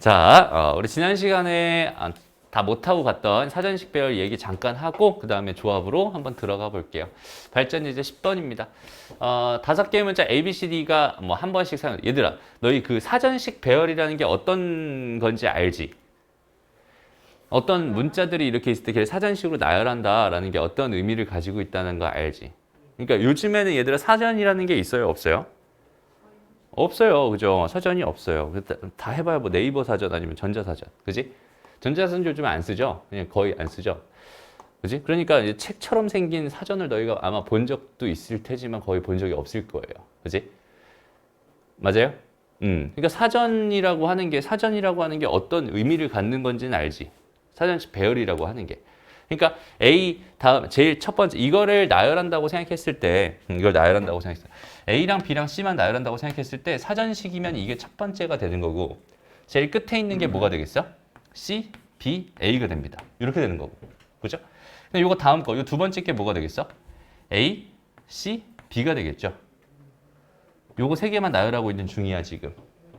자, 우리 지난 시간에 다 못하고 갔던 사전식 배열 얘기 잠깐 하고 그 다음에 조합으로 한번 들어가 볼게요. 발전 이제 10번입니다. 5개의 문자 A, B, C, D가 뭐 한 번씩 사용. 얘들아, 너희 그 사전식 배열이라는 게 어떤 건지 알지? 어떤 문자들이 이렇게 있을 때 걔를 사전식으로 나열한다라는 게 어떤 의미를 가지고 있다는 거 알지? 그러니까 요즘에는 얘들아 사전이라는 게 있어요? 없어요? 없어요. 그죠? 사전이 없어요. 다 해봐야 뭐 네이버 사전 아니면 전자사전. 그지? 전자사전 요즘 안 쓰죠? 그냥 거의 안 쓰죠? 그지? 그러니까 이제 책처럼 생긴 사전을 너희가 아마 본 적도 있을 테지만 거의 본 적이 없을 거예요. 그지? 맞아요? 그러니까 사전이라고 하는 게 어떤 의미를 갖는 건지는 알지? 사전식 배열이라고 하는 게. 그러니까 A 다음 제일 첫 번째 이거를 나열한다고 생각했을 때 이걸 나열한다고 생각했어요. A랑 B랑 C만 나열한다고 생각했을 때 사전식이면 이게 첫 번째가 되는 거고 제일 끝에 있는 게 뭐가 되겠어? C, B, A가 됩니다. 이렇게 되는 거고. 그죠? 근데 요거 다음 거, 요 두 번째 게 뭐가 되겠어? A, C, B가 되겠죠. 요거 세 개만 나열하고 있는 중이야 지금.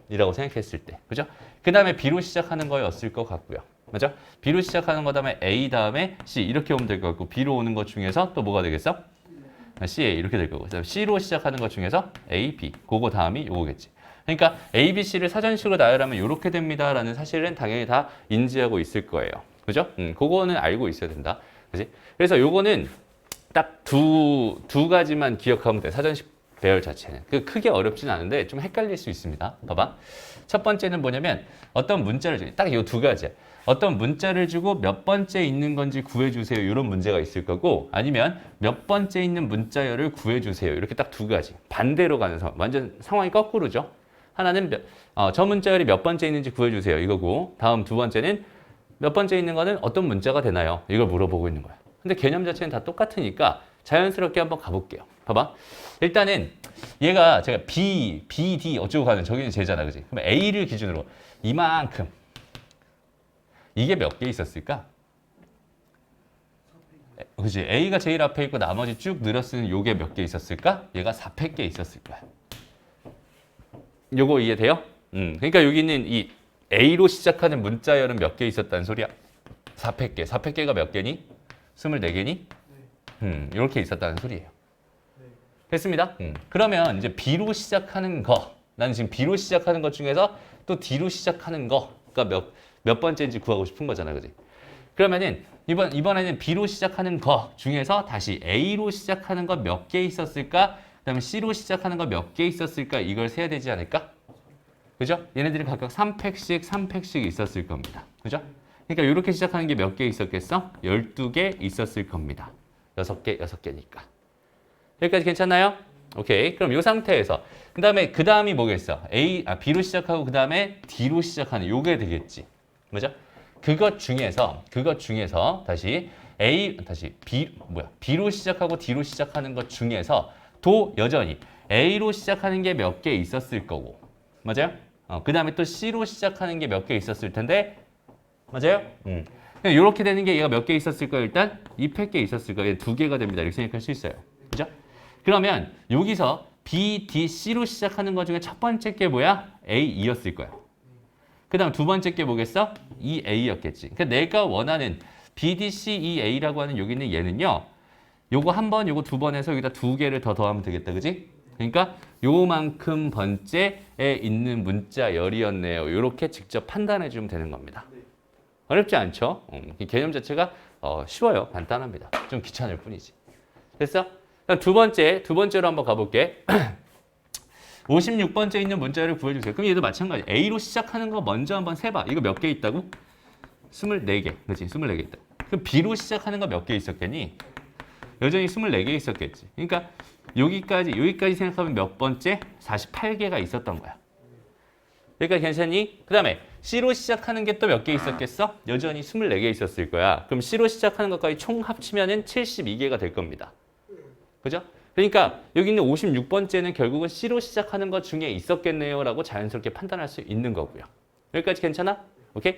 이라고 생각했을 때. 그죠? 그 다음에 B로 시작하는 거였을 것 같고요. 맞죠? B로 시작하는 거 다음에 A 다음에 C 이렇게 오면 될 것 같고 B로 오는 것 중에서 또 뭐가 되겠어? CA 이렇게 될 거고 그다음에 C로 시작하는 것 중에서 A, B 그거 다음이 요거겠지. 그러니까 A, B, C를 사전식으로 나열하면 이렇게 됩니다라는 사실은 당연히 다 인지하고 있을 거예요. 그죠? 그거는 알고 있어야 된다. 그지? 그래서 요거는 딱 두 가지만 기억하면 돼. 사전식 배열 자체는. 크게 어렵진 않은데 좀 헷갈릴 수 있습니다. 봐봐. 첫 번째는 뭐냐면 어떤 문자를 주고 딱 이 두 가지야. 어떤 문자를 주고 몇 번째 있는 건지 구해주세요. 이런 문제가 있을 거고 아니면 몇 번째 있는 문자열을 구해주세요. 이렇게 딱 두 가지. 반대로 가는 상황. 완전 상황이 거꾸로죠. 하나는 저 문자열이 몇 번째 있는지 구해주세요. 이거고 다음 두 번째는 몇 번째 있는 거는 어떤 문자가 되나요? 이걸 물어보고 있는 거야. 근데 개념 자체는 다 똑같으니까 자연스럽게 한번 가볼게요. 봐봐. 일단은 얘가 제가 B, D 어쩌고 가는 저기는 쟤잖아. 그지? 그럼 A를 기준으로 이만큼 이게 몇 개 있었을까? 그지? A가 제일 앞에 있고 나머지 쭉 늘어쓰는 요게 몇 개 있었을까? 얘가 4팩 개 있었을 거야. 요거 이해돼요? 그러니까 여기 있는 이 A로 시작하는 문자열은 몇 개 있었다는 소리야? 4팩 개. 4팩 개가 몇 개니? 24개니? 이렇게 있었다는 소리예요. 됐습니다. 그러면 이제 B로 시작하는 거. 나는 지금 B로 시작하는 것 중에서 또 D로 시작하는 거가 몇 번째인지 구하고 싶은 거잖아. 그지? 그러면은 이번에는 B로 시작하는 거 중에서 다시 A로 시작하는 거 몇 개 있었을까? 그다음에 C로 시작하는 거 몇 개 있었을까? 이걸 세야 되지 않을까? 그죠? 얘네들이 각각 3팩씩 있었을 겁니다. 그죠? 그러니까 이렇게 시작하는 게 몇 개 있었겠어? 12개 있었을 겁니다. 6개니까. 여기까지 괜찮나요? 오케이. 그럼 이 상태에서 그 다음이 뭐겠어? B로 시작하고 그 다음에 D로 시작하는 요게 되겠지. 뭐죠? 그것 중에서 B로 시작하고 D로 시작하는 것 중에서 도 여전히 A로 시작하는 게 몇 개 있었을 거고. 맞아요? 그 다음에 또 C로 시작하는 게 몇 개 있었을 텐데. 맞아요? 이렇게 되는 게 얘가 몇 개 있었을 거예요? 일단 2팩 있었을 거예요. 2개가 됩니다. 이렇게 생각할 수 있어요. 그죠? 그러면 여기서 B, D, C로 시작하는 것 중에 첫 번째 게 뭐야? A, E였을 거야. 그 다음 두 번째 게 뭐겠어? E, A였겠지. 그러니까 내가 원하는 B, D, C, E, A라고 하는 여기 있는 얘는요. 요거 한 번, 요거 두 번 해서 여기다 2개를 더 더하면 되겠다. 그지? 그러니까 요만큼 번째에 있는 문자열이었네요. 이렇게 직접 판단해 주면 되는 겁니다. 어렵지 않죠? 개념 자체가 쉬워요. 간단합니다. 좀 귀찮을 뿐이지. 됐어? 두 번째로 한번 가볼게. 56번째 있는 문자를 구해주세요. 그럼 얘도 마찬가지. A로 시작하는 거 먼저 한번 세봐. 이거 몇 개 있다고? 24개. 그렇지? 24개 있다. 그럼 B로 시작하는 거 몇 개 있었겠니? 여전히 24개 있었겠지. 그러니까 여기까지 생각하면 몇 번째? 48개가 있었던 거야. 그러니까 괜찮니? 그 다음에 C로 시작하는 게 또 몇 개 있었겠어? 여전히 24개 있었을 거야. 그럼 C로 시작하는 것까지 총 합치면은 72개가 될 겁니다. 그죠? 그러니까 여기 있는 56번째는 결국은 C로 시작하는 것 중에 있었겠네요 라고 자연스럽게 판단할 수 있는 거고요. 여기까지 괜찮아? 오케이?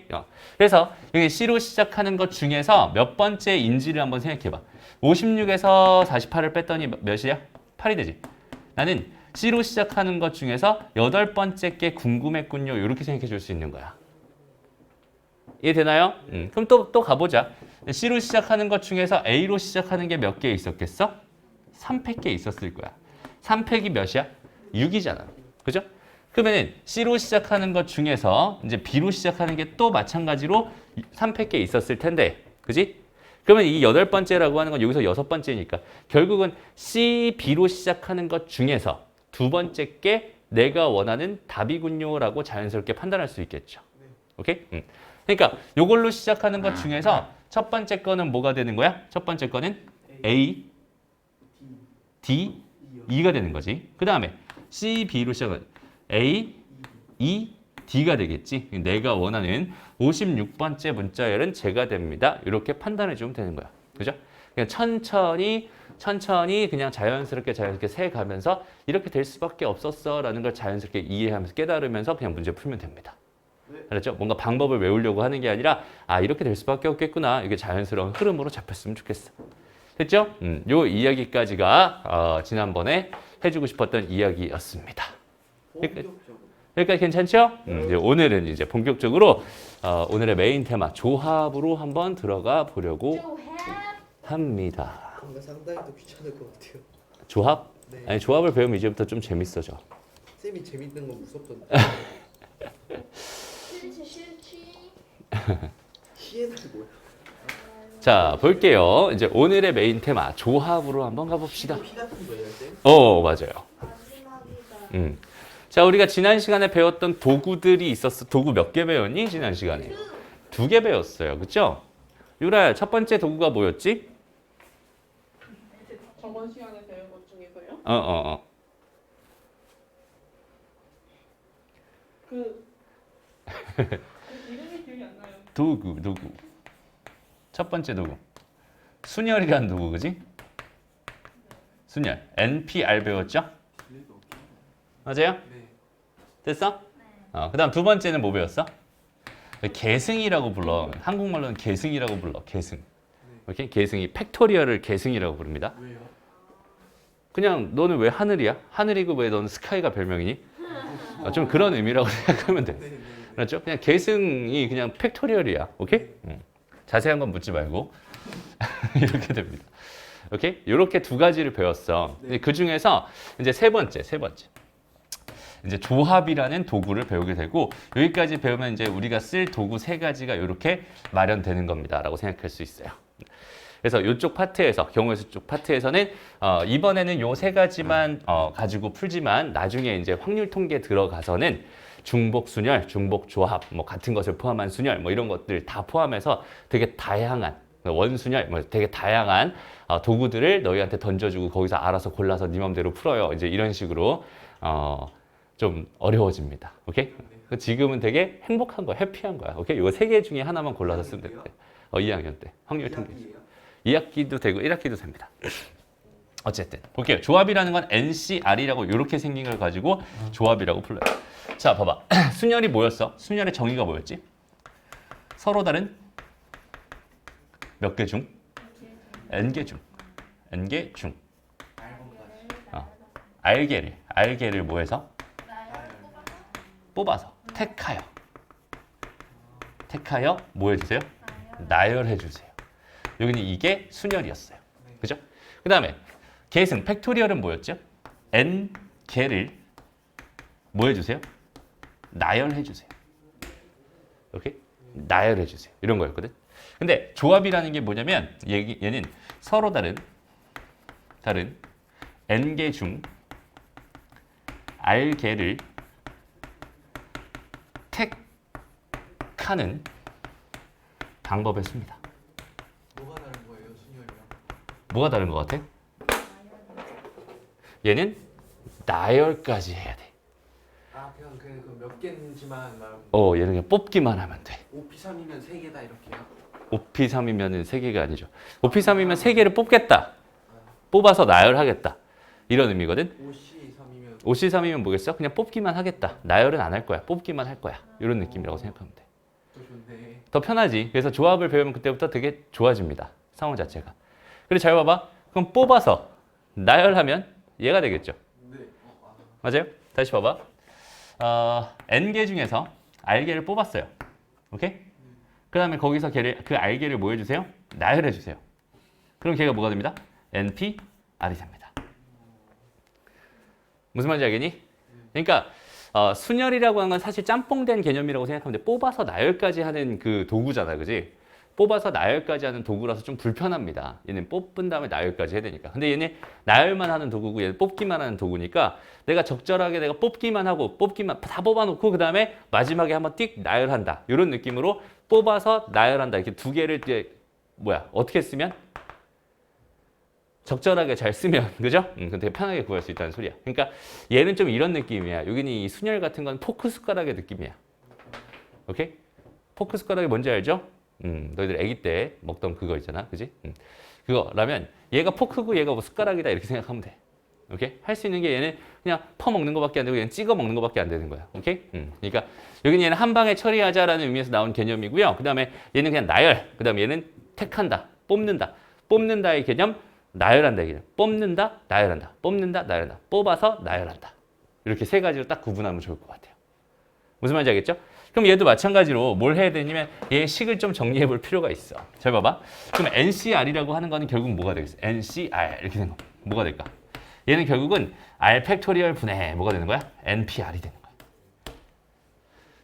그래서 여기 C로 시작하는 것 중에서 몇 번째인지를 한번 생각해봐. 56에서 48을 뺐더니 몇이야? 8이 되지. 나는 C로 시작하는 것 중에서 8번째 게 궁금했군요. 이렇게 생각해 줄 수 있는 거야. 이해되나요? 그럼 또 가보자. C로 시작하는 것 중에서 A로 시작하는 게 몇 개 있었겠어? 3팩 있었을 거야. 3팩이 몇이야? 6이잖아. 그죠? 그러면 C로 시작하는 것 중에서 이제 B로 시작하는 게 또 마찬가지로 3팩 있었을 텐데. 그지? 그러면 이 8번째라고 하는 건 여기서 6번째니까 결국은 C, B로 시작하는 것 중에서 두 번째 게 내가 원하는 답이군요라고 자연스럽게 판단할 수 있겠죠. 오케이? 그러니까 이걸로 시작하는 것 중에서 첫 번째 거는 뭐가 되는 거야? 첫 번째 거는 A, D, E가 되는 거지. 그 다음에 C, B로 시작은 A, E, D가 되겠지. 내가 원하는 56번째 문자열은 제가 됩니다. 이렇게 판단해 주면 되는 거야. 그죠? 그냥 천천히 그냥 자연스럽게 세 가면서 이렇게 될 수밖에 없었어라는 걸 자연스럽게 이해하면서 깨달으면서 그냥 문제 풀면 됩니다. 알았죠? 뭔가 방법을 외우려고 하는 게 아니라 이렇게 될 수밖에 없겠구나. 이게 자연스러운 흐름으로 잡혔으면 좋겠어. 됐죠? 요 이야기까지가 지난번에 해주고 싶었던 이야기였습니다. 여기까지 괜찮죠? 오늘은 이제 본격적으로 오늘의 메인 테마 조합으로 한번 들어가 보려고 합니다. 뭔가 상당히 또 귀찮을 것 같아요. 조합? 네. 아니 조합을 배우면 이제부터 좀 재밌어져. 쌤이 재밌는 건 무섭던데. 싫지. 희애는 뭐야? 자 볼게요. 이제 오늘의 메인 테마 조합으로 한번 가봅시다. 피 같은 거예요, 쌤? 맞아요. 마지막이다. 자 우리가 지난 시간에 배웠던 도구들이 있었어. 도구 몇 개 배웠니? 지난 시간에 2개 배웠어요. 그렇죠? 유라야 첫 번째 도구가 뭐였지? 저번 시간에 배운 것 중에서요? 그 이름이 기억이 안 나요. 도구. 첫 번째 도구. 순열이라는 도구, 그지? 순열. NPR 배웠죠? 맞아요? 네. 됐어? 그 다음 두 번째는 뭐 배웠어? 계승이라고 불러. 한국말로는 계승이라고 불러. 계승. 이렇게 계승이 팩토리얼을 계승이라고 부릅니다. 왜요? 그냥 너는 왜 하늘이야? 하늘이고 왜 너는 스카이가 별명이니? 좀 그런 의미라고 생각하면 돼. 네. 그렇죠? 그냥 계승이 그냥 팩토리얼이야. 오케이? 자세한 건 묻지 말고 이렇게 됩니다. 오케이? 이렇게 두 가지를 배웠어. 그 중에서 이제 세 번째. 이제 조합이라는 도구를 배우게 되고 여기까지 배우면 이제 우리가 쓸 도구 세 가지가 이렇게 마련되는 겁니다라고 생각할 수 있어요. 그래서 이쪽 파트에서 경우의 수 쪽 파트에서는 이번에는 요 세 가지만 가지고 풀지만 나중에 이제 확률 통계 들어가서는 중복 순열, 중복 조합 뭐 같은 것을 포함한 순열 뭐 이런 것들 다 포함해서 되게 다양한 원순열 뭐 되게 다양한 도구들을 너희한테 던져주고 거기서 알아서 골라서 네 맘대로 풀어요. 이제 이런 식으로 좀 어려워집니다. 오케이? 지금은 되게 행복한 거야, 해피한 거야. 오케이? 이거 세 개 중에 하나만 골라서 쓰면 돼. 2학년 때 확률 통계. 2학기도 되고 1학기도 됩니다. 어쨌든 볼게요. 조합이라는 건 NCR이라고 이렇게 생긴 걸 가지고 조합이라고 불러요. 자, 봐봐. 순열이 뭐였어? 순열의 정의가 뭐였지? 서로 다른 몇 개 중? N개 중. N개 중. 알개를 뭐 해서? 뽑아서 택하여 뭐 해주세요? 나열해주세요. 여기는 이게 순열이었어요. 그죠? 그 다음에 계승, 팩토리얼은 뭐였죠? N개를 뭐 해주세요? 나열해주세요. 오케이? 나열해주세요. 이런 거였거든. 근데 조합이라는 게 뭐냐면 얘는 서로 다른 N개 중 R개를 택하는 방법을 씁니다. 뭐가 다른 거예요, 순열이랑? 뭐가 다른 것 같아? 얘는 나열까지 해야 돼. 그냥 그 몇 개인지만 말고. 얘는 그냥 뽑기만 하면 돼. 5P3이면 3개다 이렇게요? 5P3이면 3개가 아니죠. 5P3이면 3개를 뽑겠다. 뽑아서 나열하겠다. 이런 의미거든. 5C3이면 5C3이면 뭐겠어? 그냥 뽑기만 하겠다. 나열은 안 할 거야. 뽑기만 할 거야. 이런 느낌이라고 생각하면 돼. 더 좋네. 더 편하지. 그래서 조합을 배우면 그때부터 되게 좋아집니다. 상황 자체가. 그리고 잘 봐봐. 그럼 뽑아서 나열하면 얘가 되겠죠. 네. 맞아요? 다시 봐봐. N개 중에서 R개를 뽑았어요. 오케이? 그 다음에 거기서 걔를 그 알개를 뭐 해주세요? 나열해 주세요. 그럼 걔가 뭐가 됩니다? NP, R이 됩니다. 무슨 말인지 알겠니? 그러니까 순열이라고 하는 건 사실 짬뽕된 개념이라고 생각하면 돼. 뽑아서 나열까지 하는 그 도구잖아, 그지? 뽑아서 나열까지 하는 도구라서 좀 불편합니다. 얘는 뽑은 다음에 나열까지 해야 되니까. 근데 얘는 나열만 하는 도구고 얘는 뽑기만 하는 도구니까 내가 적절하게 내가 뽑기만 하고 뽑기만 다 뽑아놓고 그 다음에 마지막에 한번 띡 나열한다. 이런 느낌으로 뽑아서 나열한다. 이렇게 두 개를 이제 어떻게 쓰면? 적절하게 잘 쓰면, 그죠? 되게 편하게 구할 수 있다는 소리야. 그러니까 얘는 좀 이런 느낌이야. 여기는 이 순열 같은 건 포크 숟가락의 느낌이야. 오케이? 포크 숟가락이 뭔지 알죠? 너희들 아기 때 먹던 그거 있잖아. 그지? 그거라면 얘가 포크고 얘가 뭐 숟가락이다 이렇게 생각하면 돼. 오케이? 할 수 있는 게 얘는 그냥 퍼 먹는 거밖에 안 되고 얘는 찍어 먹는 거밖에 안 되는 거야. 오케이? 그러니까 여기는 얘는 한 방에 처리하자라는 의미에서 나온 개념이고요. 그 다음에 얘는 그냥 나열. 그 다음에 얘는 택한다. 뽑는다. 뽑는다의 개념. 나열한다의 개념. 뽑는다. 나열한다. 뽑는다. 나열한다. 뽑아서 나열한다. 이렇게 세 가지로 딱 구분하면 좋을 것 같아요. 무슨 말인지 알겠죠? 그럼 얘도 마찬가지로 뭘 해야 되냐면 얘 식을 좀 정리해 볼 필요가 있어. 잘 봐봐. 그럼 NCR이라고 하는 거는 결국 뭐가 되겠어? NCR 이렇게 된 거. 뭐가 될까? 얘는 결국은 R 팩토리얼 분의 뭐가 되는 거야? NPR이 되는 거야.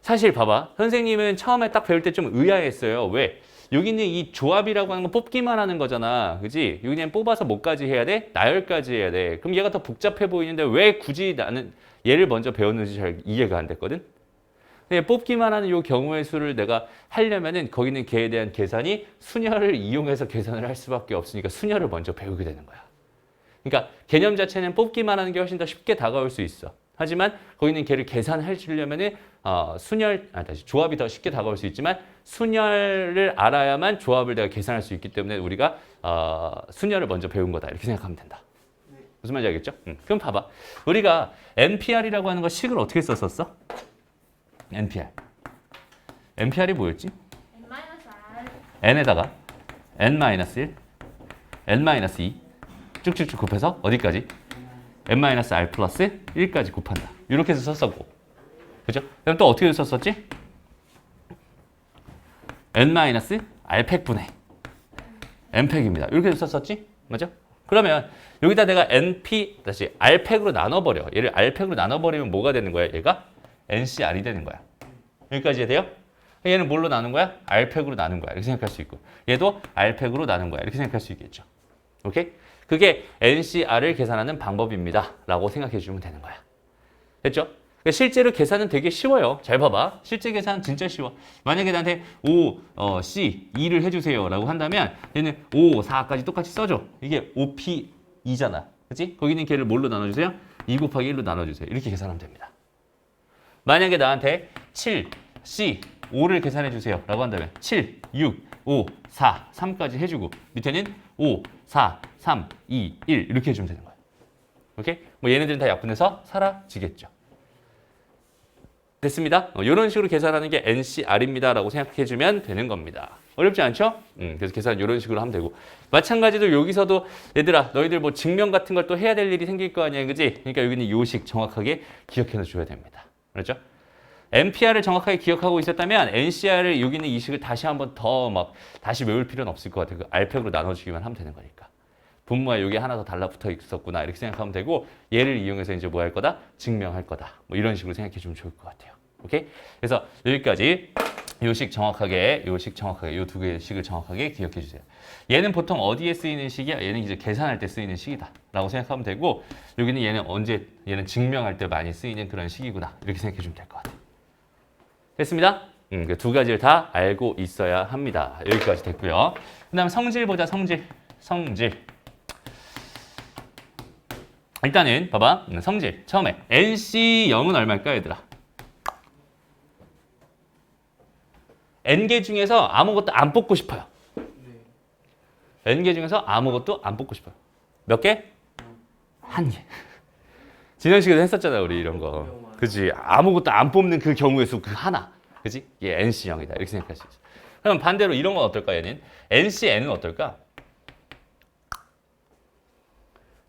사실 봐봐. 선생님은 처음에 딱 배울 때 좀 의아했어요. 왜? 여기는 이 조합이라고 하는 건 뽑기만 하는 거잖아. 그지? 여기 그냥 뽑아서 뭐까지 해야 돼? 나열까지 해야 돼. 그럼 얘가 더 복잡해 보이는데 왜 굳이 나는 얘를 먼저 배웠는지 잘 이해가 안 됐거든? 뽑기만 하는 이 경우의 수를 내가 하려면은 거기는 걔에 대한 계산이 순열을 이용해서 계산을 할 수밖에 없으니까 순열을 먼저 배우게 되는 거야. 그러니까 개념 자체는 뽑기만 하는 게 훨씬 더 쉽게 다가올 수 있어. 하지만 거기는 걔를 계산해 주려면은 조합이 더 쉽게 다가올 수 있지만 순열을 알아야만 조합을 내가 계산할 수 있기 때문에 우리가 순열을 먼저 배운 거다 이렇게 생각하면 된다. 무슨 말인지 알겠죠? 그럼 봐봐. 우리가 NPR이라고 하는 거 식을 어떻게 썼었어? NPR. NPR이 뭐였지? N-R n에다가 n-1, n-2 쭉쭉쭉 곱해서 어디까지? n-r 플러스 1까지 곱한다. 이렇게 해서 썼었고. 그죠? 그럼 또 어떻게 썼었지? n-r 팩분의 n 팩입니다. 이렇게 해서 썼었지? 맞죠? 그러면 여기다 내가 np 다시 r 팩으로 나눠버려. 얘를 r 팩으로 나눠버리면 뭐가 되는 거야? 얘가 NCR이 되는 거야. 여기까지 돼요? 얘는 뭘로 나눈 거야? R팩으로 나눈 거야. 이렇게 생각할 수 있고. 얘도 R팩으로 나눈 거야. 이렇게 생각할 수 있겠죠. 오케이? 그게 NCR을 계산하는 방법입니다. 라고 생각해 주면 되는 거야. 됐죠? 실제로 계산은 되게 쉬워요. 잘 봐봐. 실제 계산은 진짜 쉬워. 만약에 나한테 O, C, 2를 해주세요. 라고 한다면 얘는 5, 4까지 똑같이 써줘. 이게 OP2잖아. 그치? 거기는 걔를 뭘로 나눠주세요? 2 곱하기 1로 나눠주세요. 이렇게 계산하면 됩니다. 만약에 나한테 7, C, 5를 계산해 주세요 라고 한다면 7, 6, 5, 4, 3까지 해주고 밑에는 5, 4, 3, 2, 1 이렇게 해주면 되는 거예요. 오케이? 뭐 얘네들은 다 약분해서 사라지겠죠. 됐습니다. 이런 식으로 계산하는 게 NCR입니다 라고 생각해 주면 되는 겁니다. 어렵지 않죠? 그래서 계산 이런 식으로 하면 되고 마찬가지로 여기서도 얘들아 너희들 뭐 증명 같은 걸 또 해야 될 일이 생길 거 아니야, 그지? 그러니까 여기는 요식 정확하게 기억해 줘야 됩니다. 그렇죠? NPR을 정확하게 기억하고 있었다면 NCR을 여기 있는 이 식을 다시 한번 더 다시 외울 필요는 없을 것 같아요. 그 R팩으로 나눠주기만 하면 되는 거니까. 분모가 여기 하나 더 달라붙어 있었구나 이렇게 생각하면 되고 얘를 이용해서 이제 뭐 할 거다? 증명할 거다. 뭐 이런 식으로 생각해 주면 좋을 것 같아요. 오케이? 그래서 여기까지 요식 정확하게 요 두 개의 식을 정확하게 기억해 주세요. 얘는 보통 어디에 쓰이는 식이야? 얘는 이제 계산할 때 쓰이는 식이다 라고 생각하면 되고 여기는 얘는 증명할 때 많이 쓰이는 그런 식이구나 이렇게 생각해 주면 될 것 같아요. 됐습니다. 그 두 가지를 다 알고 있어야 합니다. 여기까지 됐고요. 그 다음 성질 보자. 성질. 일단은 봐봐. 성질. 처음에 NC0은 얼마일까 얘들아? N개 중에서 아무것도 안 뽑고 싶어요. N개 중에서 아무것도 안 뽑고 싶어요. 몇 개? 한 개. 지난 시간에 했었잖아 우리 이런 거. 그치? 아무것도 안 뽑는 그 경우의 수 그 하나. 그치? 얘 NC0이다. 이렇게 생각할 수 있어. 그럼 반대로 이런 건 어떨까 얘는? NCN은 어떨까?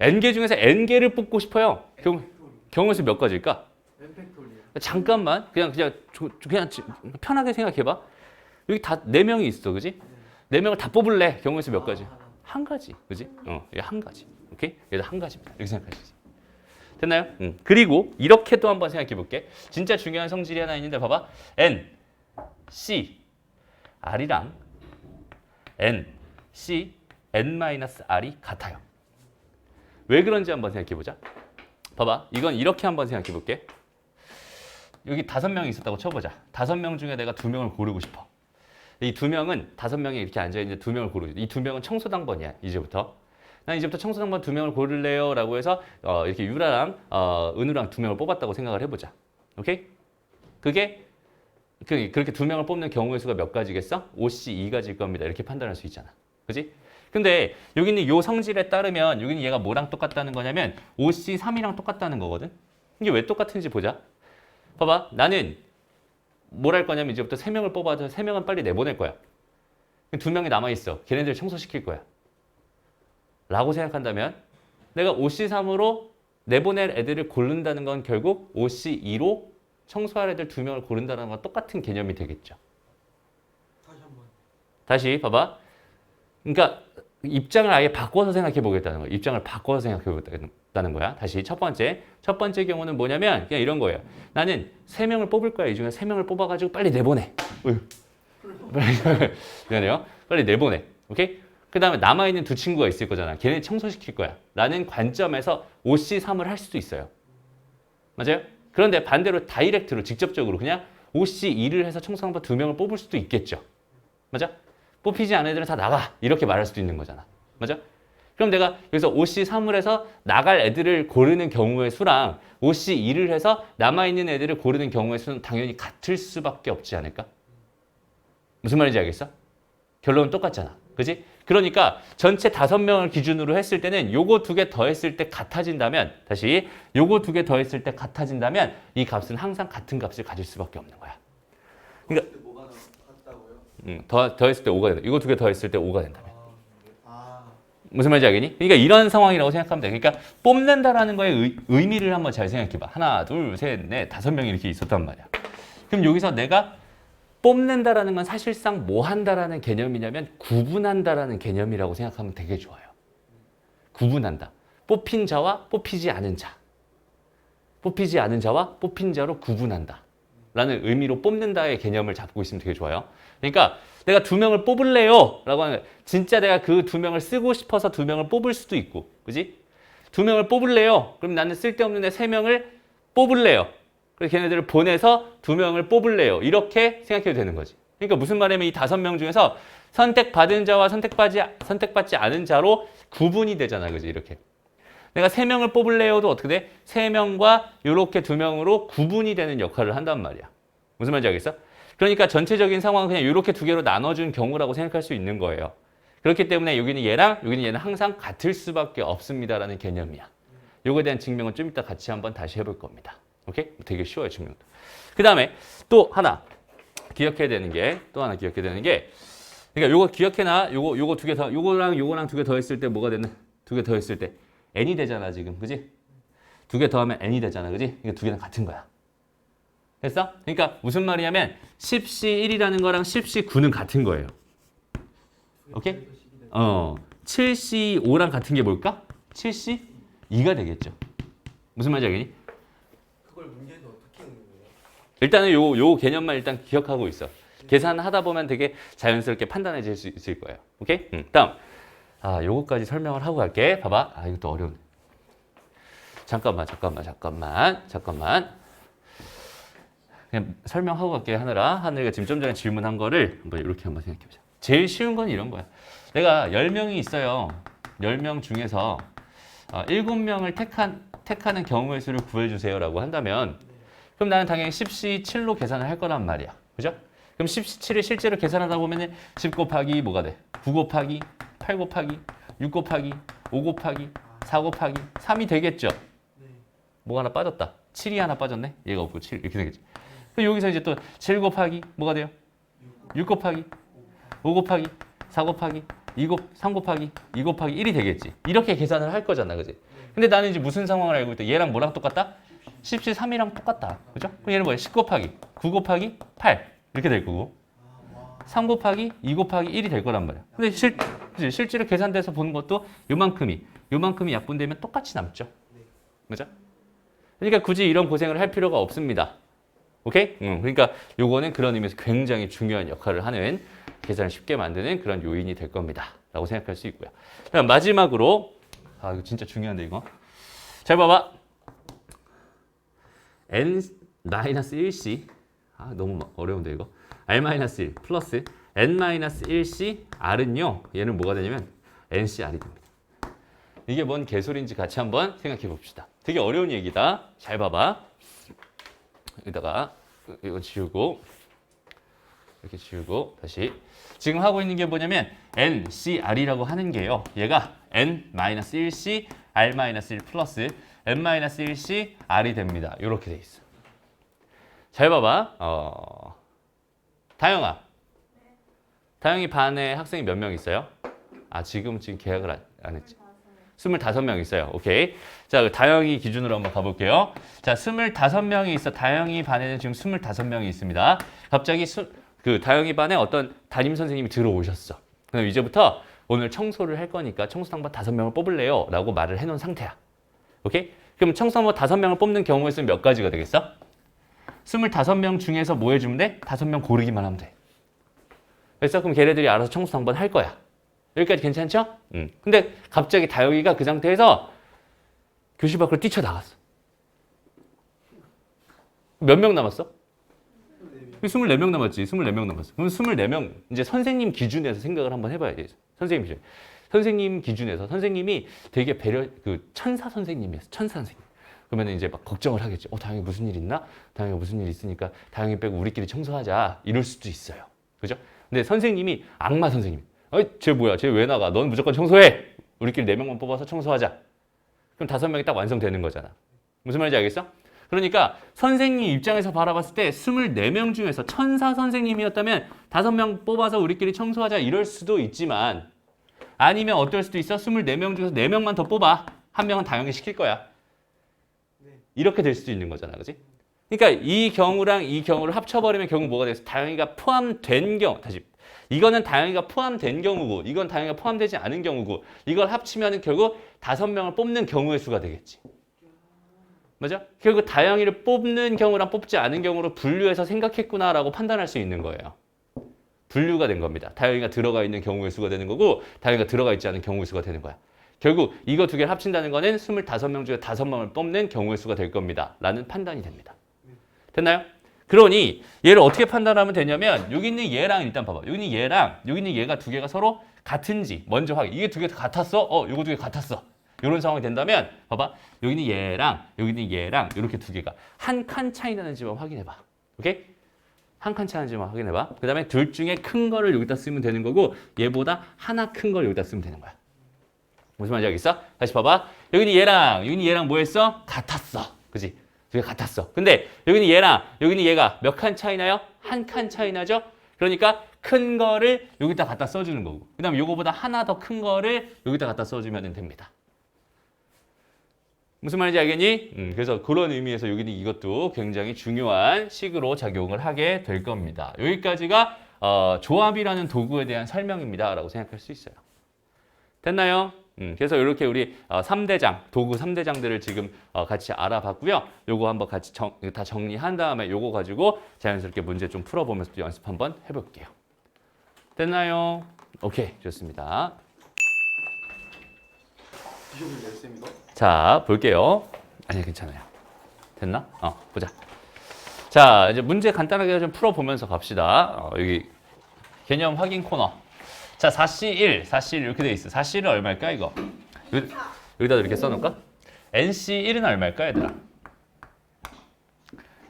N개 중에서 N개를 뽑고 싶어요. 경우의 수 몇 가지일까? N팩토리얼. 잠깐만 그냥 편하게 생각해봐. 여기 다 4명이 있어. 그지? 4명을 다 뽑을래. 경우의 수 몇 가지? 하나. 한 가지. 그지? 얘 한 가지. 오케이? 얘도 한 가지입니다. 이렇게 생각하시지. 됐나요? 그리고 이렇게도 한번 생각해 볼게. 진짜 중요한 성질이 하나 있는데 봐봐. N, C, R이랑 N, C, N-R이 같아요. 왜 그런지 한번 생각해 보자. 봐봐. 이건 이렇게 한번 생각해 볼게. 여기 5명이 있었다고 쳐보자. 5명 중에 내가 2명을 고르고 싶어. 이 2명은 5명이 이렇게 앉아있는데 2명을 고르고 이 2명은 청소당번이야. 이제부터. 난 이제부터 청소당번 2명을 고를래요 라고 해서 이렇게 유라랑 은우랑 2명을 뽑았다고 생각을 해보자. 오케이? 그게 그렇게 2명을 뽑는 경우의 수가 몇 가지겠어? OC 2가지일 겁니다. 이렇게 판단할 수 있잖아. 그지? 근데 여기 있는 요 성질에 따르면 여기는 얘가 뭐랑 똑같다는 거냐면 OC 3이랑 똑같다는 거거든. 이게 왜 똑같은지 보자. 봐봐. 나는 뭘 할 거냐면 이제부터 3명을 뽑아서 3명은 빨리 내보낼 거야. 2명이 남아있어. 걔네들 청소시킬 거야. 라고 생각한다면 내가 OC3으로 내보낼 애들을 고른다는 건 결국 OC2로 청소할 애들 2명을 고른다는 건 똑같은 개념이 되겠죠. 다시 한번. 다시 봐봐. 그러니까 입장을 아예 바꿔서 생각해 보겠다는 거야. 입장을 바꿔서 생각해 보겠다는 거야. 다시 첫 번째 경우는 뭐냐면 그냥 이런 거예요. 나는 3명을 뽑을 거야. 이 중에 3명을 뽑아가지고 빨리 내보내. 미안해요. 빨리 내보내. 오케이? 그 다음에 남아있는 2 친구가 있을 거잖아. 걔네 청소시킬 거야. 라는 관점에서 OC3을 할 수도 있어요. 맞아요? 그런데 반대로 다이렉트로 직접적으로 그냥 OC2를 해서 청소당번 2명을 뽑을 수도 있겠죠. 맞아? 뽑히지 않은 애들은 다 나가. 이렇게 말할 수도 있는 거잖아. 맞아? 그럼 내가 여기서 OC3을 해서 나갈 애들을 고르는 경우의 수랑 OC2를 해서 남아있는 애들을 고르는 경우의 수는 당연히 같을 수밖에 없지 않을까? 무슨 말인지 알겠어? 결론은 똑같잖아. 그지? 그러니까 전체 5명을 기준으로 했을 때는 요거 2개 더했을 때 같아진다면 다시 요거 2개 더했을 때 같아진다면 이 값은 항상 같은 값을 가질 수밖에 없는 거야. 그러니까 뭐가 같다고요? 더했을 때 5가 된다. 이거 2개 더했을 때 5가 된다면. 아, 무슨 말인지 알겠니? 그러니까 이런 상황이라고 생각하면 돼. 그러니까 뽑는다라는 거의 의미를 한번 잘 생각해봐. 하나, 둘, 셋, 넷, 5명이 이렇게 있었단 말이야. 그럼 여기서 내가 뽑는다라는 건 사실상 뭐 한다라는 개념이냐면 구분한다라는 개념이라고 생각하면 되게 좋아요. 구분한다. 뽑힌 자와 뽑히지 않은 자. 뽑히지 않은 자와 뽑힌 자로 구분한다. 라는 의미로 뽑는다의 개념을 잡고 있으면 되게 좋아요. 그러니까 내가 2명을 뽑을래요 라고 하는 거야. 진짜 내가 그 2명을 쓰고 싶어서 2명을 뽑을 수도 있고. 그지? 2명을 뽑을래요. 그럼 나는 쓸데없는 애 3명을 뽑을래요. 그래서 걔네들을 보내서 2명을 뽑을래요. 이렇게 생각해도 되는 거지. 그러니까 무슨 말이냐면 이 5명 중에서 선택받은 자와 선택받지 않은 자로 구분이 되잖아. 그지? 이렇게. 내가 3명을 뽑을래요도 어떻게 돼? 3명과 이렇게 2명으로 구분이 되는 역할을 한단 말이야. 무슨 말인지 알겠어? 그러니까 전체적인 상황은 그냥 이렇게 2개로 나눠준 경우라고 생각할 수 있는 거예요. 그렇기 때문에 여기는 얘랑 여기는 얘는 항상 같을 수밖에 없습니다라는 개념이야. 요거에 대한 증명은 좀 이따 같이 한번 다시 해볼 겁니다. 오케이? 되게 쉬워요, 증명도. 그 다음에 또 하나 기억해야 되는 게, 그러니까 요거 기억해놔. 요거 2개 더, 요거랑 2개 더 했을 때 뭐가 되는? 2개 더 했을 때 n이 되잖아, 지금. 그지? 2개 더하면 n이 되잖아, 그지? 그러니까 2개는 같은 거야. 됐어? 그러니까 무슨 말이냐면 10C1이라는 거랑 10C9는 같은 거예요. 오케이? 7C5랑 같은 게 뭘까? 7C2가 되겠죠. 무슨 말인지 알겠니? 그걸 문제에서 어떻게 하는 거예요? 일단은 요 개념만 일단 기억하고 있어. 계산하다 보면 되게 자연스럽게 판단해질 수 있을 거예요. 오케이? 다음. 요거까지 설명을 하고 갈게. 봐봐. 이것도 어려운. 잠깐만. 그냥 설명하고 갈게 하느라 하늘이가 지금 좀 전에 질문한 거를 이렇게 한번 생각해보자. 제일 쉬운 건 이런 거야. 내가 10명이 있어요. 10명 중에서 7명을 택하는 경우의 수를 구해주세요라고 한다면 그럼 나는 당연히 10C7로 계산을 할 거란 말이야. 그죠? 그럼 10C7을 실제로 계산하다 보면 10 곱하기 뭐가 돼? 9 곱하기 8 곱하기 6 곱하기 5 곱하기 4 곱하기 3이 되겠죠? 네. 뭐가 하나 빠졌다. 7이 하나 빠졌네. 얘가 없고 7 이렇게 되겠지. 그럼 여기서 이제 또 7 곱하기 뭐가 돼요? 6 곱하기 5 곱하기 4 곱하기 3 곱하기 2 곱하기 1이 되겠지. 이렇게 계산을 할 거잖아. 그지? 근데 나는 이제 무슨 상황을 알고 있다? 얘랑 뭐랑 똑같다? 10C3이랑 똑같다. 그죠? 그럼 얘는 뭐야? 10 곱하기 9 곱하기 8 이렇게 될 거고. 3 곱하기 2 곱하기 1이 될 거란 말이야. 근데 실제로 계산돼서 보는 것도 요만큼이 약분되면 똑같이 남죠. 그죠? 그러니까 굳이 이런 고생을 할 필요가 없습니다. 오케이? 그러니까 요거는 그런 의미에서 굉장히 중요한 역할을 하는 계산을 쉽게 만드는 그런 요인이 될 겁니다. 라고 생각할 수 있고요. 그럼 마지막으로 이거 진짜 중요한데 이거. 잘 봐봐. n-1c 너무 어려운데 이거. r-1 플러스 n-1c r은요. 얘는 뭐가 되냐면 ncr이 됩니다. 이게 뭔 개소리인지 같이 한번 생각해 봅시다. 되게 어려운 얘기다. 잘 봐봐. 여기다가 이거 지우고 이렇게 지우고 다시 지금 하고 있는 게 뭐냐면 NCR이라고 하는 게요. 얘가 N-1C R-1 플러스 N-1C R이 됩니다. 이렇게 돼 있어. 잘 봐봐. 다영아. 다영이 반에 학생이 몇 명 있어요? 지금 계약을 안 했지. 25명 있어요. 오케이. 자, 다영이 기준으로 한번 가볼게요. 자, 25명이 있어. 다영이 반에는 지금 25명이 있습니다. 갑자기 다영이 반에 어떤 담임 선생님이 들어오셨어. 그럼 이제부터 오늘 청소를 할 거니까 청소당번 5명을 뽑을래요? 라고 말을 해놓은 상태야. 오케이? 그럼 청소당번 5명을 뽑는 경우의 수는 몇 가지가 되겠어? 25명 중에서 뭐 해주면 돼? 5명 고르기만 하면 돼. 그래서 그럼 걔네들이 알아서 청소당번 할 거야. 여기까지 괜찮죠? 근데 갑자기 다영이가 그 상태에서 교실 밖으로 뛰쳐나갔어. 몇 명 남았어? 24명 남았지. 24명 남았어. 그럼 24명, 이제 선생님 기준에서 생각을 한번 해봐야 돼. 선생님 기준. 선생님 기준에서 선생님이 되게 천사 선생님이었어. 천사 선생님. 그러면 이제 막 걱정을 하겠지. 다영이 무슨 일 있나? 다영이가 무슨 일 있으니까 다영이 빼고 우리끼리 청소하자. 이럴 수도 있어요. 그죠? 근데 선생님이 악마 선생님. 쟤 뭐야? 쟤 왜 나가? 넌 무조건 청소해. 우리끼리 4명만 뽑아서 청소하자. 그럼 5명이 딱 완성되는 거잖아. 무슨 말인지 알겠어? 그러니까 선생님 입장에서 바라봤을 때 24명 중에서 천사 선생님이었다면 5명 뽑아서 우리끼리 청소하자 이럴 수도 있지만 아니면 어떨 수도 있어? 24명 중에서 4명만 더 뽑아. 1명은 다영이 시킬 거야. 이렇게 될 수도 있는 거잖아. 그지? 그러니까 이 경우랑 이 경우를 합쳐버리면 결국 뭐가 되겠어? 다영이가 포함된 경우. 다시. 이거는 다영이가 포함된 경우고 이건 다영이가 포함되지 않은 경우고 이걸 합치면 결국 5명을 뽑는 경우의 수가 되겠지. 맞아? 결국 다영이를 뽑는 경우랑 뽑지 않은 경우로 분류해서 생각했구나라고 판단할 수 있는 거예요. 분류가 된 겁니다. 다영이가 들어가 있는 경우의 수가 되는 거고 다영이가 들어가 있지 않은 경우의 수가 되는 거야. 결국 이거 두 개를 합친다는 거는 25명 중에 5명을 뽑는 경우의 수가 될 겁니다. 라는 판단이 됩니다. 됐나요? 그러니 얘를 어떻게 판단하면 되냐면 여기 있는 얘랑 일단 봐봐. 여기 있는 얘랑 여기 있는 얘가 두 개가 서로 같은지 먼저 확인. 이게 두 개 같았어? 이거 두 개 같았어. 이런 상황이 된다면 봐봐. 여기 있는 얘랑 여기 있는 얘랑 이렇게 두 개가 한 칸 차이 나는지만 확인해봐. 오케이? 한 칸 차이 나는지만 확인해봐. 그 다음에 둘 중에 큰 거를 여기다 쓰면 되는 거고 얘보다 하나 큰 걸 여기다 쓰면 되는 거야. 무슨 말인지 알겠어? 다시 봐봐. 여기 있는 얘랑 여기 있는 얘랑 뭐 했어? 같았어. 그지? 두 개 같았어. 근데 여기는 얘랑 여기는 얘가 몇 칸 차이 나요? 한 칸 차이 나죠? 그러니까 큰 거를 여기다 갖다 써주는 거고 그 다음에 요거보다 하나 더 큰 거를 여기다 갖다 써주면 됩니다. 무슨 말인지 알겠니? 그래서 그런 의미에서 여기는 이것도 굉장히 중요한 식으로 작용을 하게 될 겁니다. 여기까지가 조합이라는 도구에 대한 설명입니다. 라고 생각할 수 있어요. 됐나요? 그래서 이렇게 우리 3대장, 도구 3대장들을 지금 같이 알아봤고요. 요거 한번 같이 다 정리한 다음에 요거 가지고 자연스럽게 문제 좀 풀어보면서 또 연습 한번 해볼게요. 됐나요? 오케이, 좋습니다. 뒤져볼래요, 쌤 이거? 자, 볼게요. 아니, 괜찮아요. 됐나? 보자. 자, 이제 문제 간단하게 좀 풀어보면서 갑시다. 여기 개념 확인 코너. 자, 4C1 이렇게 돼 있어. 4C1은 얼마일까, 이거? 여기다 이렇게 써놓을까? NC1은 얼마일까, 얘들아?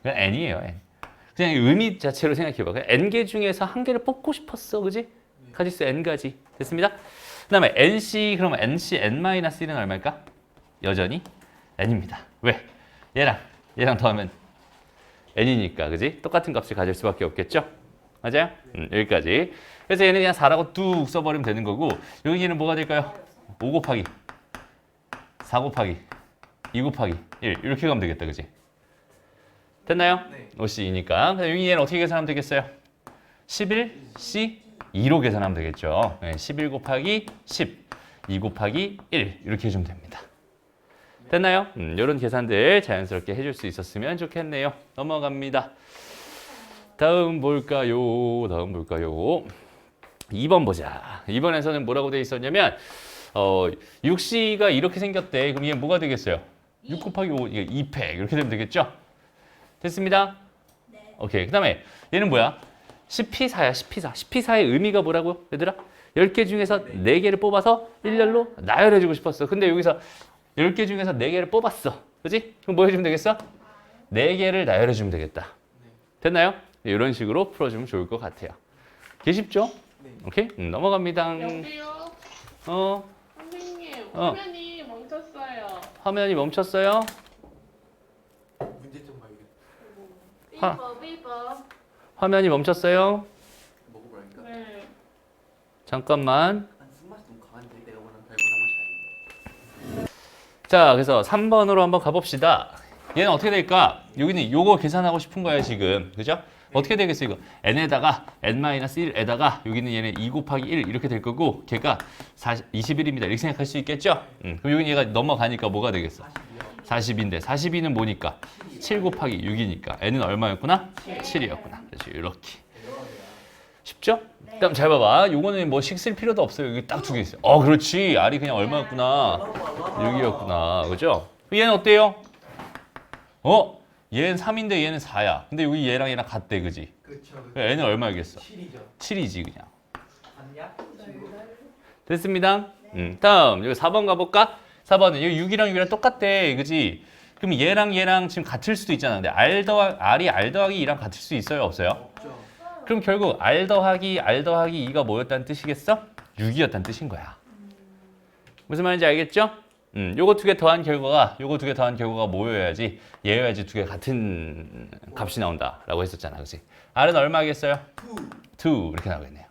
그냥 N이에요, N. 그냥 의미 자체로 생각해봐. 그냥 N개 중에서 한 개를 뽑고 싶었어, 그지? 가지수 N가지. 됐습니다? 그 다음에 NC, 그러면 NC N-1은 얼마일까? 여전히 N입니다. 왜? 얘랑 더하면 N이니까, 그지? 똑같은 값을 가질 수밖에 없겠죠? 맞아요? 여기까지. 그래서 얘는 그냥 4라고 뚝 써버리면 되는 거고 여기는 뭐가 될까요? 5 곱하기 4 곱하기 2 곱하기 1 이렇게 가면 되겠다. 그지? 됐나요? 네. 5C이니까. 여기 얘는 어떻게 계산하면 되겠어요? 11C2로 계산하면 되겠죠. 네, 11 곱하기 10, 2 곱하기 1 이렇게 해주면 됩니다. 됐나요? 이런 계산들 자연스럽게 해줄 수 있었으면 좋겠네요. 넘어갑니다. 다음 볼까요? 2번 보자. 2번에서는 뭐라고 돼 있었냐면 6C가 이렇게 생겼대. 그럼 얘 뭐가 되겠어요? 6 곱하기 5, 이게 2팩 이렇게 되면 되겠죠? 됐습니다? 네. 오케이. 그 다음에 얘는 뭐야? 10P4야, 10P4. 10P4의 의미가 뭐라고요? 얘들아? 10개 중에서 4개를 뽑아서 일렬로 나열해주고 싶었어. 근데 여기서 10개 중에서 4개를 뽑았어. 그지? 그럼 뭐 해주면 되겠어? 4개를 나열해주면 되겠다. 됐나요? 이런 식으로 풀어주면 좋을 것 같아요. 계십죠? 네. 오케이? 넘어갑니다. 여기요. 선생님, 어. 화면이 멈췄어요. 화면이 멈췄어요. 문제점 봐야겠다. 삐버. 화면이 멈췄어요. 먹어보라니까. 네. 잠깐만. 쓴맛이 너무 강한데 내가 원하는 달고나 맛이 아닌데. 자, 그래서 3번으로 한번 가봅시다. 얘는 어떻게 될까? 여기는 요거 계산하고 싶은 거야, 지금. 그죠? 어떻게 되겠어, 이거? n에다가 n-1에다가 여기는 얘는 2 곱하기 1 이렇게 될 거고 걔가 21입니다. 이렇게 생각할 수 있겠죠? 그럼 여기는 얘가 넘어가니까 뭐가 되겠어? 40인데 42는 뭐니까? 7 곱하기 6이니까 n은 얼마였구나? 7이었구나. 그렇지, 이렇게. 쉽죠? 그럼 잘 봐봐. 요거는 뭐 식 쓸 필요도 없어요. 여기 딱 2개 있어요. 그렇지. R이 그냥 얼마였구나? 6이었구나. 그죠? 얘는 어때요? 얘는 3인데 얘는 4야. 근데 여기 얘랑 얘랑 같대, 그지? 그렇죠. n은 얼마겠어? 7이죠. 7이지 그냥. 맞냐? 됐습니다. 다음 여기 4번 가볼까? 4번은 여기 6이랑 6이랑 똑같대, 그지? 그럼 얘랑 지금 같을 수도 있잖아. 근데 R이 R 더하기 2랑 같을 수 있어요, 없어요? 없죠. 그럼 결국 R 더하기 2가 뭐였다는 뜻이겠어? 6이었다는 뜻인 거야. 무슨 말인지 알겠죠? 요거 2개 더한 결과가 뭐여야지? 얘여야지 2개 같은 값이 나온다라고 했었잖아, 그렇지? R은 얼마겠어요? 2 이렇게 나오겠네요.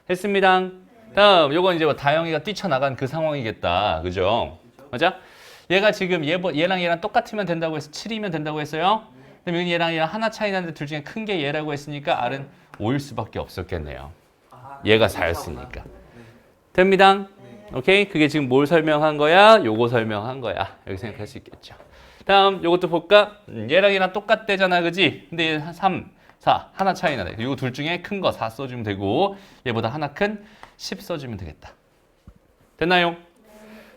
했습니다. 다음 요건 이제 뭐 다영이가 뛰쳐나간 그 상황이겠다, 그죠? 맞아? 얘가 지금 얘랑 얘랑 똑같으면 된다고 해서 7이면 된다고 했어요. 그럼 여기 얘랑 하나 차이 나는데 둘 중에 큰 게 얘라고 했으니까 R은 5일 수밖에 없었겠네요. 얘가 4였으니까. 됩니다. 오케이? 그게 지금 뭘 설명한 거야? 요거 설명한 거야. 이렇게 생각할 수 있겠죠. 다음 요것도 볼까? 얘랑 얘랑 똑같대잖아, 그지? 근데 얘 3, 4 하나 차이 나네. 요거 둘 중에 큰 거 4 써주면 되고 얘보다 하나 큰 10 써주면 되겠다. 됐나요?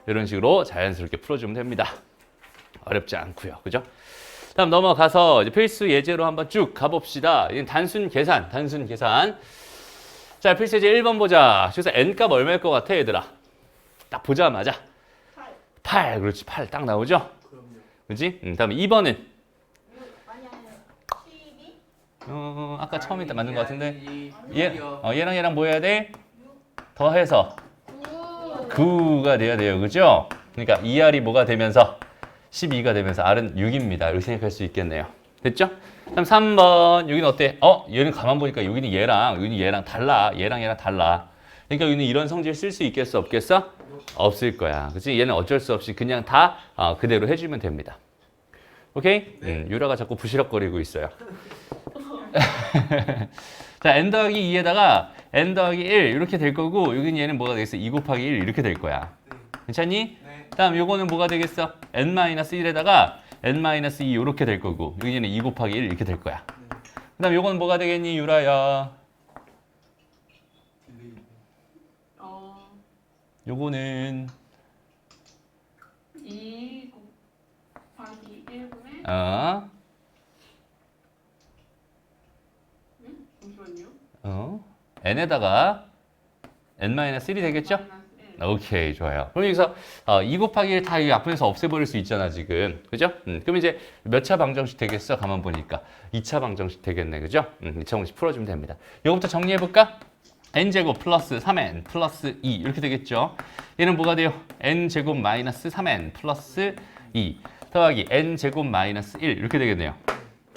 이런 식으로 자연스럽게 풀어주면 됩니다. 어렵지 않고요, 그죠? 다음 넘어가서 이제 필수 예제로 한번 쭉 가봅시다. 이건 단순 계산. 자, 필수 예제 1번 보자. 그래서 n값 얼마일 것 같아, 얘들아? 딱 보자마자 8. 그렇지, 8 딱 나오죠? 그럼요. 그지? 다음에 2번은 6 아니 12. 아까 처음에 맞는 것 같은데 얘요. 얘랑 얘랑 뭐 해야 돼? 더해서 9. 9가 돼야 돼요, 그죠? 그러니까 2R이 뭐가 되면서 12가 되면서 R은 6입니다. 이렇게 생각할 수 있겠네요. 됐죠? 그럼 3번 여기는 어때? 얘는 가만 보니까 여기는 얘랑 달라. 얘랑 달라. 그러니까 여기는 이런 성질 쓸 수 있겠어, 없겠어? 없을 거야. 그치? 얘는 어쩔 수 없이 그냥 다 그대로 해주면 됩니다. 오케이? 유라가 자꾸 부시럭거리고 있어요. 자, n 더하기 2에다가 n 더하기 1 이렇게 될 거고 여기는 얘는 뭐가 되겠어? 2 곱하기 1 이렇게 될 거야. 괜찮니? 네. 다음 요거는 뭐가 되겠어? n-1에다가 n-2 이렇게 될 거고 여기는 2 곱하기 1 이렇게 될 거야. 그 다음 요거는 뭐가 되겠니, 유라야? 딜레이. 요거는 2 곱하기 1분의 잠시만요. n에다가 n-1이 되겠죠? 마이너스 1. 오케이, 좋아요. 그럼 여기서 2 곱하기 1 다 이 앞에서 없애버릴 수 있잖아, 지금. 그죠? 그럼 이제 몇 차 방정식 되겠어? 가만 보니까 2차 방정식 되겠네, 그죠? 2차 방정식 풀어주면 됩니다. 이거부터 정리해볼까? n제곱 플러스 3n 플러스 2 이렇게 되겠죠? 얘는 뭐가 돼요? n제곱 마이너스 3n 플러스 2 더하기 n제곱 마이너스 1 이렇게 되겠네요.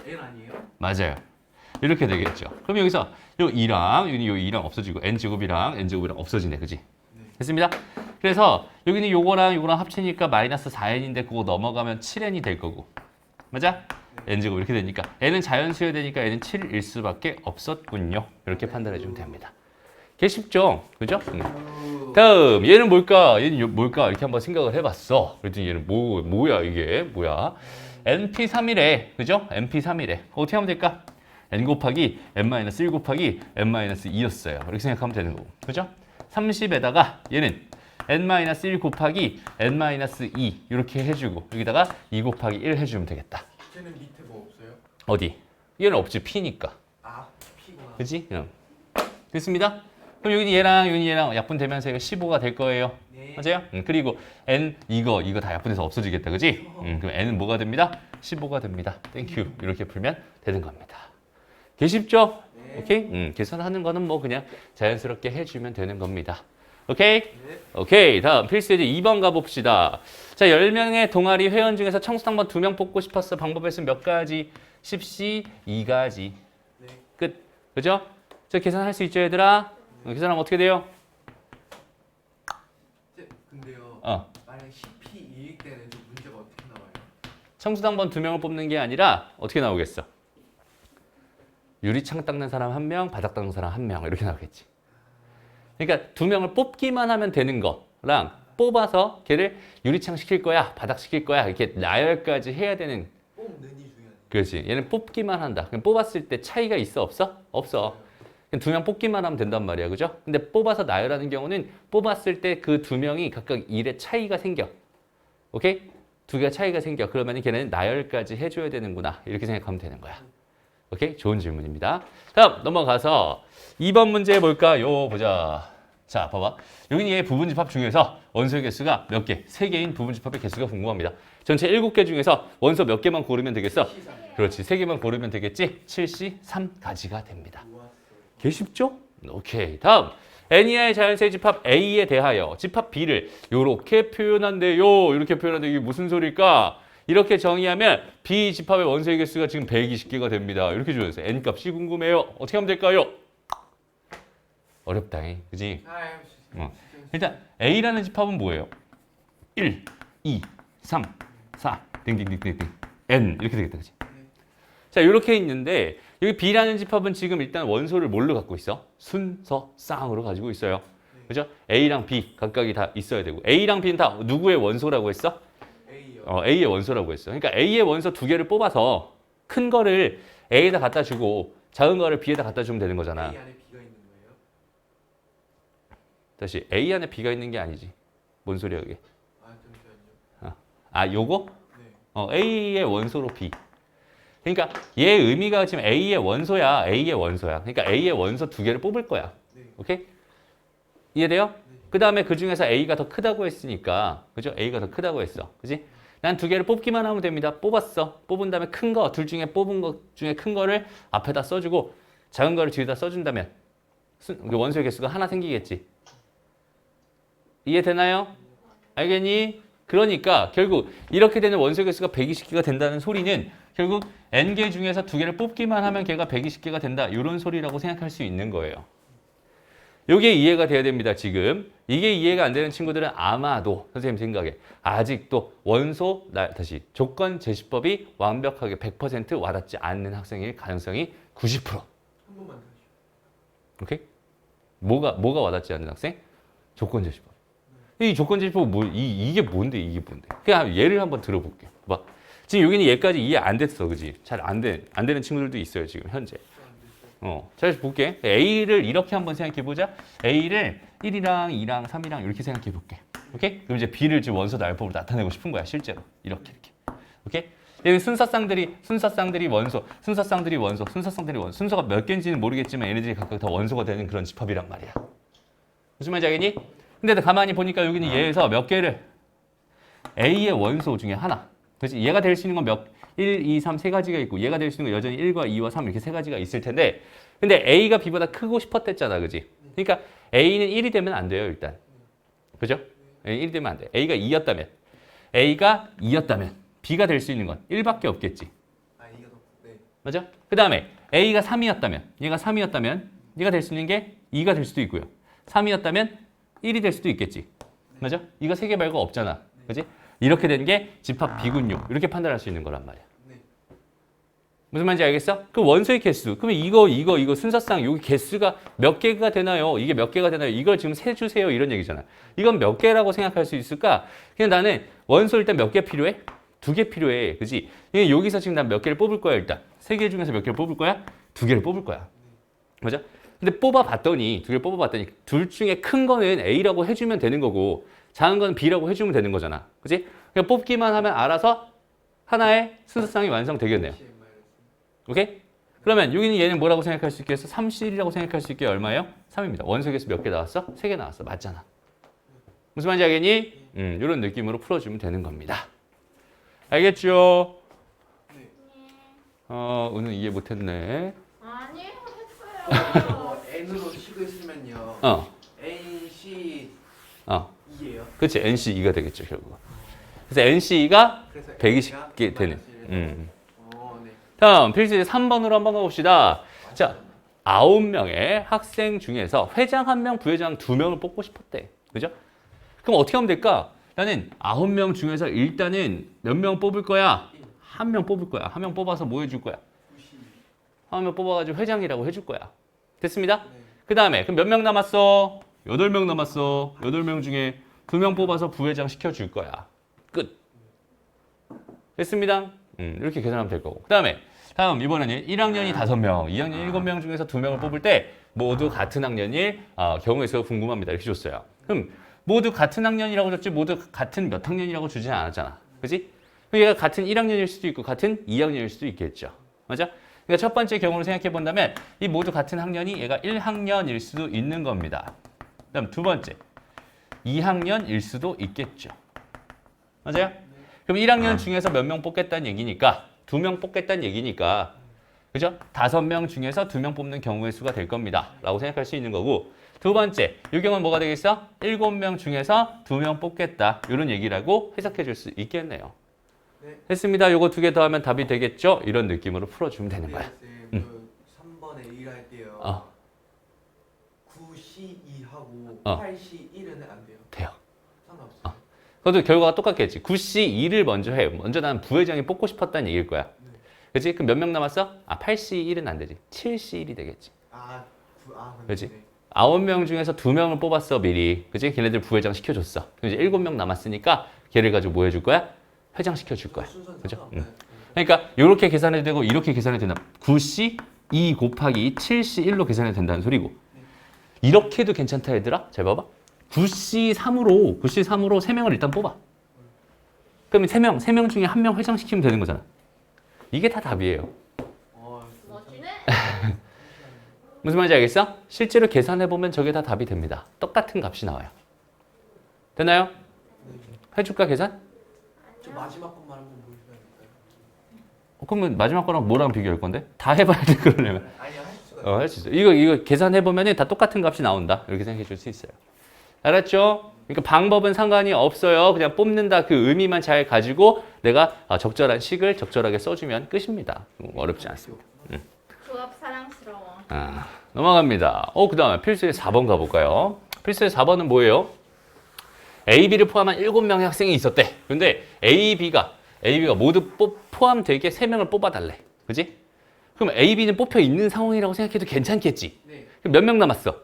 N 아니에요? 맞아요. 이렇게 되겠죠. 그럼 여기서 요 2랑 요 2랑 없어지고 n제곱이랑 없어지네, 그지? 됐습니다. 그래서 여기는 요거랑 합치니까 마이너스 4n인데 그거 넘어가면 7n이 될 거고. 맞아? n제곱 이렇게 되니까 n은 자연수여야 되니까 n은 7일 수밖에 없었군요. 이렇게 판단해 주면 됩니다. 게 쉽죠? 그죠? 다음 얘는 뭘까? 얘는 뭘까? 이렇게 한번 생각을 해봤어. 그랬더니 얘는 뭐야 이게? 뭐야? np3이래. 그죠? np3이래. 어떻게 하면 될까? n 곱하기 n-1 곱하기 n-2였어요. 이렇게 생각하면 되는 거고. 그죠? 30에다가 얘는 n-1 곱하기 n-2 이렇게 해주고 여기다가 2 곱하기 1 해주면 되겠다. 쟤는 밑에 뭐 없어요? 어디? 얘는 없지. p니까. 아, P구나. 그치? 됐습니다. 그럼 여기 얘랑 약분되면서 이거 15가 될 거예요. 네. 맞아요? 그리고 n 이거 다 약분해서 없어지겠다. 그지? 그럼 n은 뭐가 됩니다? 15가 됩니다. 땡큐. 이렇게 풀면 되는 겁니다. 게 쉽죠? 네. 오케이? 계산하는 거는 뭐 그냥 자연스럽게 해주면 되는 겁니다. 오케이? 네. 오케이. 다음 필수예제 2번 가봅시다. 자, 10명의 동아리 회원 중에서 청소당번 2명 뽑고 싶었어. 방법의 수 몇 가지? 10C 2가지. 네. 끝. 그죠? 저 계산할 수 있죠, 얘들아? 계산하면 어떻게 돼요? 근데요. 만약 CP 이익 때는 좀 문제가 어떻게 나와요? 청소당번 2명을 뽑는 게 아니라 어떻게 나오겠어? 유리창 닦는 사람 1명, 바닥 닦는 사람 1명 이렇게 나오겠지. 그러니까 2명을 뽑기만 하면 되는 거랑 뽑아서 걔를 유리창 시킬 거야, 바닥 시킬 거야 이렇게 나열까지 해야 되는. 뽑는이 중요한. 그렇지. 얘는 뽑기만 한다. 그럼 뽑았을 때 차이가 있어, 없어? 없어. 그냥 2명 뽑기만 하면 된단 말이야, 그죠? 근데 뽑아서 나열하는 경우는 뽑았을 때 그 2명이 각각 일에 차이가 생겨. 오케이? 2개가 차이가 생겨. 그러면 걔는 나열까지 해줘야 되는구나. 이렇게 생각하면 되는 거야. 오케이? 좋은 질문입니다. 다음 넘어가서 2번 문제 볼까요? 보자. 자, 봐봐. 여기는 얘 부분집합 중에서 원소의 개수가 몇 개? 3개인 부분집합의 개수가 궁금합니다. 전체 7개 중에서 원소 몇 개만 고르면 되겠어? 그렇지. 3개만 고르면 되겠지? 7C 3가지가 됩니다. 개 쉽죠? 오케이. 다음. N이하의 자연수의 집합 A에 대하여 집합 B를 이렇게 표현한대요. 이렇게 표현한대. 이게 무슨 소리일까? 이렇게 정의하면 B 집합의 원소의 개수가 지금 120개가 됩니다. 이렇게 주어졌어요. N 값이 궁금해요. 어떻게 하면 될까요? 어렵다. 그지? 일단 A라는 집합은 뭐예요? 1, 2, 3, 4, 땡땡땡땡 N 이렇게 되겠다. 그지? 자, 이렇게 있는데 여기 B라는 집합은 지금 일단 원소를 뭘로 갖고 있어? 순서쌍으로 가지고 있어요. 그죠? A랑 B 각각이 다 있어야 되고 A랑 B는 다 누구의 원소라고 했어? A요. A의 원소라고 했어. 그러니까 A의 원소 2개를 뽑아서 큰 거를 A에다 갖다 주고 작은 거를 B에다 갖다 주면 되는 거잖아. A 안에 B가 있는 거예요? 다시 A 안에 B가 있는 게 아니지. 뭔 소리야 그게? 아, 잠시만요. 아, 요거? 네. A의 원소로 B. 그러니까 얘 의미가 지금 A의 원소야. A의 원소야. 그러니까 A의 원소 2개를 뽑을 거야. 네. 오케이? 이해돼요? 그 다음에 그 중에서 A가 더 크다고 했으니까, 그죠? A가 더 크다고 했어. 그지? 난 2개를 뽑기만 하면 됩니다. 뽑았어. 뽑은 다음에 큰 거, 둘 중에 뽑은 것 중에 큰 거를 앞에다 써주고, 작은 거를 뒤에다 써준다면, 원소의 개수가 하나 생기겠지. 이해되나요? 알겠니? 그러니까 결국 이렇게 되는 원소의 개수가 120개가 된다는 소리는 결국 N개 중에서 2개를 뽑기만 하면 걔가 120개가 된다. 이런 소리라고 생각할 수 있는 거예요. 이게 이해가 돼야 됩니다. 지금 이게 이해가 안 되는 친구들은 아마도 선생님 생각에 아직도 원소 다시 조건 제시법이 완벽하게 100% 와닿지 않는 학생일 가능성이 90%. 한 번만 다시. 오케이? 뭐가 와닿지 않는 학생? 조건 제시법. 이 조건 제시법 이게 뭔데? 그냥 예를 한번 들어볼게. 봐. 지금 여기는 얘까지 이해 안 됐어, 그지? 잘 안 되는 친구들도 있어요, 지금 현재. 잘 볼게. A를 이렇게 한번 생각해 보자. A를 1이랑 2랑 3이랑 이렇게 생각해 볼게. 오케이? 그럼 이제 B를 지금 원소 나열법으로 나타내고 싶은 거야, 실제로. 이렇게. 오케이? 여기 순서쌍들이 원소, 순서쌍들이 원소. 순서가 몇 개인지는 모르겠지만 얘네들이 각각 다 원소가 되는 그런 집합이란 말이야. 무슨 말인지 알겠니? 근데 가만히 보니까 여기는 얘에서 몇 개를 A의 원소 중에 하나. 그렇지? 얘가 될 수 있는 건 1, 2, 3 세 가지가 있고 얘가 될 수 있는 건 여전히 1과 2와 3 이렇게 세 가지가 있을 텐데 근데 A가 B보다 크고 싶었댔잖아. 그지? 그러니까 A는 1이 되면 안 돼요, 일단. 그죠? A는 1이 되면 안 돼. A가 2였다면 B가 될 수 있는 건 1밖에 없겠지. 아, 이가 더. 네. 맞아? 그 다음에 A가 3이었다면 얘가 3이었다면 얘가 될 수 있는 게 2가 될 수도 있고요. 3이었다면 1이 될 수도 있겠지. 맞아? 이거 3개 말고 없잖아. 그지? 이렇게 된 게 집합 B군요. 이렇게 판단할 수 있는 거란 말이야. 네. 무슨 말인지 알겠어? 그 원소의 개수. 그러면 이거 순서상 여기 개수가 몇 개가 되나요? 이게 몇 개가 되나요? 이걸 지금 세주세요. 이런 얘기잖아. 이건 몇 개라고 생각할 수 있을까? 그냥 나는 원소 일단 몇 개 필요해? 2개 필요해. 그지? 여기서 지금 난 몇 개를 뽑을 거야, 일단. 3개 중에서 몇 개를 뽑을 거야? 2개를 뽑을 거야. 맞아? 근데 뽑아봤더니, 2개를 뽑아봤더니, 둘 중에 큰 거는 A라고 해주면 되는 거고, 작은 건 B라고 해주면 되는 거잖아. 그지? 그냥 뽑기만 하면 알아서 하나의 순서상이 완성되겠네요. 오케이? 그러면 여기는 얘는 뭐라고 생각할 수 있겠어? 3C1이라고 생각할 수 있게 얼마예요? 3입니다. 원소 개수 몇 개 나왔어? 3개 나왔어. 맞잖아. 무슨 말인지 알겠니? 이런 느낌으로 풀어주면 되는 겁니다. 알겠죠? 은은 이해 못했네. 아니에요, 했어요. N으로 치고 있으면요. NC 어. 2예요. 그렇지. NC2가 되겠죠, 결국. 그래서 NC2가 그래서 120개 되는. 네. 다음 필수 3번으로 한번 가봅시다. 자, 9명의 학생 중에서 회장 1명, 부회장 2명을 뽑고 싶었대. 그죠? 그럼 어떻게 하면 될까? 나는 9명 중에서 일단은 몇 명 뽑을 거야? 1명 뽑을 거야. 1명 뽑아서 뭐 해줄 거야? 1명 뽑아가지고 회장이라고 해줄 거야. 됐습니다? 그 다음에 그럼 몇 명 남았어? 8명 남았어. 8명 중에 2명 뽑아서 부회장 시켜줄 거야. 끝. 됐습니다? 이렇게 계산하면 될 거고. 그 다음 이번에는 1학년이 5명, 2학년 7명 중에서 2명을 뽑을 때 모두 같은 학년일 경우의 수가 궁금합니다. 이렇게 줬어요. 그럼 모두 같은 학년이라고 줬지 모두 같은 몇 학년이라고 주지 않았잖아. 그지? 얘가 같은 1학년일 수도 있고 같은 2학년일 수도 있겠죠. 맞아? 그러니까 첫 번째 경우를 생각해 본다면 이 모두 같은 학년이 얘가 1학년일 수도 있는 겁니다. 그다음 두 번째 2학년일 수도 있겠죠. 맞아요? 그럼 1학년 중에서 몇 명 뽑겠다는 얘기니까 2명 뽑겠다는 얘기니까 그죠? 5명 중에서 2명 뽑는 경우의 수가 될 겁니다. 라고 생각할 수 있는 거고 두 번째, 이 경우는 뭐가 되겠어? 7명 중에서 2명 뽑겠다. 이런 얘기라고 해석해 줄 수 있겠네요. 네. 했습니다. 요거 2개 더 하면 답이 되겠죠? 이런 느낌으로 풀어주면 되는 거야. 네, 그 3번에 일할 때요. 9C2하고 8C1은 안 돼요. 돼요. 상관없어요. 그것도 결과가 똑같겠지. 9C2를 먼저 해. 먼저 난 부회장이 뽑고 싶었다는 얘기일 거야. 그치? 그럼 몇 명 남았어? 8C1은 안 되지. 7C1이 되겠지. 그치? 네. 9명 중에서 2명을 뽑았어, 미리. 그치? 걔네들 부회장 시켜줬어. 그럼 이제 7명 남았으니까 걔를 가지고 뭐 해줄 거야? 회장 시켜줄 거야. 그죠? 그러니까 이렇게 계산해도 되고 이렇게 계산해도 된다. 9C2 곱하기 7C1로 계산해도 된다는 소리고. 이렇게 해도 괜찮다, 얘들아. 잘 봐봐. 9C3으로 3명을 일단 뽑아. 그러면 3명 중에 1명 회장시키면 되는 거잖아. 이게 다 답이에요. 멋지네. 무슨 말인지 알겠어? 실제로 계산해보면 저게 다 답이 됩니다. 똑같은 값이 나와요. 됐나요? 해줄까, 계산? 저 마지막 것만 한번 보여줘야 될까요? 그러면 마지막 거랑 뭐랑 비교할 건데? 다 해봐야 돼, 그러려면. 아니요, 할 수가 할 수 있어. 이거 계산해보면 다 똑같은 값이 나온다. 이렇게 생각해 줄 수 있어요. 알았죠? 그러니까 방법은 상관이 없어요. 그냥 뽑는다 그 의미만 잘 가지고 내가 적절한 식을 적절하게 써주면 끝입니다. 어렵지 않습니다. 조합 사랑스러워. 넘어갑니다. 그 다음에 필수의 4번 가볼까요? 필수의 4번은 뭐예요? A, B를 포함한 7명의 학생이 있었대. 근데 A, B가 모두 포함되게 3명을 뽑아달래. 그지? 그럼 A, B는 뽑혀 있는 상황이라고 생각해도 괜찮겠지? 네. 그럼 몇 명 남았어?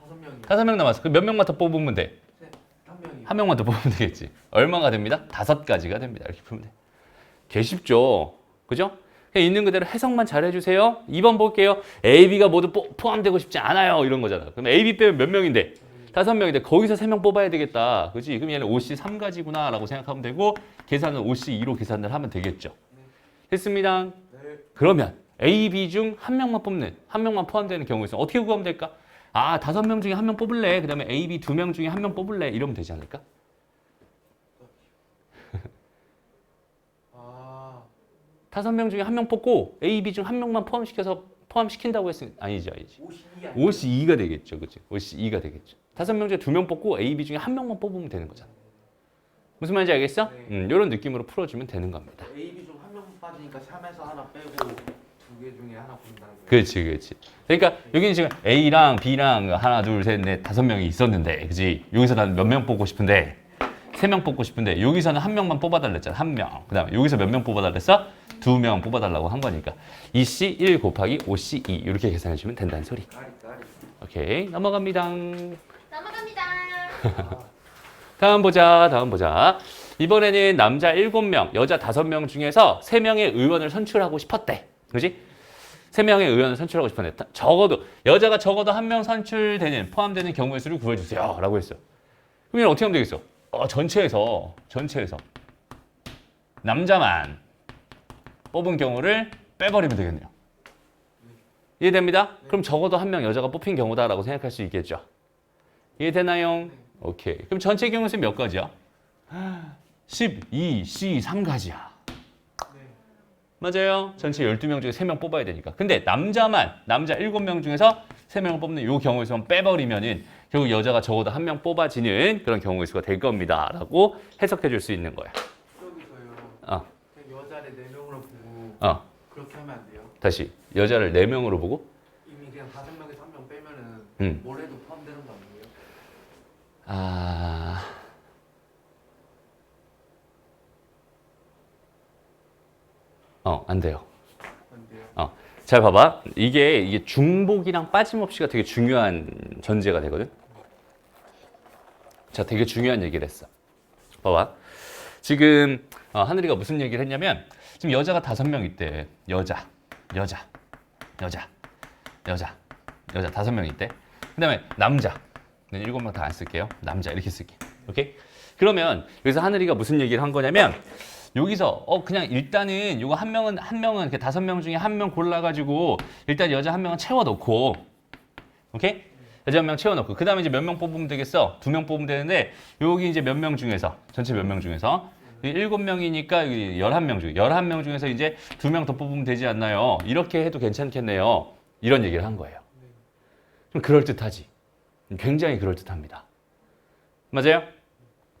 5명이요. 5명 남았어. 그럼 몇 명만 더 뽑으면 돼? 한 명이요. 한 명만 더 뽑으면 되겠지. 얼마가 됩니다? 5가지가 됩니다. 이렇게 풀면 돼. 개 쉽죠? 그죠? 그냥 있는 그대로 해석만 잘 해주세요. 2번 볼게요. A, B가 모두 포함되고 싶지 않아요. 이런 거잖아. 그럼 A, B 빼면 몇 명인데? 5명인데 거기서 3명 뽑아야 되겠다. 그지? 그럼 얘는 OC 3가지구나 라고 생각하면 되고 계산은 OC 2로 계산을 하면 되겠죠. 됐습니다. 네. 그러면 A, B 중 한 명만 뽑는, 한 명만 포함되는 경우에 있으면 어떻게 구하면 될까? 5명 중에 한 명 뽑을래. 그 다음에 A, B 2명 중에 한 명 뽑을래. 이러면 되지 않을까? 5명 중에 한 명 뽑고 A, B 중 한 명만 포함시킨다고 했으니 아니지. 52가 되겠죠. 그치? 52가 되겠죠. 5명 중에 2명 뽑고 A, B 중에 한 명만 뽑으면 되는 거잖아. 무슨 말인지 알겠어? 네. 이런 느낌으로 풀어주면 되는 겁니다. A, B 중 한 명 빠지니까 3에서 하나 빼고 2개 중에 하나 고른다는 거예요. 그렇지. 그러니까 여기는 지금 A랑 B랑 하나, 둘, 셋, 넷, 5명이 있었는데, 그지? 여기서 난 몇 명 뽑고 싶은데, 3명 뽑고 싶은데, 여기서는 한 명만 뽑아달랬잖아. 한 명. 그 다음에 여기서 몇 명 뽑아달랬어? 2명 뽑아달라고 한 거니까 2C 1 곱하기 5C 2 이렇게 계산해 주면 된다는 소리. 까리. 오케이, 넘어갑니다. 넘어갑니다. 다음 보자. 이번에는 남자 7명, 여자 5명 중에서 3명의 의원을 선출하고 싶었대. 그지? 3명의 의원을 선출하고 싶었는데 적어도 여자가 적어도 1명 선출되는 포함되는 경우의 수를 구해주세요 라고 했어. 그럼 이건 어떻게 하면 되겠어? 전체에서 남자만 뽑은 경우를 빼버리면 되겠네요. 이해됩니다? 그럼 적어도 1명 여자가 뽑힌 경우다라고 생각할 수 있겠죠. 이해되나요? 오케이. 그럼 전체 경우 수몇 가지야? 12C 3가지야. 맞아요. 전체 12명 중에 3명 뽑아야 되니까. 근데 남자 7명 중에서 3명을 뽑는 이 경우의 수만 빼버리면은 결국 여자가 적어도 1명 뽑아지는 그런 경우의 수가 될 겁니다. 라고 해석해 줄 수 있는 거야. 저기서요. 그냥 여자를 4명으로 보고 그렇게 하면 안 돼요? 다시. 여자를 4명으로 보고 이미 그냥 5명에서 1명 빼면은 뭘 해도 포함되는 거 아니에요? 안 돼요. 안 돼요? 잘 봐봐. 이게 중복이랑 빠짐없이가 되게 중요한 전제가 되거든. 자, 되게 중요한 얘기를 했어. 봐봐. 지금 하늘이가 무슨 얘기를 했냐면 지금 여자가 5명 있대. 여자 5명 있대. 그다음에 남자. 7명 다 안 쓸게요. 남자 이렇게 쓸게. 오케이? 그러면 여기서 하늘이가 무슨 얘기를 한 거냐면 여기서 그냥 일단은 요거 한 명은 이렇게 5명 중에 1명 골라가지고 일단 여자 1명은 채워놓고, 오케이? 여자 1명 채워놓고 그 다음에 이제 몇 명 뽑으면 되겠어? 2명 뽑으면 되는데 여기 이제 몇 명 중에서 전체 몇 명 중에서 7명이니까 11명 중에서 이제 2명 더 뽑으면 되지 않나요? 이렇게 해도 괜찮겠네요. 이런 얘기를 한 거예요. 좀 그럴듯하지. 굉장히 그럴듯합니다. 맞아요?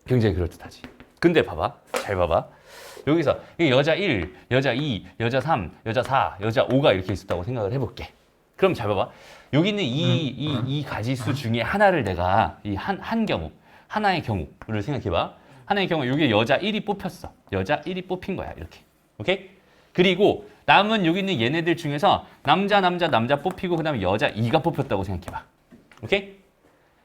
굉장히 그럴듯하지. 근데 봐봐. 잘 봐봐. 여기서 여자 1, 여자 2, 여자 3, 여자 4, 여자 5가 이렇게 있었다고 생각을 해볼게. 그럼 잘 봐봐. 여기 있는 이 가지수 중에 하나를 내가 하나의 경우를 생각해봐. 하나의 경우 여기 여자 1이 뽑혔어. 여자 1이 뽑힌 거야. 이렇게. 오케이? 그리고 남은 여기 있는 얘네들 중에서 남자 뽑히고 그 다음에 여자 2가 뽑혔다고 생각해봐. 오케이?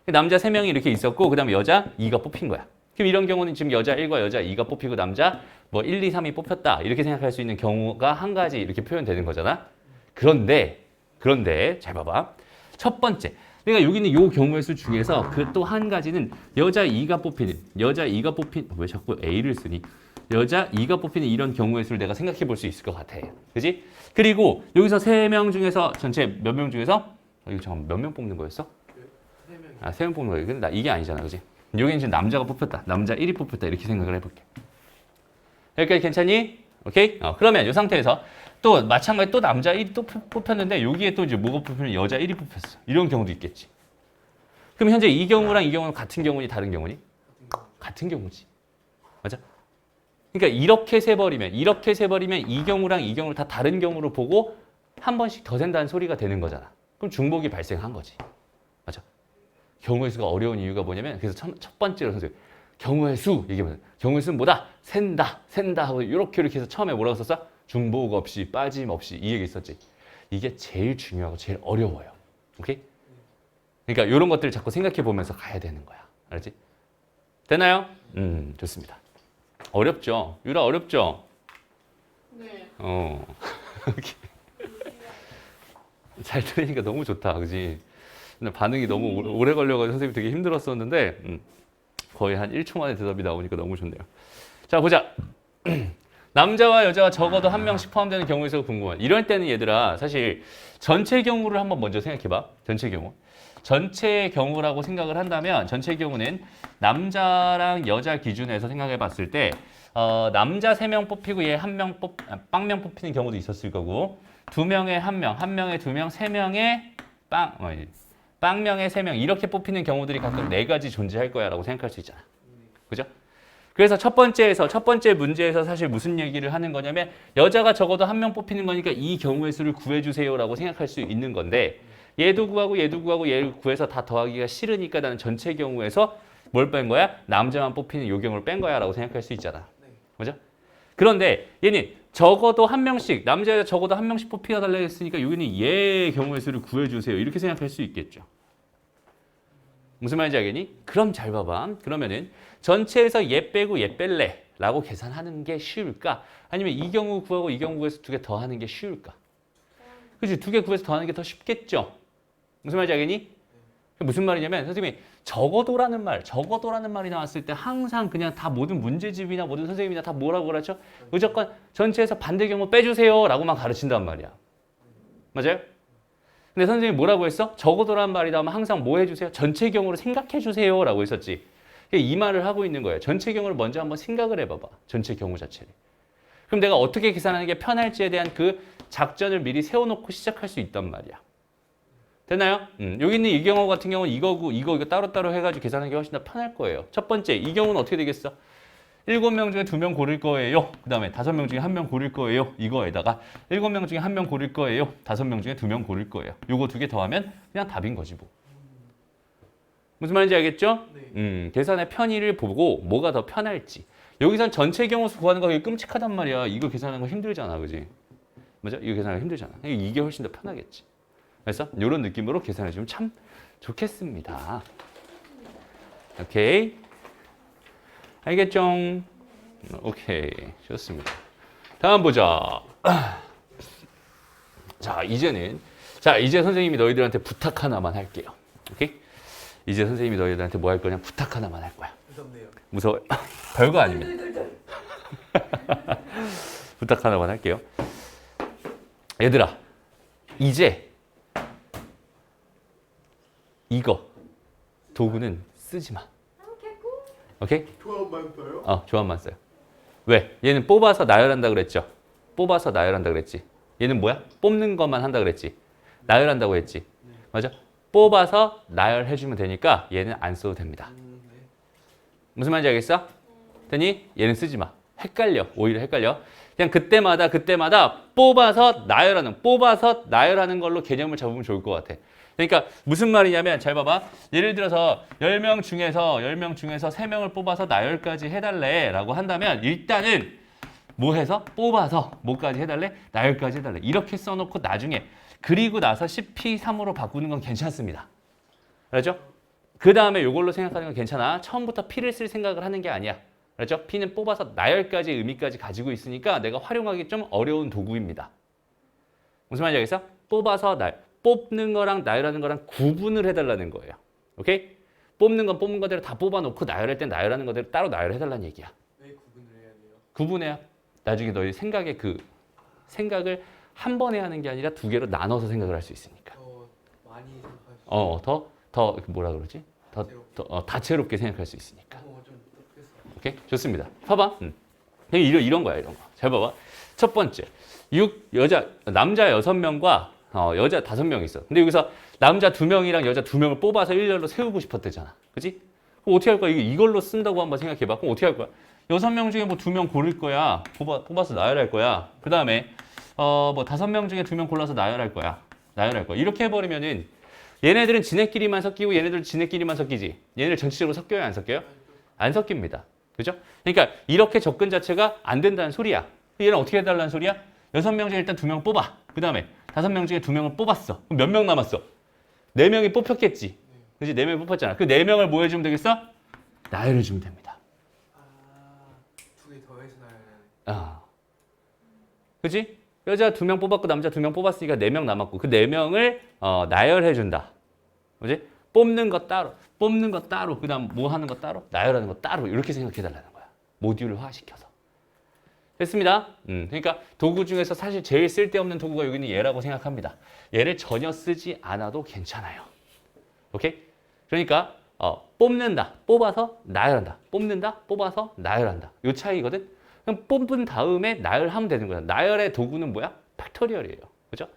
남자 3명이 이렇게 있었고 그 다음에 여자 2가 뽑힌 거야. 그럼 이런 경우는 지금 여자 1과 여자 2가 뽑히고 남자 1, 2, 3이 뽑혔다. 이렇게 생각할 수 있는 경우가 한 가지 이렇게 표현되는 거잖아. 그런데 잘 봐봐. 첫 번째. 내가 여기 있는 요 경우의 수 중에서 그 또 한 가지는 여자 2가 뽑히는 왜 자꾸 A를 쓰니? 여자 2가 뽑히는 이런 경우의 수를 내가 생각해 볼 수 있을 것 같아. 그지? 그리고 여기서 3명 중에서 전체 몇 명 중에서 이거 잠깐 몇 명 뽑는 거였어? 3명. 3명 뽑는 거야. 근데 이게 아니잖아. 그지? 여기는 지금 남자가 뽑혔다. 남자 1이 뽑혔다. 이렇게 생각을 해볼게. 여기까지 괜찮니? 오케이? 그러면 이 상태에서 또 마찬가지 또 남자 1이 또 뽑혔는데 여기에 또 이제 뭐가 뽑히면 여자 1이 뽑혔어. 이런 경우도 있겠지. 그럼 현재 이 경우랑 이 경우는 같은 경우니 다른 경우니? 같은 경우지. 맞아? 그러니까 이렇게 세버리면 이 경우랑 이 경우를 다 다른 경우로 보고 한 번씩 더 센다는 소리가 되는 거잖아. 그럼 중복이 발생한 거지. 맞아? 경우의 수가 어려운 이유가 뭐냐면 그래서 첫 번째로 선생님 경우의 수 얘기하면 경우의 수는 뭐다? 센다 하고 이렇게 해서 처음에 뭐라고 썼어? 중복 없이 빠짐없이 이 얘기 있었지. 이게 제일 중요하고 제일 어려워요. 오케이? 그러니까 이런 것들을 자꾸 생각해 보면서 가야 되는 거야. 알지? 되나요? 좋습니다. 어렵죠? 유라 어렵죠? 네. 잘 들으니까 너무 좋다. 그지? 근데 반응이 너무 오래 걸려가지고 선생님이 되게 힘들었었는데 거의 한 1초 만에 대답이 나오니까 너무 좋네요. 자, 보자. 남자와 여자가 적어도 한 명씩 포함되는 경우에 있어서 궁금한. 이럴 때는 얘들아 사실 전체 경우를 한번 먼저 생각해봐. 전체 경우. 전체 경우라고 생각을 한다면 전체 경우는 남자랑 여자 기준에서 생각해 봤을 때 남자 3명 뽑히고 얘 1명 빵명 뽑히는 경우도 있었을 거고 2명에 1명, 1명에 2명, 3명에 빵명에 3명 이렇게 뽑히는 경우들이 각각 4가지 존재할 거야 라고 생각할 수 있잖아. 그죠? 그래서 첫 번째 문제에서 사실 무슨 얘기를 하는 거냐면 여자가 적어도 1명 뽑히는 거니까 이 경우의 수를 구해주세요 라고 생각할 수 있는 건데 얘도 구하고 얘를 구해서 다 더하기가 싫으니까 나는 전체 경우에서 뭘 뺀 거야? 남자만 뽑히는 요 경우를 뺀 거야 라고 생각할 수 있잖아. 그죠? 그런데 얘는 적어도 한 명씩, 남자 여자 적어도 한 명씩 뽑히어달라 했으니까 여기는 얘의 경우의 수를 구해주세요. 이렇게 생각할 수 있겠죠. 무슨 말인지 알겠니? 그럼 잘 봐봐. 그러면은 전체에서 얘 빼고 얘 뺄래 라고 계산하는 게 쉬울까? 아니면 이 경우 구하고 이 경우 구해서 두 개 더 하는 게 쉬울까? 그치? 두 개 구해서 더 하는 게 더 쉽겠죠? 무슨 말인지 알겠니? 무슨 말이냐면 선생님이 적어도라는 말이 나왔을 때 항상 그냥 다 모든 문제집이나 모든 선생님이나 다 뭐라고 그러죠? 무조건 전체에서 반대 경우 빼주세요 라고만 가르친단 말이야. 맞아요? 근데 선생님이 뭐라고 했어? 적어도라는 말이 나오면 항상 뭐 해주세요? 전체 경우를 생각해 주세요 라고 했었지. 이 말을 하고 있는 거예요. 전체 경우를 먼저 한번 생각을 해봐봐. 전체 경우 자체를. 그럼 내가 어떻게 계산하는 게 편할지에 대한 그 작전을 미리 세워놓고 시작할 수 있단 말이야. 됐나요? 여기 있는 이 경우 같은 경우는 이거고 이거 따로따로 해가지고 계산하는 게 훨씬 더 편할 거예요. 첫 번째, 이 경우는 어떻게 되겠어? 7명 중에 2명 고를 거예요. 그 다음에 5명 중에 1명 고를 거예요. 이거에다가 7명 중에 1명 고를 거예요. 5명 중에 2명 고를 거예요. 요거 두 개 더하면 그냥 답인 거지 뭐. 무슨 말인지 알겠죠? 네. 계산의 편의를 보고 뭐가 더 편할지. 여기선 전체 경우수 구하는 거 되게 끔찍하단 말이야. 이거 계산하는 거 힘들잖아, 그지? 맞아? 이거 계산하기 힘들잖아. 이게 훨씬 더 편하겠지. 그래서 이런 느낌으로 계산해 주면 참 좋겠습니다. 오케이. 알겠죠? 오케이. 좋습니다. 다음 보자. 자, 이제 선생님이 너희들한테 부탁 하나만 할게요. 오케이? 이제 선생님이 너희들한테 뭐 할 거냐? 부탁 하나만 할 거야. 무섭네요. 무서워요? 별거 아닙니다. 부탁 하나만 할게요. 얘들아, 이제 이거 도구는 쓰지 마. 오케이? 조합만 써요? 조합만 써요. 왜? 얘는 뽑아서 나열한다 그랬죠. 뽑아서 나열한다 그랬지. 얘는 뭐야? 뽑는 것만 한다 그랬지. 나열한다고 했지. 맞아? 뽑아서 나열해주면 되니까 얘는 안 써도 됩니다. 네. 무슨 말인지 알겠어? 됐니? 얘는 쓰지 마. 헷갈려. 오히려 헷갈려. 그냥 그때마다 뽑아서 나열하는 걸로 개념을 잡으면 좋을 것 같아. 그러니까 무슨 말이냐면 잘 봐봐. 예를 들어서 10명 중에서 3명을 뽑아서 나열까지 해달래 라고 한다면 일단은 뭐 해서? 뽑아서 뭐까지 해달래? 나열까지 해달래. 이렇게 써놓고 나중에 그리고 나서 10P3으로 바꾸는 건 괜찮습니다. 알았죠? 그 다음에 이걸로 생각하는 건 괜찮아. 처음부터 P를 쓸 생각을 하는 게 아니야. 알았죠? P는 뽑아서 나열까지 의미까지 가지고 있으니까 내가 활용하기 좀 어려운 도구입니다. 무슨 말인지 알겠어? 뽑아서 뽑는 거랑 나열하는 거랑 구분을 해달라는 거예요. 오케이? 뽑는 건 뽑는 거대로 다 뽑아놓고 나열할 땐 나열하는 거대로 따로 나열해달라는 얘기야. 왜 구분을 해야 돼요? 구분해야 나중에 너희 생각의 생각을 한 번에 하는 게 아니라 두 개로 나눠서 생각을 할 수 있으니까. 더 많이 생각할 수 더 뭐라 그러지? 더 다채롭게 생각할 수 있으니까. 좀 똑똑했어. 오케이? 좋습니다. 봐봐. 이런 거야, 이런 거. 잘 봐봐. 첫 번째. 남자 6명과 여자 5명 있어. 근데 여기서 남자 2명이랑 여자 2명을 뽑아서 일렬로 세우고 싶었대잖아. 그치? 그럼 어떻게 할 거야? 이걸로 쓴다고 한번 생각해봐. 그럼 어떻게 할 거야? 6명 중에 뭐 2명 고를 거야. 뽑아서 나열할 거야. 그 다음에, 5명 중에 2명 골라서 나열할 거야. 이렇게 해버리면은 얘네들은 지네끼리만 섞이고 얘네들은 지네끼리만 섞이지. 얘네들 전체적으로 섞여요, 안 섞여요? 안 섞입니다. 그죠? 그러니까 이렇게 접근 자체가 안 된다는 소리야. 얘는 어떻게 해달라는 소리야? 6명 중에 일단 2명 뽑아. 그 다음에 5명 중에 2명을 뽑았어. 그럼 몇 명 남았어? 4명이 뽑혔겠지. 그치? 4명이 뽑혔잖아. 그 4명을 뭐 해주면 되겠어? 나열해주면 됩니다. 두 개 더해서 나열해야 돼. 그치? 여자 2명 뽑았고 남자 2명 뽑았으니까 4명 남았고 그 4명을 나열해준다. 그치? 뽑는 거 따로, 그 다음 뭐 하는 거 따로, 나열하는 거 따로 이렇게 생각해달라는 거야. 모듈화 시켜서. 됐습니다. 그러니까 도구 중에서 사실 제일 쓸데없는 도구가 여기는 얘라고 생각합니다. 얘를 전혀 쓰지 않아도 괜찮아요. 오케이? 그러니까 뽑는다, 뽑아서 나열한다. 뽑는다, 뽑아서 나열한다. 이 차이거든. 그럼 뽑은 다음에 나열하면 되는 거야. 나열의 도구는 뭐야? 팩토리얼이에요. 그죠?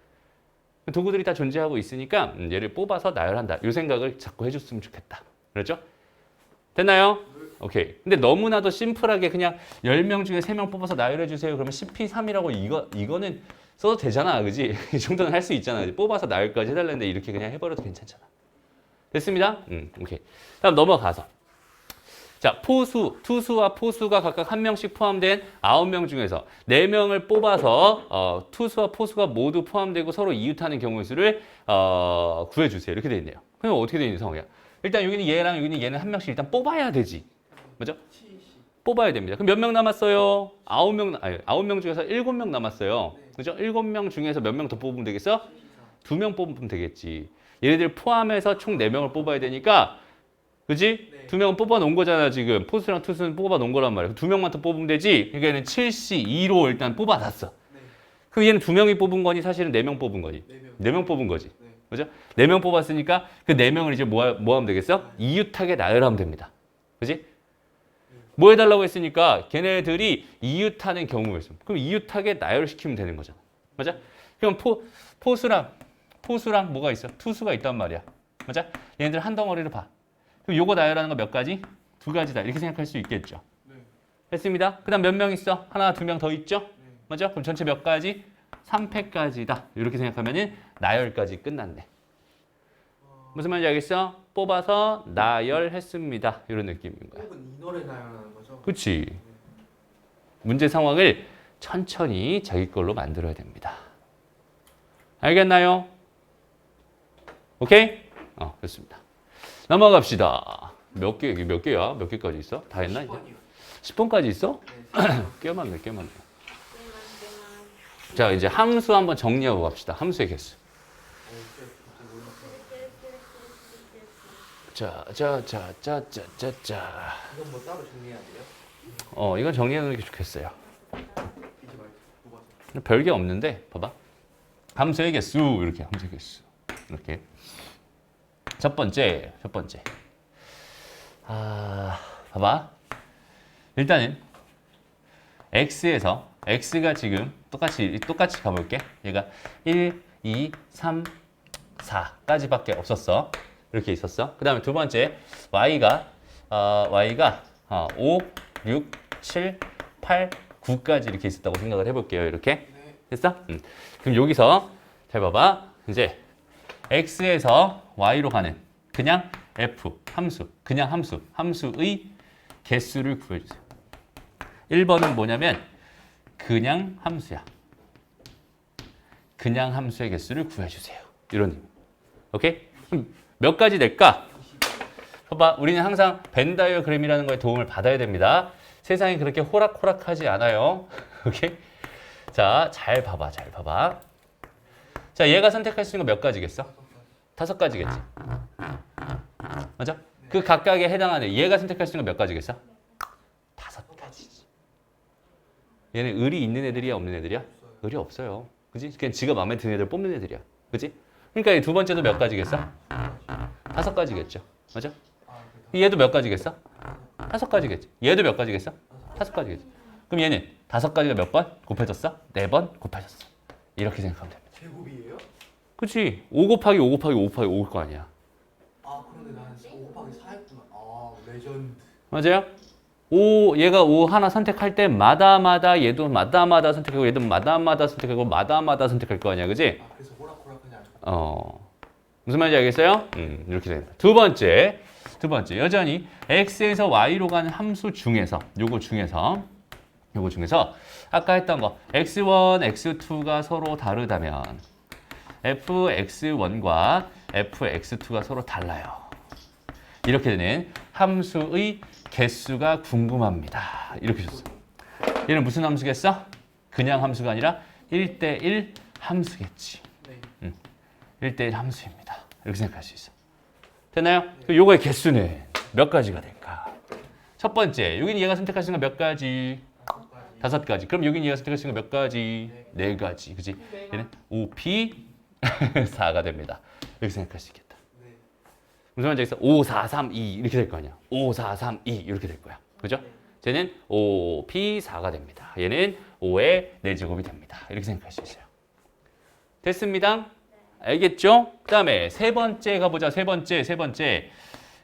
도구들이 다 존재하고 있으니까 얘를 뽑아서 나열한다. 이 생각을 자꾸 해줬으면 좋겠다. 그렇죠? 됐나요? 오케이. 근데 너무나도 심플하게 그냥 10명 중에 3명 뽑아서 나열해 주세요. 그러면 10P3이라고 이거는 써도 되잖아. 그지? 이 정도는 할 수 있잖아. 뽑아서 나열까지 해달라는데 이렇게 그냥 해버려도 괜찮잖아. 됐습니다? 오케이. 다음 넘어가서. 자, 투수와 포수가 각각 한 명씩 포함된 9명 중에서 4명을 뽑아서 투수와 포수가 모두 포함되고 서로 이웃하는 경우의 수를 구해주세요. 이렇게 돼 있네요. 그럼 어떻게 돼 있는 상황이야? 일단 여기는 얘랑 여기는 얘는 한 명씩 일단 뽑아야 되지. 맞죠? 70. 뽑아야 됩니다. 그럼 몇 명 남았어요? 9명 중에서 7명 남았어요. 네. 그죠? 7명 중에서 몇 명 더 뽑으면 되겠어? 74. 2명 뽑으면 되겠지. 얘네들 포함해서 총 4명을 뽑아야 되니까, 그지? 네. 2명은 뽑아 놓은 거잖아, 지금. 포수랑 투수는 뽑아 놓은 거란 말이야. 2명만 더 뽑으면 되지. 그러니까 얘는 72로 일단 뽑아놨어. 네. 그럼 얘는 2명이 뽑은 거니, 사실은 4명 뽑은 거니. 4명. 4명 뽑은 거지. 네. 그죠? 4명 뽑았으니까 그 4명을 이제 뭐 하면 되겠어? 이웃하게 나열하면 됩니다. 그지? 뭐 해달라고 했으니까 걔네들이 이웃하는 경우가 있어. 그럼 이웃하게 나열시키면 되는 거잖아. 맞아? 그럼 포수랑 뭐가 있어? 투수가 있단 말이야. 맞아? 얘네들 한 덩어리를 봐. 그럼 요거 나열하는 거 몇 가지? 2가지다. 이렇게 생각할 수 있겠죠. 네. 했습니다. 그 다음 몇 명 있어? 하나, 2명 더 있죠? 네. 맞아? 그럼 전체 몇 가지? 3패까지다. 이렇게 생각하면은 나열까지 끝났네. 무슨 말인지 알겠어? 뽑아서 나열했습니다. 이런 느낌인 거야. 혹은 인원을 나열하는 거죠? 그렇지. 문제 상황을 천천히 자기 걸로 만들어야 됩니다. 알겠나요? 오케이? 됐습니다. 넘어갑시다. 몇 개야? 몇 개까지 있어? 다 했나 이제? 10번이요. 10번까지 있어? 네. 꽤 많네. 자, 이제 함수 한번 정리하고 갑시다. 함수의 개수. 자. 이건 뭐 따로 정리해야 돼요? 이건 정리해 놓는 게 좋겠어요. 이제 말고 뽑아서. 별게 없는데, 봐봐. 함수의 개수, 이렇게 함수의 개수. 이렇게. 첫 번째. 봐봐. 일단은 x에서 x가 지금 똑같이 가볼게. 얘가 1, 2, 3, 4까지밖에 없었어. 이렇게 있었어. 그 다음에 두 번째 y가 5, 6, 7, 8, 9까지 이렇게 있었다고 생각을 해볼게요. 이렇게. 네. 됐어? 그럼 여기서 잘 봐봐. 이제 x에서 y로 가는 그냥 f 함수의 개수를 구해주세요. 1번은 뭐냐면 그냥 함수야. 그냥 함수의 개수를 구해주세요. 이런 의미. 오케이? 그럼 몇 가지 낼까? 봐봐. 우리는 항상 벤 다이어그램이라는 거에 도움을 받아야 됩니다. 세상이 그렇게 호락호락하지 않아요. 오케이? 자, 잘 봐봐. 자, 얘가 선택할 수 있는 거 몇 가지겠어? 5가지겠지. 맞아? 그 각각에 해당하는 얘가 선택할 수 있는 거 몇 가지겠어? 5가지지. 얘는 을이 있는 애들이야, 없는 애들이야? 을이 없어요. 그지? 그냥 지가 마음에 드는 애들 뽑는 애들이야. 그지? 그러니까 이 두 번째도 몇 가지겠어? 5가지겠죠. 맞아? 얘도 몇 가지겠어? 5가지겠지. 얘도 몇 가지겠어? 5가지겠지. 그럼 얘는 5가지가 몇 번 곱해졌어? 4번 곱해졌어. 이렇게 생각하면 됩니다. 제곱이에요? 그치? 5 곱하기 5 곱하기 5 곱하기 5일 거 아니야. 아 그런데 나는 5 곱하기 4였구나. 아 레전드. 맞아요? 얘가 5 하나 선택할 때 마다마다 얘도 마다마다 선택하고 얘도 마다마다 선택하고 마다마다 선택할 거 아니야. 그지? 아 그래서 호락호락하지 않고. 무슨 말인지 알겠어요? 이렇게 됩니다. 두 번째. 여전히 x에서 y로 가는 함수 중에서 요거 중에서 아까 했던 거 x1, x2가 서로 다르다면 fx1과 fx2가 서로 달라요. 이렇게 되는 함수의 개수가 궁금합니다. 이렇게 줬어. 얘는 무슨 함수겠어? 그냥 함수가 아니라 1대1 함수겠지. 네. 1대1 함수입니다. 이렇게 생각할 수 있어. 됐나요? 그럼 요거의 개수는 몇 가지가 될까? 첫 번째, 여기는 얘가 선택할 수 있는 거 몇 가지? 5가지. 그럼 여기는 얘가 선택할 수 있는 거 몇 가지? 4가지. 그지? 얘는 5p 4가 됩니다. 이렇게 생각할 수 있겠다. 네. 무슨 말인지 알겠어? 5, 4, 3, 2 이렇게 될 거 아니야. 5, 4, 3, 2 이렇게 될 거야. 그죠? 쟤는 5p 4가 됩니다. 얘는 5의 4제곱이 됩니다. 이렇게 생각할 수 있어요. 됐습니다. 알겠죠? 그 다음에 세 번째 가보자. 세 번째.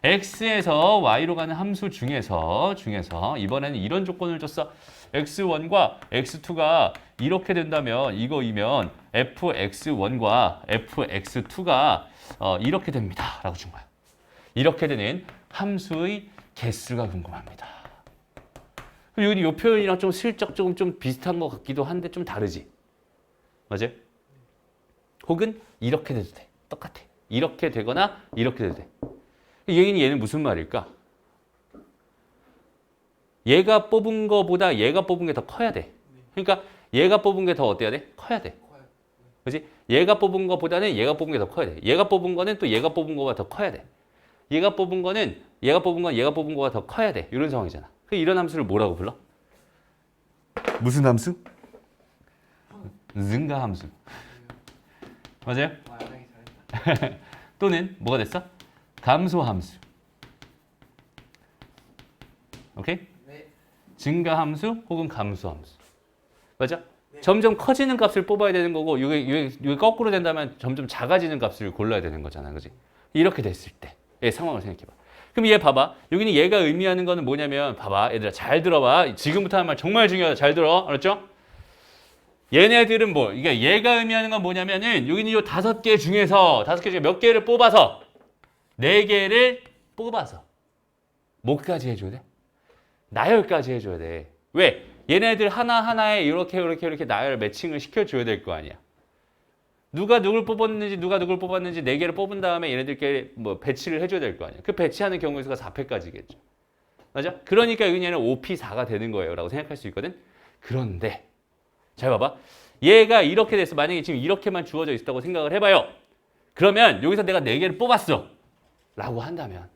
x에서 y로 가는 함수 중에서 이번에는 이런 조건을 줬어. x1과 x2가 이렇게 된다면 이거이면 fx1과 fx2가 이렇게 됩니다. 라고 준 거야. 이렇게 되는 함수의 개수가 궁금합니다. 그럼 여기 이 표현이랑 좀 슬쩍 좀 비슷한 것 같기도 한데 좀 다르지? 맞아요? 혹은 이렇게 돼도 돼. 똑같아. 이렇게 되거나 이렇게 돼도 돼. 얘는 무슨 말일까? 얘가 뽑은 거보다 얘가 뽑은 게 더 커야 돼. 그러니까 얘가 뽑은 게 더 어때야 돼? 커야 돼. 그렇지? 얘가 뽑은 거보다는 얘가 뽑은 게 더 커야 돼. 얘가 뽑은 거는 또 얘가 뽑은 거보다 더 커야 돼. 얘가 뽑은 거는 얘가 뽑은 건 얘가 뽑은 거보다 더 커야 돼. 이런 상황이잖아. 이런 함수를 뭐라고 불러? 무슨 함수? 증가 함수. 맞아요? 와, 안 하기 잘했다. 또는 뭐가 됐어? 감소 함수. 오케이? 네. 증가 함수 혹은 감소 함수. 맞아? 네. 점점 커지는 값을 뽑아야 되는 거고 이게 거꾸로 된다면 점점 작아지는 값을 골라야 되는 거잖아. 그지? 이렇게 됐을 때의 상황을 생각해 봐. 그럼 얘 봐봐. 여기는 얘가 의미하는 거는 뭐냐면 봐봐. 얘들아 잘 들어봐. 지금부터 하는 말 정말 중요하다. 잘 들어. 알았죠? 얘네들은 뭐 이게 얘가 의미하는 건 뭐냐면은 여기는 이 5개 중에서 5개 중에 몇 개를 뽑아서 4개를 뽑아서 뭐까지 해줘야 돼? 나열까지 해줘야 돼. 왜? 얘네들 하나하나에 이렇게 나열 매칭을 시켜줘야 될 거 아니야. 누가 누굴 뽑았는지 4개를 뽑은 다음에 얘네들끼리 뭐 배치를 해줘야 될 거 아니야. 그 배치하는 경우의 수가 4패까지겠죠. 맞아? 그러니까 여기는 5P4가 되는 거예요 라고 생각할 수 있거든. 그런데 잘 봐봐. 얘가 이렇게 됐어. 만약에 지금 이렇게만 주어져 있었다고 생각을 해봐요. 그러면 여기서 내가 4개를 뽑았어 라고 한다면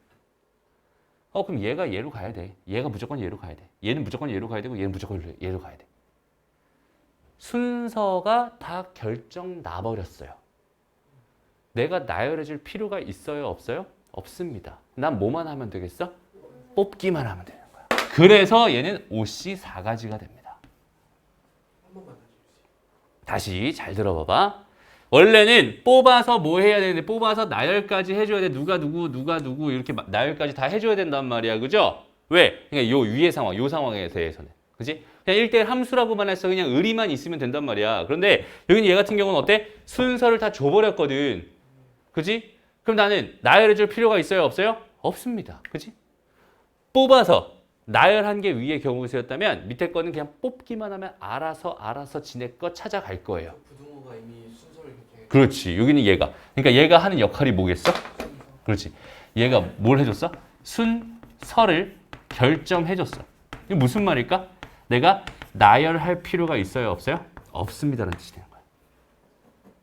그럼 얘가 얘로 가야 돼. 얘가 무조건 얘로 가야 돼. 얘는 무조건 얘로 가야 되고 얘는 무조건 얘로 가야 돼. 순서가 다 결정 나버렸어요. 내가 나열해줄 필요가 있어요? 없어요? 없습니다. 난 뭐만 하면 되겠어? 뽑기만 하면 되는 거야. 그래서 얘는 OC 4가지가 됩니다. 한 번만 더 주세요. 다시 잘 들어봐봐. 원래는 뽑아서 뭐 해야 되는데 뽑아서 나열까지 해줘야 돼. 누가 누구 이렇게 나열까지 다 해줘야 된단 말이야. 그죠? 왜? 그러니까 요 위의 상황, 요 상황에 대해서는. 그지? 그냥 1대1 함수라고만 해서 그냥 의리만 있으면 된단 말이야. 그런데 여기는 얘 같은 경우는 어때? 순서를 다 줘버렸거든. 그지? 그럼 나는 나열해줄 필요가 있어요? 없어요? 없습니다. 그지? 뽑아서 나열한 게 위의 경우수였다면 밑에 거는 그냥 뽑기만 하면 알아서 지네 거 찾아갈 거예요. 부등호가 이미 순서를 이렇게 그렇지. 여기는 얘가. 그러니까 얘가 하는 역할이 뭐겠어? 그렇지. 얘가 뭘 해줬어? 순서를 결정해줬어. 이게 무슨 말일까? 내가 나열할 필요가 있어요? 없어요? 없습니다라는 뜻이 되는 거야.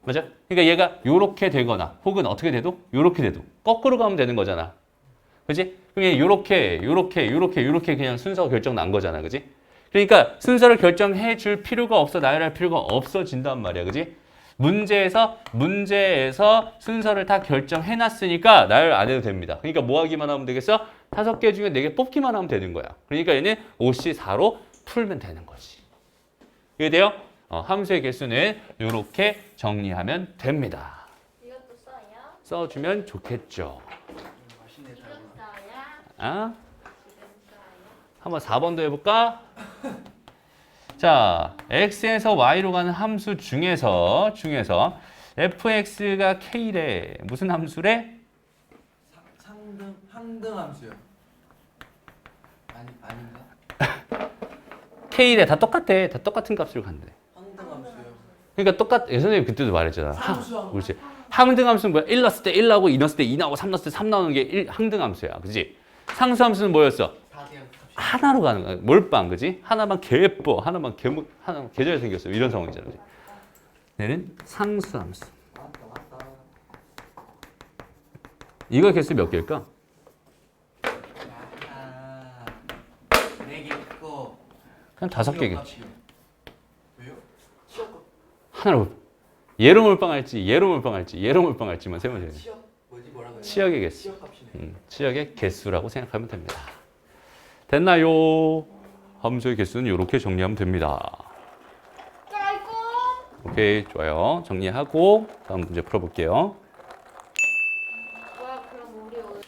맞아? 그러니까 얘가 요렇게 되거나 혹은 어떻게 돼도 요렇게 돼도 거꾸로 가면 되는 거잖아. 그지? 그냥 요렇게 그냥 순서가 결정 난 거잖아. 그지? 그러니까 순서를 결정해 줄 필요가 없어. 나열할 필요가 없어진단 말이야. 그지? 문제에서 순서를 다 결정해 놨으니까 나열 안 해도 됩니다. 그러니까 뭐 하기만 하면 되겠어? 5개 중에 4개 뽑기만 하면 되는 거야. 그러니까 얘는 OC4로 풀면 되는 거지. 이해돼요? 함수의 개수는 이렇게 정리하면 됩니다. 이것도 써요? 써주면 좋겠죠. 맛있네. 잘 지금 먹어. 써요? 지금 써요? 한번 4번도 해볼까? 자, x에서 y로 가는 함수 중에서 fx가 k래. 무슨 함수래? 항등 함수요. 아닌가? k래. 다 똑같대. 다 똑같은 값을 간대. 항등 함수요. 그러니까 선생님 그때도 말했잖아. 상수함. 그렇지. 항등함수는 뭐야? 1 넣었을 때 1 나오고 2 넣었을 때 2 나오고 3 넣었을 때 3 나오는 게 항등함수야. 그지? 상수함수는 뭐였어? 다 그냥 값이. 하나로 가는 거야. 몰빵, 그지? 하나만 개 예뻐. 하나만 개 잘생겼어. 이런 상황이잖아. 그지? 얘는 상수함수. 맞다. 이거 개수 몇 개일까? 아, 4개 있고. 그냥 5개겠지. 왜요? 시험 하나로. 얘로 몰빵할지, 얘로 몰빵할지만 세면 돼요. 시험 뭐라고 해요? 치역의 개수. 시험 값이네. 치역의 개수라고 생각하면 됩니다. 됐나요? 함수의 개수는 이렇게 정리하면 됩니다. 짧고 오케이, 좋아요. 정리하고 다음 문제 풀어볼게요. 뭐야 그럼 우리 오늘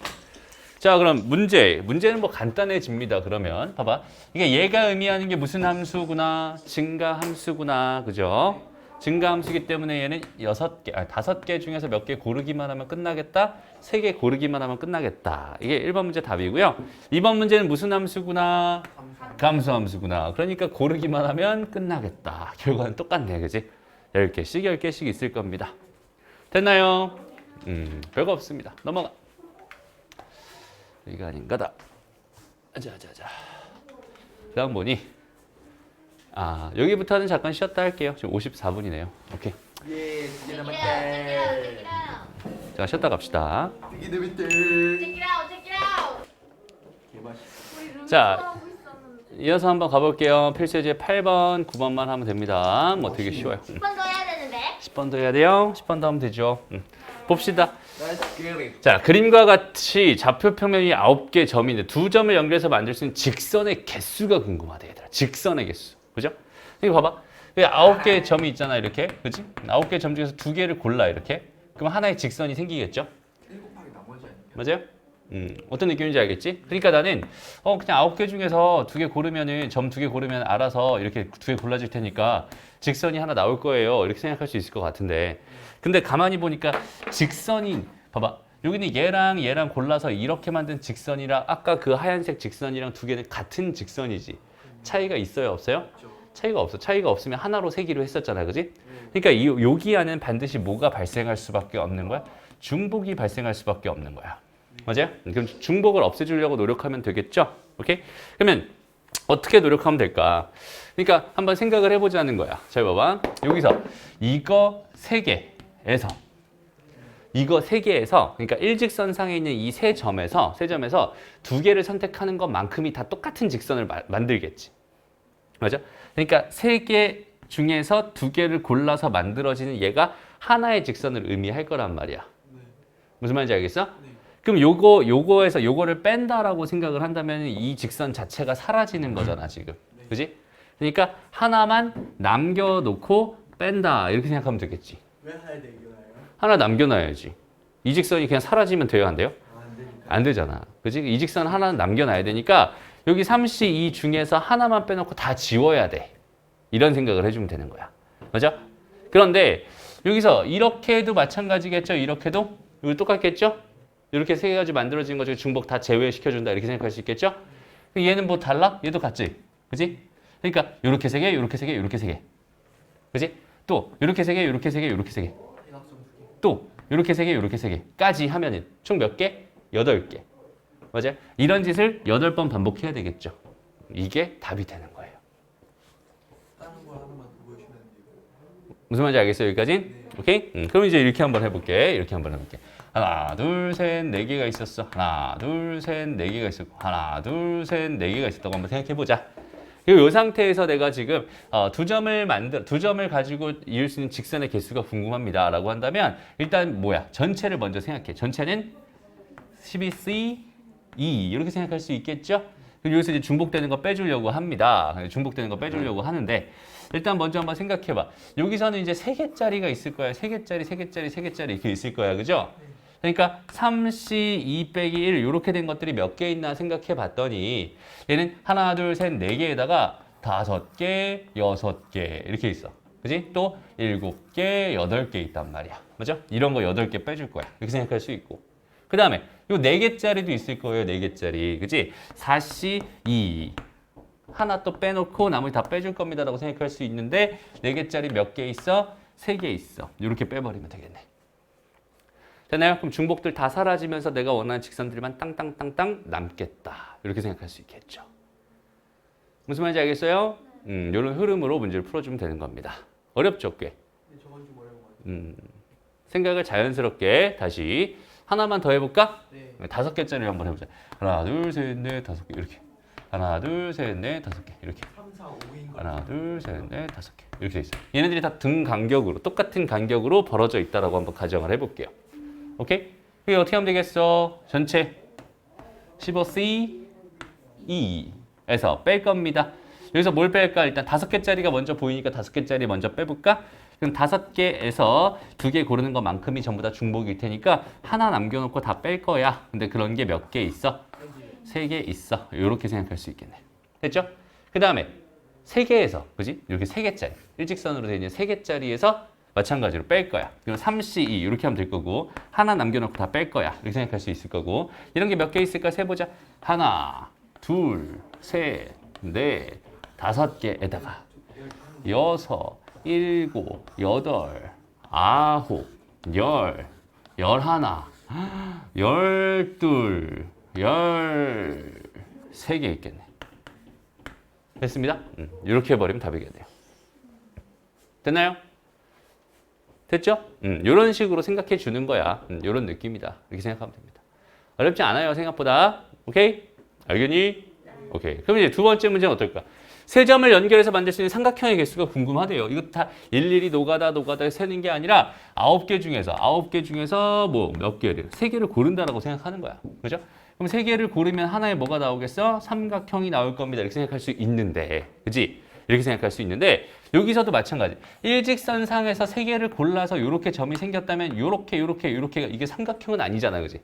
자, 그럼 문제는 뭐 간단해집니다. 그러면 봐봐. 이게 얘가 의미하는 게 무슨 함수구나, 증가 함수구나, 그죠? 증가함수기 때문에 얘는 5개 중에서 몇 개 고르기만 하면 끝나겠다. 3개 고르기만 하면 끝나겠다. 이게 1번 문제 답이고요. 2번 문제는 무슨 함수구나? 감수함수구나. 그러니까 고르기만 하면 끝나겠다. 결과는 똑같네, 그지? 10개씩 있을 겁니다. 됐나요? 별거 없습니다. 넘어가. 여기가 아닌가다. 자자자. 그다음 보니 여기부터는 잠깐 쉬었다 할게요. 지금 54분이네요. 오케이. 예, 두개 Check it out, check it out, check 남았다. it out. 자, 쉬었다 갑시다. 두개 남았다. Check it out, check it out. 개맛있어. 우리 룸 자. 하고 있었는데. 이어서 한번 가볼게요. 필수제 8번, 9번만 하면 됩니다. 뭐 되게 쉬워요. 10번 더 해야 되는데. 10번 더 해야 돼요. 10번 더 하면 되죠. 봅시다. 나이스 그림. 자, 그림과 같이 좌표 평면이 9개 점인데 2점을 연결해서 만들 수 있는 직선의 개수가 궁금하다, 얘들아. 직선의 개수. 그죠? 이거 봐봐. 9개의 점이 있잖아, 이렇게. 그지? 9개의 점 중에서 2개를 골라, 이렇게. 그럼 하나의 직선이 생기겠죠? 1 곱하기 나머지 아니야? 맞아요? 어떤 느낌인지 알겠지? 그러니까 나는 그냥 9개 중에서 2개 고르면은 점 2개 고르면 알아서 이렇게 2개 골라질 테니까 직선이 하나 나올 거예요. 이렇게 생각할 수 있을 것 같은데, 근데 가만히 보니까 직선이 봐봐. 여기는 얘랑 골라서 이렇게 만든 직선이랑 아까 그 하얀색 직선이랑 2개는 같은 직선이지. 차이가 있어요, 없어요? 그렇죠. 차이가 없어. 차이가 없으면 하나로 세기로 했었잖아, 그지? 그러니까 여기 안은 반드시 뭐가 발생할 수밖에 없는 거야? 중복이 발생할 수밖에 없는 거야. 맞아요? 그럼 중복을 없애주려고 노력하면 되겠죠? 오케이? 그러면 어떻게 노력하면 될까? 그러니까 한번 생각을 해보자는 거야. 잘 봐봐. 여기서 이거 3개에서 그러니까 일직선상에 있는 이 세 점에서 2개를 선택하는 것만큼이 다 똑같은 직선을 만들겠지. 맞아? 그러니까 3개 중에서 2개를 골라서 만들어지는 얘가 하나의 직선을 의미할 거란 말이야. 네. 무슨 말인지 알겠어? 네. 그럼 요거에서 요거를 뺀다라고 생각을 한다면 이 직선 자체가 사라지는 거잖아, 지금. 네. 그지? 그러니까 하나만 남겨놓고 뺀다. 이렇게 생각하면 되겠지. 왜 하나 남겨놔요? 하나 남겨놔야지. 이 직선이 그냥 사라지면 돼요, 안 돼요? 안 되니까. 안 되잖아. 그지? 이 직선 하나는 남겨놔야 되니까 여기 3C 이 중에서 하나만 빼놓고 다 지워야 돼. 이런 생각을 해주면 되는 거야. 맞아? 그런데 여기서 이렇게 해도 마찬가지겠죠? 이렇게도? 이거 똑같겠죠? 이렇게 세 가지 만들어진 것 중에 중복 다 제외시켜준다. 이렇게 생각할 수 있겠죠? 얘는 뭐 달라? 얘도 같지? 그지? 그러니까 이렇게 세 개, 이렇게 세 개, 이렇게 세 개. 그지? 또 이렇게 세 개, 이렇게 세 개, 이렇게 세 개. 대각선 2개. 또 이렇게 세 개, 이렇게 세 개까지 하면은 총 몇 개? 8개. 맞아요? 이런 짓을 8번 반복해야 되겠죠. 이게 답이 되는 거예요. 다른 거 하나만 더 보여주면 안 돼요? 무슨 말인지 알겠어요? 여기까지? 네. 오케이? 그럼 이제 이렇게 한번 해볼게. 이렇게 한번 해볼게. 하나, 둘, 셋, 4개가 있었어. 하나, 둘, 셋, 4개가 있었고. 하나, 둘, 셋, 4개가 있었다고 한번 생각해보자. 그리고 이 상태에서 내가 지금 두 점을 가지고 이을 수 있는 직선의 개수가 궁금합니다. 라고 한다면 일단 뭐야? 전체를 먼저 생각해. 전체는 12C, 2 이렇게 생각할 수 있겠죠? 그리고 여기서 이제 중복되는 거 빼주려고 합니다. 중복되는 거 빼주려고 하는데 일단 먼저 한번 생각해봐. 여기서는 이제 3개짜리가 있을 거야. 3개짜리, 3개짜리, 3개짜리 이렇게 있을 거야. 그죠? 그러니까 3C, 2 빼기 1 이렇게 된 것들이 몇 개 있나 생각해 봤더니 얘는 하나, 둘, 셋, 4개에다가 5개, 6개 이렇게 있어. 그지? 또 7개, 8개 있단 말이야. 맞죠? 이런 거 8개 빼줄 거야. 이렇게 생각할 수 있고. 그 다음에 요 4개짜리도 있을 거예요. 4개짜리. 그지? 4C, 2 하나 또 빼놓고 나머지 다 빼줄 겁니다 라고 생각할 수 있는데 4개짜리 몇 개 있어? 3개 있어. 이렇게 빼버리면 되겠네. 되나요? 그럼 중복들 다 사라지면서 내가 원하는 직선들만 땅땅땅땅 남겠다. 이렇게 생각할 수 있겠죠. 무슨 말인지 알겠어요? 이런 흐름으로 문제를 풀어주면 되는 겁니다. 어렵죠, 꽤? 근데 저건 좀 어려운 거 같아요. 생각을 자연스럽게 다시 하나만 더 해볼까? 네. 5개짜리를 한번 해보자. 하나, 둘, 셋, 넷, 5개 이렇게. 하나, 둘, 셋, 넷, 5개 이렇게. 3, 4, 5인 거. 하나, 둘, 셋, 넷, 5개 이렇게 돼 있어. 얘네들이 다 등 간격으로 똑같은 간격으로 벌어져 있다라고 한번 가정을 해볼게요. 오케이? 이게 어떻게 하면 되겠어? 전체 15C 2에서 뺄 겁니다. 여기서 뭘 뺄까? 일단 5개짜리가 먼저 보이니까 5개짜리 먼저 빼볼까? 그럼 5개에서 2개 고르는 것만큼이 전부 다 중복일 테니까 하나 남겨놓고 다 뺄 거야. 근데 그런 게 몇 개 있어? 3개 있어. 이렇게 생각할 수 있겠네. 됐죠? 그 다음에 세 개에서, 그지? 이렇게 세 개짜리, 일직선으로 되어 있는 세 개짜리에서 마찬가지로 뺄 거야. 그럼 3C2 이렇게 하면 될 거고 하나 남겨놓고 다 뺄 거야. 이렇게 생각할 수 있을 거고 이런 게 몇 개 있을까 세보자. 하나, 둘, 셋, 넷, 다섯 개에다가 여섯, 일곱, 여덟, 아홉, 열, 열하나, 열둘, 열세 개 있겠네. 됐습니다. 이렇게 해버리면 답이겠네요. 됐나요? 됐죠? 이런 식으로 생각해 주는 거야. 이런 느낌이다. 이렇게 생각하면 됩니다. 어렵지 않아요, 생각보다. 오케이? 알겠니? 오케이. 그럼 이제 두 번째 문제는 어떨까? 세 점을 연결해서 만들 수 있는 삼각형의 개수가 궁금하대요. 이거 다 일일이 노가다 세는 게 아니라 9개 중에서 뭐 몇 개를, 3개를 고른다라고 생각하는 거야. 그죠? 그럼 3개를 고르면 하나에 뭐가 나오겠어? 삼각형이 나올 겁니다. 이렇게 생각할 수 있는데. 그지? 이렇게 생각할 수 있는데 여기서도 마찬가지. 일직선상에서 3개를 골라서 이렇게 점이 생겼다면 이렇게 이게 삼각형은 아니잖아. 그지?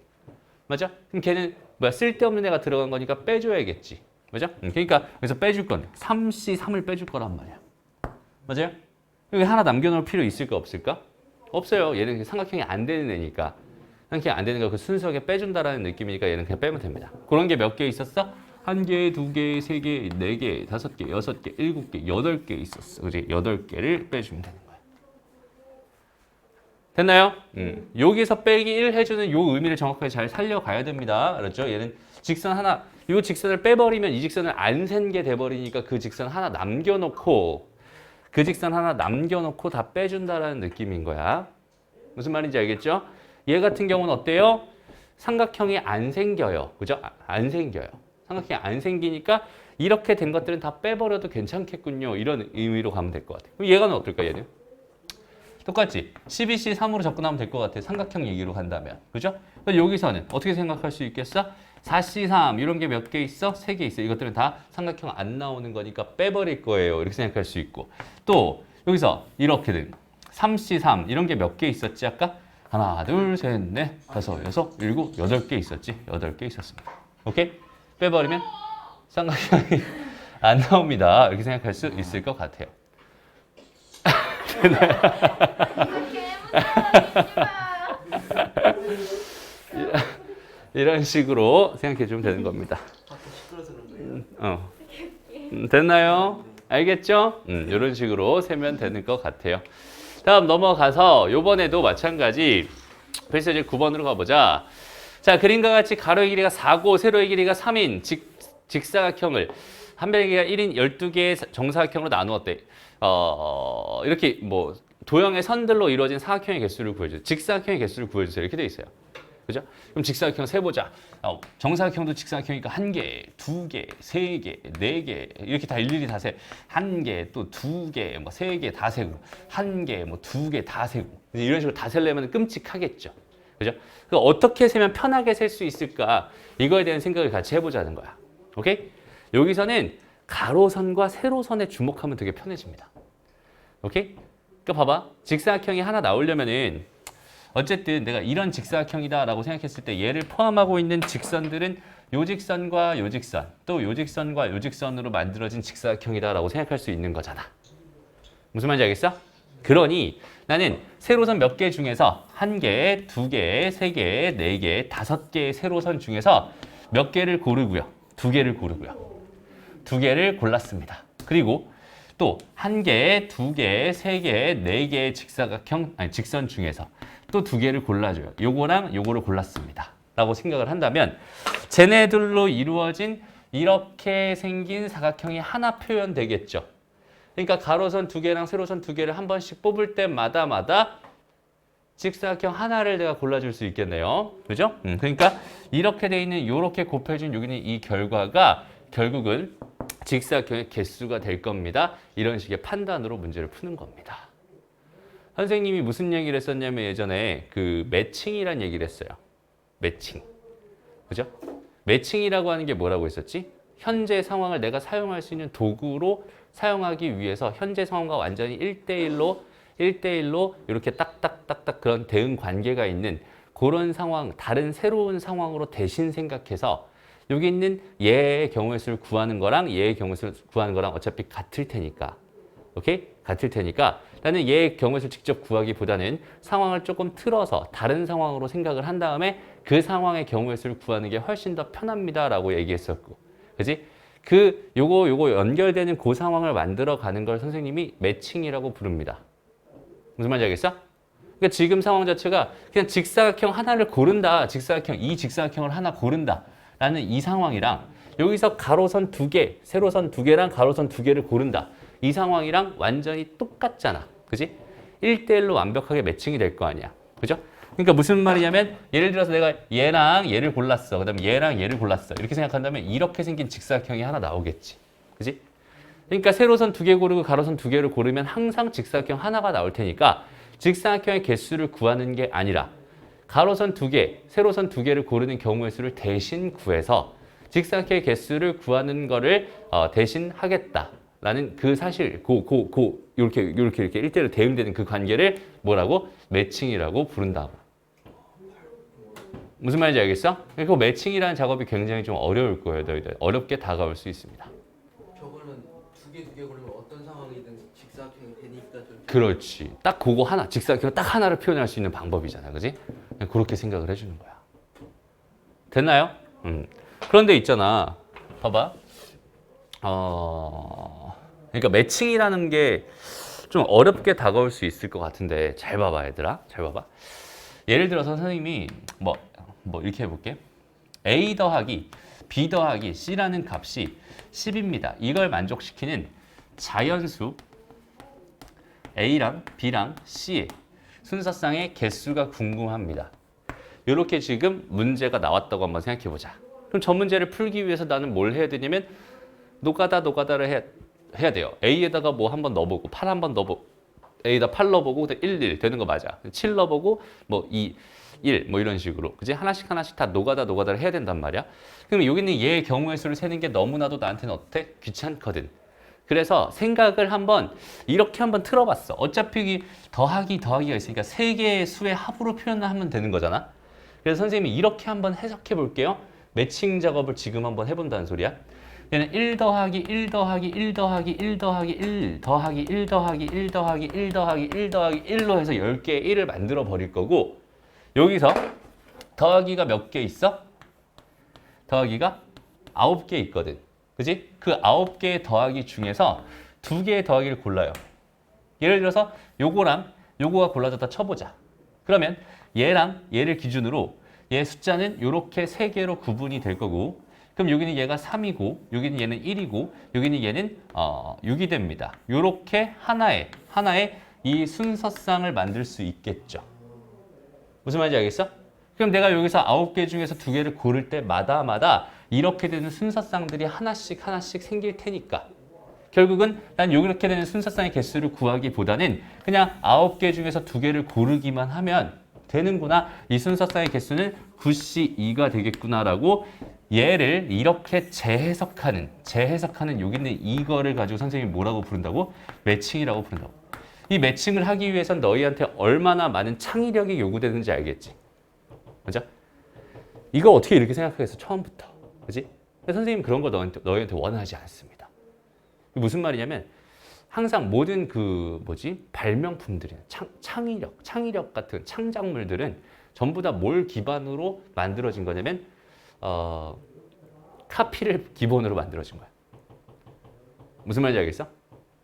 맞아? 그럼 걔는 뭐야? 쓸데없는 애가 들어간 거니까 빼줘야겠지. 맞아? 그러니까 여기서 빼줄 건데 3C, 3을 빼줄 거란 말이야. 맞아요? 여기 하나 남겨놓을 필요 있을까 없을까? 없어요. 얘는 삼각형이 안 되는 애니까. 삼각형이 안 되는 거 그 순수하게 빼준다라는 느낌이니까 얘는 그냥 빼면 됩니다. 그런 게 몇 개 있었어? 1개, 2개, 3개, 4개, 5개, 6개, 7개, 8개 있었어. 그지? 8개를 빼주면 되는 거야. 됐나요? 여기서 빼기 1 해주는 요 의미를 정확하게 잘 살려가야 됩니다. 알았죠? 얘는 직선 하나, 요 직선을 빼버리면 이 직선을 안 센 게 돼버리니까 그 직선 하나 남겨놓고 다 빼준다라는 느낌인 거야. 무슨 말인지 알겠죠? 얘 같은 경우는 어때요? 삼각형이 안 생겨요. 그죠? 안 생겨요. 삼각형이 안 생기니까 이렇게 된 것들은 다 빼버려도 괜찮겠군요. 이런 의미로 가면 될 것 같아요. 그럼 얘가는 어떨까, 얘는? 똑같지? 12C 3으로 접근하면 될 것 같아. 삼각형 얘기로 간다면. 그죠? 여기서는 어떻게 생각할 수 있겠어? 4C 3 이런 게 몇 개 있어? 3개 있어. 이것들은 다 삼각형 안 나오는 거니까 빼버릴 거예요. 이렇게 생각할 수 있고. 또 여기서 이렇게는 3C 3 이런 게 몇 개 있었지 아까? 하나, 둘, 셋, 넷, 다섯, 여섯, 일곱, 8개 있었지? 8개 있었습니다. 오케이? 빼버리면 삼각형이 안 나옵니다. 이렇게 생각할 수 있을 것 같아요. 이런 식으로 생각해 주면 되는 겁니다. 시끄러서 그런 거예요. 됐나요? 알겠죠? 이런 식으로 세면 되는 것 같아요. 다음 넘어가서 요번에도 마찬가지 그래서 이제 9번으로 가보자. 자, 그림과 같이 가로의 길이가 4고 세로의 길이가 3인 직사각형을 한 변의 길이가 1인 12개의 정사각형으로 나누었대. 이렇게 뭐 도형의 선들로 이루어진 사각형의 개수를 구해주세요. 직사각형의 개수를 구해주세요. 이렇게 돼 있어요. 그죠? 그럼 직사각형 세보자. 정사각형도 직사각형이니까 1개, 2개, 3개, 4개 이렇게 다 일일이 다 세. 1개, 또 2개, 뭐 3개 다 세고 1개, 뭐 2개 다 세고 이런 식으로 다 세려면 끔찍하겠죠. 그죠? 어떻게 세면 편하게 셀 수 있을까? 이거에 대한 생각을 같이 해보자는 거야. 오케이? 여기서는 가로선과 세로선에 주목하면 되게 편해집니다. 오케이? 그러니까 봐봐. 직사각형이 하나 나오려면은 어쨌든 내가 이런 직사각형이다라고 생각했을 때 얘를 포함하고 있는 직선들은 요 직선과 요 직선, 또 요 직선과 요 직선으로 만들어진 직사각형이다라고 생각할 수 있는 거잖아. 무슨 말인지 알겠어? 그러니 나는 세로선 몇 개 중에서 1개, 2개, 3개, 4개, 5개의 세로선 중에서 몇 개를 고르고요. 2개를 고르고요. 2개를 골랐습니다. 그리고 또 1개, 2개, 3개, 4개의 직선 중에서 또 2개를 골라줘요. 요거랑 요거를 골랐습니다. 라고 생각을 한다면 쟤네들로 이루어진 이렇게 생긴 사각형이 하나 표현되겠죠. 그러니까 가로선 2개랑 세로선 2개를 한 번씩 뽑을 때마다 직사각형 하나를 내가 골라줄 수 있겠네요. 그죠? 그러니까 이렇게 돼 있는 이렇게 곱해준 여기는 이 결과가 결국은 직사각형의 개수가 될 겁니다. 이런 식의 판단으로 문제를 푸는 겁니다. 선생님이 무슨 얘기를 했었냐면 예전에 그 매칭이란 얘기를 했어요. 매칭. 그죠? 매칭이라고 하는 게 뭐라고 했었지? 현재 상황을 내가 사용할 수 있는 도구로 사용하기 위해서 현재 상황과 완전히 1대1로 이렇게 딱딱딱딱 그런 대응 관계가 있는 그런 상황, 다른 새로운 상황으로 대신 생각해서 여기 있는 얘의 경우의 수를 구하는 거랑 얘의 경우의 수를 구하는 거랑 어차피 같을 테니까. 오케이? 같을 테니까 나는 얘의 경우의 수를 직접 구하기보다는 상황을 조금 틀어서 다른 상황으로 생각을 한 다음에 그 상황의 경우의 수를 구하는 게 훨씬 더 편합니다라고 얘기했었고. 그지? 요거 연결되는 그 상황을 만들어 가는 걸 선생님이 매칭이라고 부릅니다. 무슨 말인지 알겠어? 그러니까 지금 상황 자체가 그냥 직사각형 하나를 고른다. 이 직사각형을 하나 고른다. 라는 이 상황이랑 여기서 가로선 두 개, 세로선 두 개랑 가로선 두 개를 고른다. 이 상황이랑 완전히 똑같잖아. 그지? 1대1로 완벽하게 매칭이 될 거 아니야. 그죠? 그러니까 무슨 말이냐면 예를 들어서 내가 얘랑 얘를 골랐어. 그 다음에 얘랑 얘를 골랐어. 이렇게 생각한다면 이렇게 생긴 직사각형이 하나 나오겠지. 그지? 그러니까 세로선 두 개 고르고 가로선 두 개를 고르면 항상 직사각형 하나가 나올 테니까 직사각형의 개수를 구하는 게 아니라 가로선 두 개, 세로선 두 개를 고르는 경우의 수를 대신 구해서 직사각형의 개수를 구하는 거를 대신 하겠다라는 그 사실, 이렇게 1대1로 대응되는 그 관계를 뭐라고? 매칭이라고 부른다고. 무슨 말인지 알겠어? 그 매칭이라는 작업이 굉장히 좀 어려울 거예요. 너희들. 어렵게 다가올 수 있습니다. 저거는 두 개 고르면 어떤 상황이든 직사각형이 되니까 좀 그렇지. 딱 그거 하나, 직사각형 딱 하나를 표현할 수 있는 방법이잖아. 그지? 그냥 그렇게 생각을 해주는 거야. 됐나요? 그런데 있잖아. 봐봐. 그러니까 매칭이라는 게 좀 어렵게 다가올 수 있을 것 같은데 잘 봐봐, 얘들아. 잘 봐봐. 예를 들어서 선생님이 뭐 이렇게 해볼게. A 더하기 B 더하기 C라는 값이 10입니다. 이걸 만족시키는 자연수 A랑 B랑 C의 순서상의 개수가 궁금합니다. 이렇게 지금 문제가 나왔다고 한번 생각해 보자. 그럼 저 문제를 풀기 위해서 나는 뭘 해야 되냐면 노가다를 해야 돼요. A에다가 뭐 한번 넣어보고 8 한번 넣어보고 A에다 8 넣어보고 1 되는 거 맞아. 7 넣어보고 뭐 2, 1 뭐 이런 식으로. 그지? 하나씩 다 노가다를 해야 된단 말이야. 그럼 여기는 얘의 경우의 수를 세는 게 너무나도 나한테는 어때? 귀찮거든. 그래서 생각을 이렇게 한번 틀어봤어. 어차피 더하기가 있으니까 세 개의 수의 합으로 표현을 하면 되는 거잖아. 그래서 선생님이 이렇게 한번 해석해 볼게요. 매칭 작업을 지금 한번 해본다는 소리야. 얘는 1 더하기 1 더하기 1 더하기 1 더하기 1 더하기 1 더하기 1 더하기 1 더하기 1 더하기 1로 해서 10개의 1을 만들어 버릴 거고 여기서 더하기가 몇 개 있어? 더하기가 9개 있거든. 그지? 그 9개의 더하기 중에서 2개의 더하기를 골라요. 예를 들어서 요거랑 요거가 골라졌다 쳐보자. 그러면 얘랑 얘를 기준으로 얘 숫자는 이렇게 3개로 구분이 될 거고 그럼 여기는 얘가 3이고 여기는 얘는 1이고 여기는 얘는 6이 됩니다. 이렇게 하나의 이 순서상을 만들 수 있겠죠. 무슨 말인지 알겠어? 그럼 내가 여기서 9개 중에서 2개를 고를 때마다 이렇게 되는 순서상들이 하나씩 생길 테니까 결국은 난 이렇게 되는 순서상의 개수를 구하기보다는 그냥 9개 중에서 2개를 고르기만 하면 되는구나. 이 순서상의 개수는 9C2가 되겠구나라고 얘를 이렇게 재해석하는 여기 있는 이거를 가지고 선생님이 뭐라고 부른다고? 매칭이라고 부른다고. 이 매칭을 하기 위해선 너희한테 얼마나 많은 창의력이 요구되는지 알겠지? 맞아? 이거 어떻게 이렇게 생각하겠어? 처음부터. 그지? 선생님 그런 거 너희한테 원하지 않습니다. 무슨 말이냐면 항상 모든 발명품들이 창의력 같은 창작물들은 전부 다 뭘 기반으로 만들어진 거냐면 카피를 기본으로 만들어진 거야. 무슨 말인지 알겠어?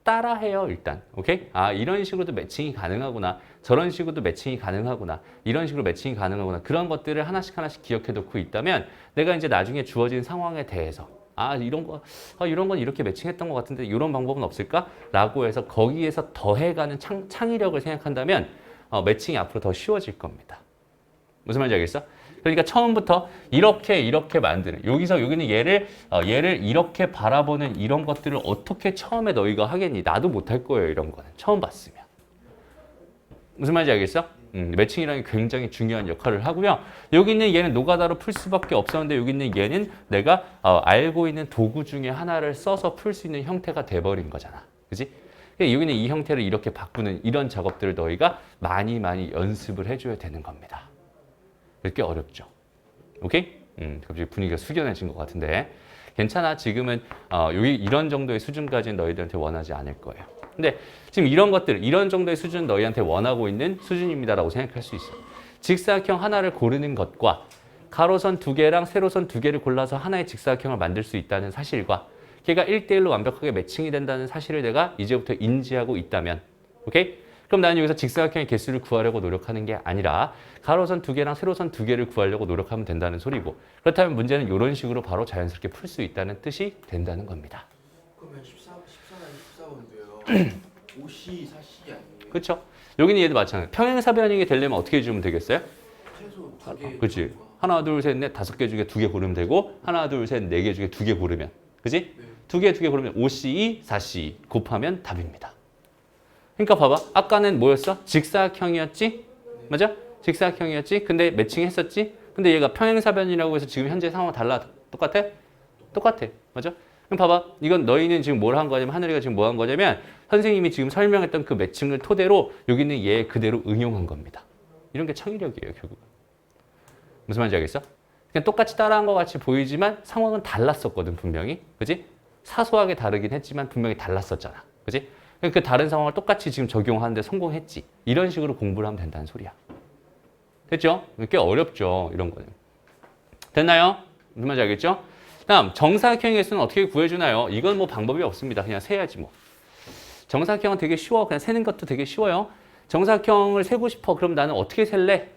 따라해요 일단. 오케이? 이런 식으로도 매칭이 가능하구나. 저런 식으로도 매칭이 가능하구나. 이런 식으로 매칭이 가능하구나. 그런 것들을 하나씩 기억해 놓고 있다면 내가 이제 나중에 주어진 상황에 대해서 이런 건 이렇게 매칭했던 것 같은데 이런 방법은 없을까? 라고 해서 거기에서 더해가는 창의력을 생각한다면 매칭이 앞으로 더 쉬워질 겁니다. 무슨 말인지 알겠어? 그러니까 처음부터 이렇게 만드는 여기는 얘를 이렇게 바라보는 이런 것들을 어떻게 처음에 너희가 하겠니? 나도 못할 거예요. 이런 거는 처음 봤으면. 무슨 말인지 알겠어? 매칭이라는 게 굉장히 중요한 역할을 하고요. 여기 있는 얘는 노가다로 풀 수밖에 없었는데 여기 있는 얘는 내가 알고 있는 도구 중에 하나를 써서 풀 수 있는 형태가 돼버린 거잖아. 그지? 여기 있는 이 형태를 이렇게 바꾸는 이런 작업들을 너희가 많이 연습을 해줘야 되는 겁니다. 그게 어렵죠. 오케이? 갑자기 분위기가 숙연해진 것 같은데 괜찮아. 지금은 여기 이런 정도의 수준까지는 너희들한테 원하지 않을 거예요. 근데 지금 이런 것들, 이런 정도의 수준 너희한테 원하고 있는 수준입니다라고 생각할 수 있어. 직사각형 하나를 고르는 것과 가로선 두 개랑 세로선 두 개를 골라서 하나의 직사각형을 만들 수 있다는 사실과 걔가 1대1로 완벽하게 매칭이 된다는 사실을 내가 이제부터 인지하고 있다면, 오케이? 그럼 나는 여기서 직사각형의 개수를 구하려고 노력하는 게 아니라 가로선 두 개랑 세로선 두 개를 구하려고 노력하면 된다는 소리고, 그렇다면 문제는 이런 식으로 바로 자연스럽게 풀 수 있다는 뜻이 된다는 겁니다. 그러면 14번 14번인데요. 5C 4C 아니에요? 그렇죠? 여기는 얘도 마찬가지. 평행사 변형이 되려면 어떻게 해주면 되겠어요? 최소 2개. 그렇지. 하나, 둘, 셋, 넷, 5개 중에 2개 고르면 되고 하나, 둘, 셋, 4개 중에 2개 고르면, 그지? 네. 2개 고르면 5C, 4C 곱하면 답입니다. 그러니까 봐봐. 아까는 뭐였어? 직사각형이었지? 맞아? 직사각형이었지? 근데 매칭했었지? 근데 얘가 평행사변이라고 해서 지금 현재 상황은 달라. 똑같아? 똑같아. 맞아? 그럼 봐봐. 이건 너희는 지금 뭘 한 거냐면, 하늘이가 지금 뭐 한 거냐면 선생님이 지금 설명했던 그 매칭을 토대로 여기는 얘 그대로 응용한 겁니다. 이런 게 창의력이에요, 결국. 무슨 말인지 알겠어? 그냥 똑같이 따라한 것 같이 보이지만 상황은 달랐었거든, 분명히. 그지? 사소하게 다르긴 했지만 분명히 달랐었잖아. 그지? 그 다른 상황을 똑같이 지금 적용하는데 성공했지. 이런 식으로 공부를 하면 된다는 소리야. 됐죠? 꽤 어렵죠, 이런 거는. 됐나요? 무슨 말인지 알겠죠? 다음, 정사각형의 개수는 어떻게 구해주나요? 이건 뭐 방법이 없습니다. 그냥 세야지 뭐. 정사각형은 되게 쉬워. 그냥 세는 것도 되게 쉬워요. 정사각형을 세고 싶어. 그럼 나는 어떻게 셀래?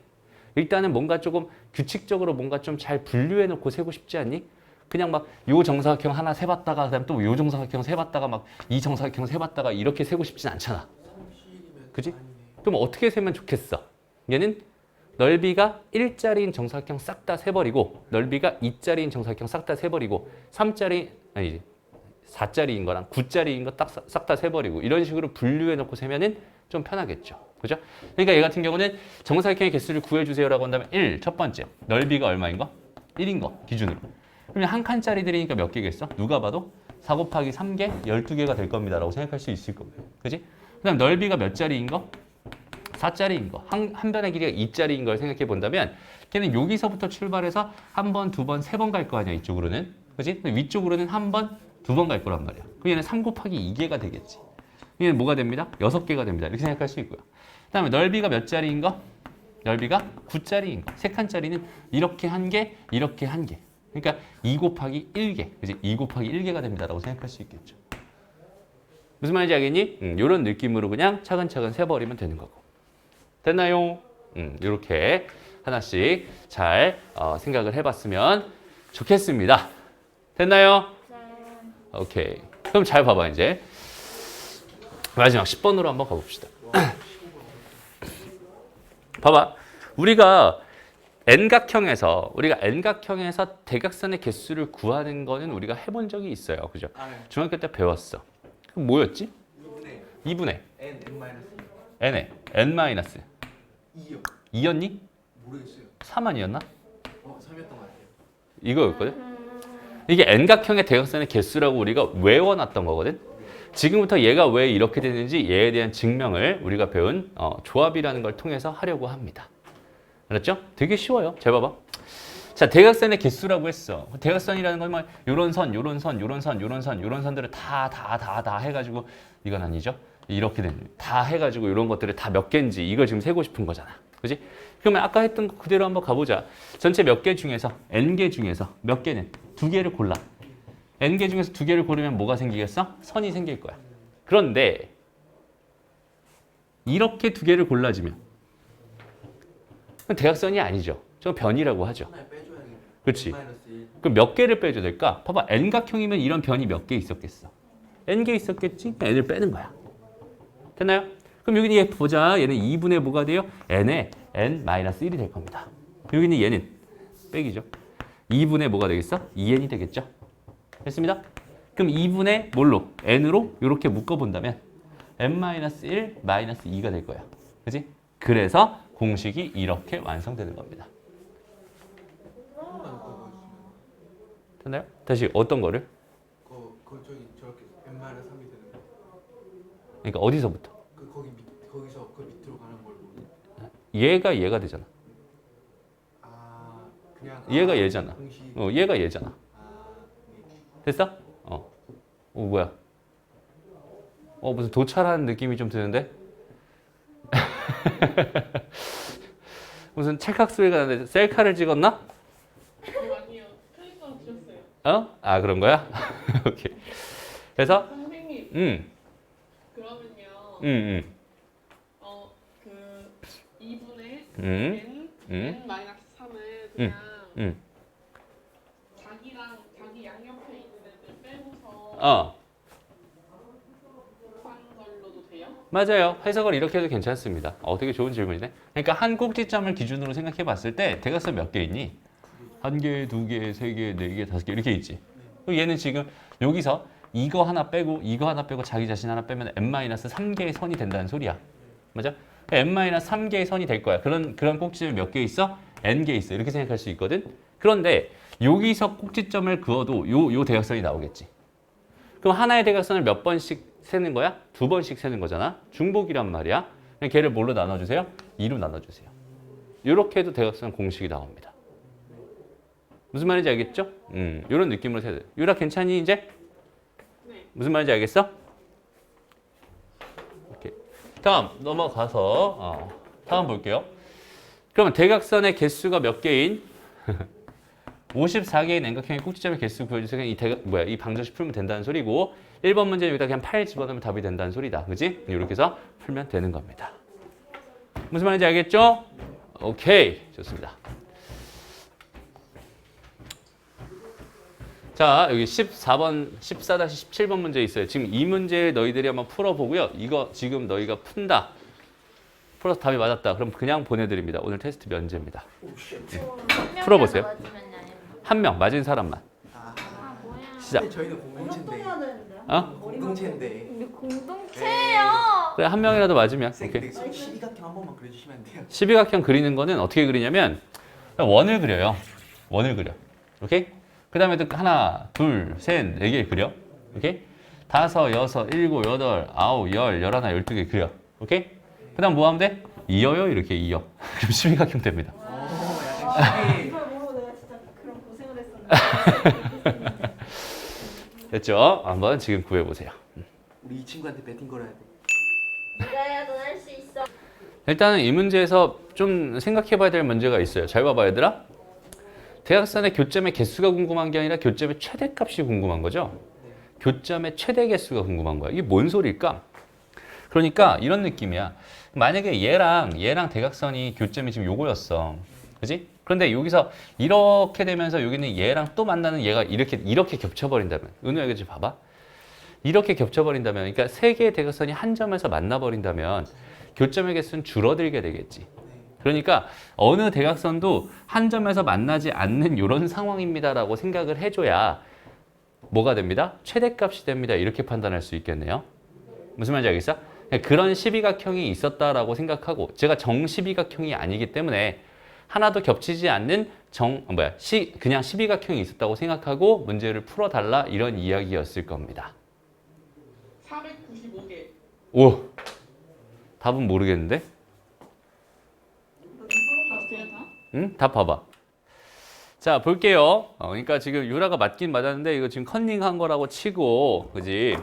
일단은 뭔가 조금 규칙적으로 뭔가 좀 잘 분류해 놓고 세고 싶지 않니? 그냥 막 요 정사각형 하나 세봤다가 그다음 또 요 정사각형 세봤다가 막 이 정사각형 세봤다가 이렇게 세고 싶진 않잖아. 3C이면 그지? 그럼 어떻게 세면 좋겠어? 얘는 넓이가 1짜리인 정사각형 싹 다 세버리고 넓이가 2짜리인 정사각형 싹 다 세버리고 3짜리 아니지 4짜리인 거랑 9짜리인 거 싹 다 세버리고 이런 식으로 분류해 놓고 세면은 좀 편하겠죠. 그죠? 그러니까 얘 같은 경우는 정사각형의 개수를 구해주세요라고 한다면 1, 첫 번째 넓이가 얼마인 거? 1인 거 기준으로. 그러면 한 칸짜리들이니까 몇 개겠어? 누가 봐도 4 곱하기 3개, 12개가 될 겁니다 라고 생각할 수 있을 거예요. 그지? 그 다음 넓이가 몇 짜리인 거? 4짜리인 거. 한 변의 길이가 2짜리인 걸 생각해 본다면 걔는 여기서부터 출발해서 한 번, 두 번, 세 번 갈 거 아니야, 이쪽으로는. 그지? 위쪽으로는 한 번, 두 번 갈 거란 말이야. 그럼 얘는 3 곱하기 2개가 되겠지. 얘는 뭐가 됩니다? 6개가 됩니다. 이렇게 생각할 수 있고요. 그 다음에 넓이가 몇 짜리인 거? 넓이가 9짜리인 거. 세 칸짜리는 이렇게 한 개, 이렇게 한 개. 그러니까 2 곱하기 1개. 그지? 2 곱하기 1개가 됩니다 라고 생각할 수 있겠죠. 무슨 말인지 알겠니? 이런 느낌으로 그냥 차근차근 세버리면 되는 거고. 됐나요? 이렇게 하나씩 잘 생각을 해봤으면 좋겠습니다. 됐나요? 네. 오케이. 그럼 잘 봐봐, 이제. 마지막 10번으로 한번 가봅시다. 봐봐. 우리가 N각형에서 대각선의 개수를 구하는 거는 우리가 해본 적이 있어요. 그죠? 네. 중학교 때 배웠어. 그럼 뭐였지? 2분의 N-2. N에 N-2요. 2였니? 모르겠어요. 3 아니었나? 3이었던 것 같아요. 이거였거든? 이게 N각형의 대각선의 개수라고 우리가 외워놨던 거거든? 지금부터 얘가 왜 이렇게 되는지 얘에 대한 증명을 우리가 배운 조합이라는 걸 통해서 하려고 합니다. 알았죠? 되게 쉬워요. 잘 봐봐. 자, 대각선의 개수라고 했어. 대각선이라는 건 뭐 요런 선, 요런 선, 요런 선, 요런 선, 요런 선들을 다 해가지고 이건 아니죠? 이렇게 된 다 해가지고 이런 것들을 다 몇 개인지 이걸 지금 세고 싶은 거잖아. 그지? 그러면 아까 했던 거 그대로 한번 가보자. 전체 몇 개 중에서 N개 중에서 몇 개는 2개를 골라. N개 중에서 2개를 고르면 뭐가 생기겠어? 선이 생길 거야. 그런데 이렇게 2개를 골라지면 그건 대각선이 아니죠. 저 변이라고 하죠. 하나에 빼줘야겠네. 그렇지. N-1. 그럼 몇 개를 빼줘야 될까? 봐봐. N각형이면 이런 변이 몇 개 있었겠어? N개 있었겠지? N을 빼는 거야. 됐나요? 그럼 여기는 얘 보자. 얘는 2분의 뭐가 돼요? N에 N-1이 될 겁니다. 여기는 얘는 빼기죠. 2분의 뭐가 되겠어? 2N이 되겠죠. 됐습니다. 그럼 2분의 뭘로? N으로 이렇게 묶어본다면 N-1, 마이너스 2가 될 거야. 그지? 그래서 공식이 이렇게 완성되는 겁니다. 됐나요? 다시 어떤 거를? 저기 저렇게 N-3이 되는 거. 그러니까 어디서부터? 거기서 그 밑으로 가는 걸로. 얘가 되잖아. 그냥 얘가 얘잖아. 공식. 얘가 얘잖아. 아, 됐어? 뭐야? 무슨 도찰하는 느낌이 좀 드는데? 무슨 찰칵 소리가 나는데 셀카를 찍었나? 아니요. 클릭하고 주셨어요. 아, 그런 거야? 오케이. 그래서 선생님, 그러면요. 그 2분의 n 마이너스 3을 그냥 자기 양옆에 있는 애들 빼고서 곱하는 걸로도 돼요? 맞아요. 해석을 이렇게 해도 괜찮습니다. 되게 좋은 질문이네. 그러니까 한 꼭지점을 기준으로 생각해 봤을 때 대각선 몇 개 있니? 한 개, 두 개, 세 개, 네 개, 다섯 개 이렇게 있지. 그리고 얘는 지금 여기서 이거 하나 빼고 자기 자신 하나 빼면 n-3개의 선이 된다는 소리야. 맞아? n-3개의 선이 될 거야. 그런 꼭지점이 몇 개 있어? n개 있어. 이렇게 생각할 수 있거든. 그런데 여기서 꼭지점을 그어도 요 대각선이 나오겠지. 그럼 하나의 대각선을 몇 번씩 세는 거야? 2번씩 세는 거잖아. 중복이란 말이야. 그냥 걔를 뭘로 나눠주세요? 2로 나눠주세요. 이렇게 해도 대각선 공식이 나옵니다. 무슨 말인지 알겠죠? 이런 느낌으로 세야 돼. 유라 괜찮니 이제? 네. 무슨 말인지 알겠어? 오케이. 다음 넘어가서 다음 볼게요. 그러면 대각선의 개수가 몇 개인? 54개의 냉각형의 꼭지점의 개수 구해주세요. 이 방정식 풀면 된다는 소리고 1번 문제는 여기다 그냥 8 집어넣으면 답이 된다는 소리다. 그지? 이렇게 해서 풀면 되는 겁니다. 무슨 말인지 알겠죠? 오케이. 좋습니다. 자, 여기 14번, 14-17번 문제 있어요. 지금 이 문제 너희들이 한번 풀어보고요. 이거 지금 너희가 푼다. 풀어서 답이 맞았다. 그럼 그냥 보내드립니다. 오늘 테스트 면제입니다. 풀어보세요. 한 명, 맞은 사람만. 아, 시작. 근데 저희는 공동체인데. 공동체인데. 우리 공동체예요. 그래, 한 명이라도 맞으면. 쌤, 오케이. 근데 12각형 한 번만 그려주시면 안 돼요? 12각형 그리는 거는 어떻게 그리냐면 원을 그려요. 원을 그려. 오케이? 그 다음에 또 하나, 둘, 셋, 네 개 그려. 오케이? 5, 6, 7, 8, 9, 10, 11, 12개 그려. 오케이? 그 다음 뭐 하면 돼? 이어요? 이렇게 이어. 그럼 12각형 됩니다. 약간 쉽게. 이걸 모르고 내가 진짜 그런 고생을 했었는데. 됐죠? 한번 지금 구해보세요. 우리 이 친구한테 배팅 걸어야 돼. 네가 해야 넌 할 수 있어. 일단은 이 문제에서 좀 생각해봐야 될 문제가 있어요. 잘 봐봐 얘들아. 대각선의 교점의 개수가 궁금한 게 아니라 교점의 최대값이 궁금한 거죠. 교점의 최대 개수가 궁금한 거야. 이게 뭔 소리일까? 그러니까 이런 느낌이야. 만약에 얘랑 대각선이 교점이 지금 요거였어. 그지? 그런데 여기서 이렇게 되면서 여기는 얘랑 또 만나는 얘가 이렇게 겹쳐버린다면, 은우야 이거 좀 봐봐. 이렇게 겹쳐버린다면, 그러니까 세 개의 대각선이 한 점에서 만나버린다면 교점의 개수는 줄어들게 되겠지. 그러니까 어느 대각선도 한 점에서 만나지 않는 이런 상황입니다라고 생각을 해줘야 뭐가 됩니다? 최대값이 됩니다. 이렇게 판단할 수 있겠네요. 무슨 말인지 알겠어? 그런 12각형이 있었다라고 생각하고 제가 정 12각형이 아니기 때문에 하나도 겹치지 않는 그냥 12각형이 있었다고 생각하고 문제를 풀어달라 이런 이야기였을 겁니다. 495개. 오! 답은 모르겠는데? 어때요 다? 응? 답 봐봐. 자, 볼게요. 그러니까 지금 유라가 맞긴 맞았는데 이거 지금 컨닝한 거라고 치고, 그지?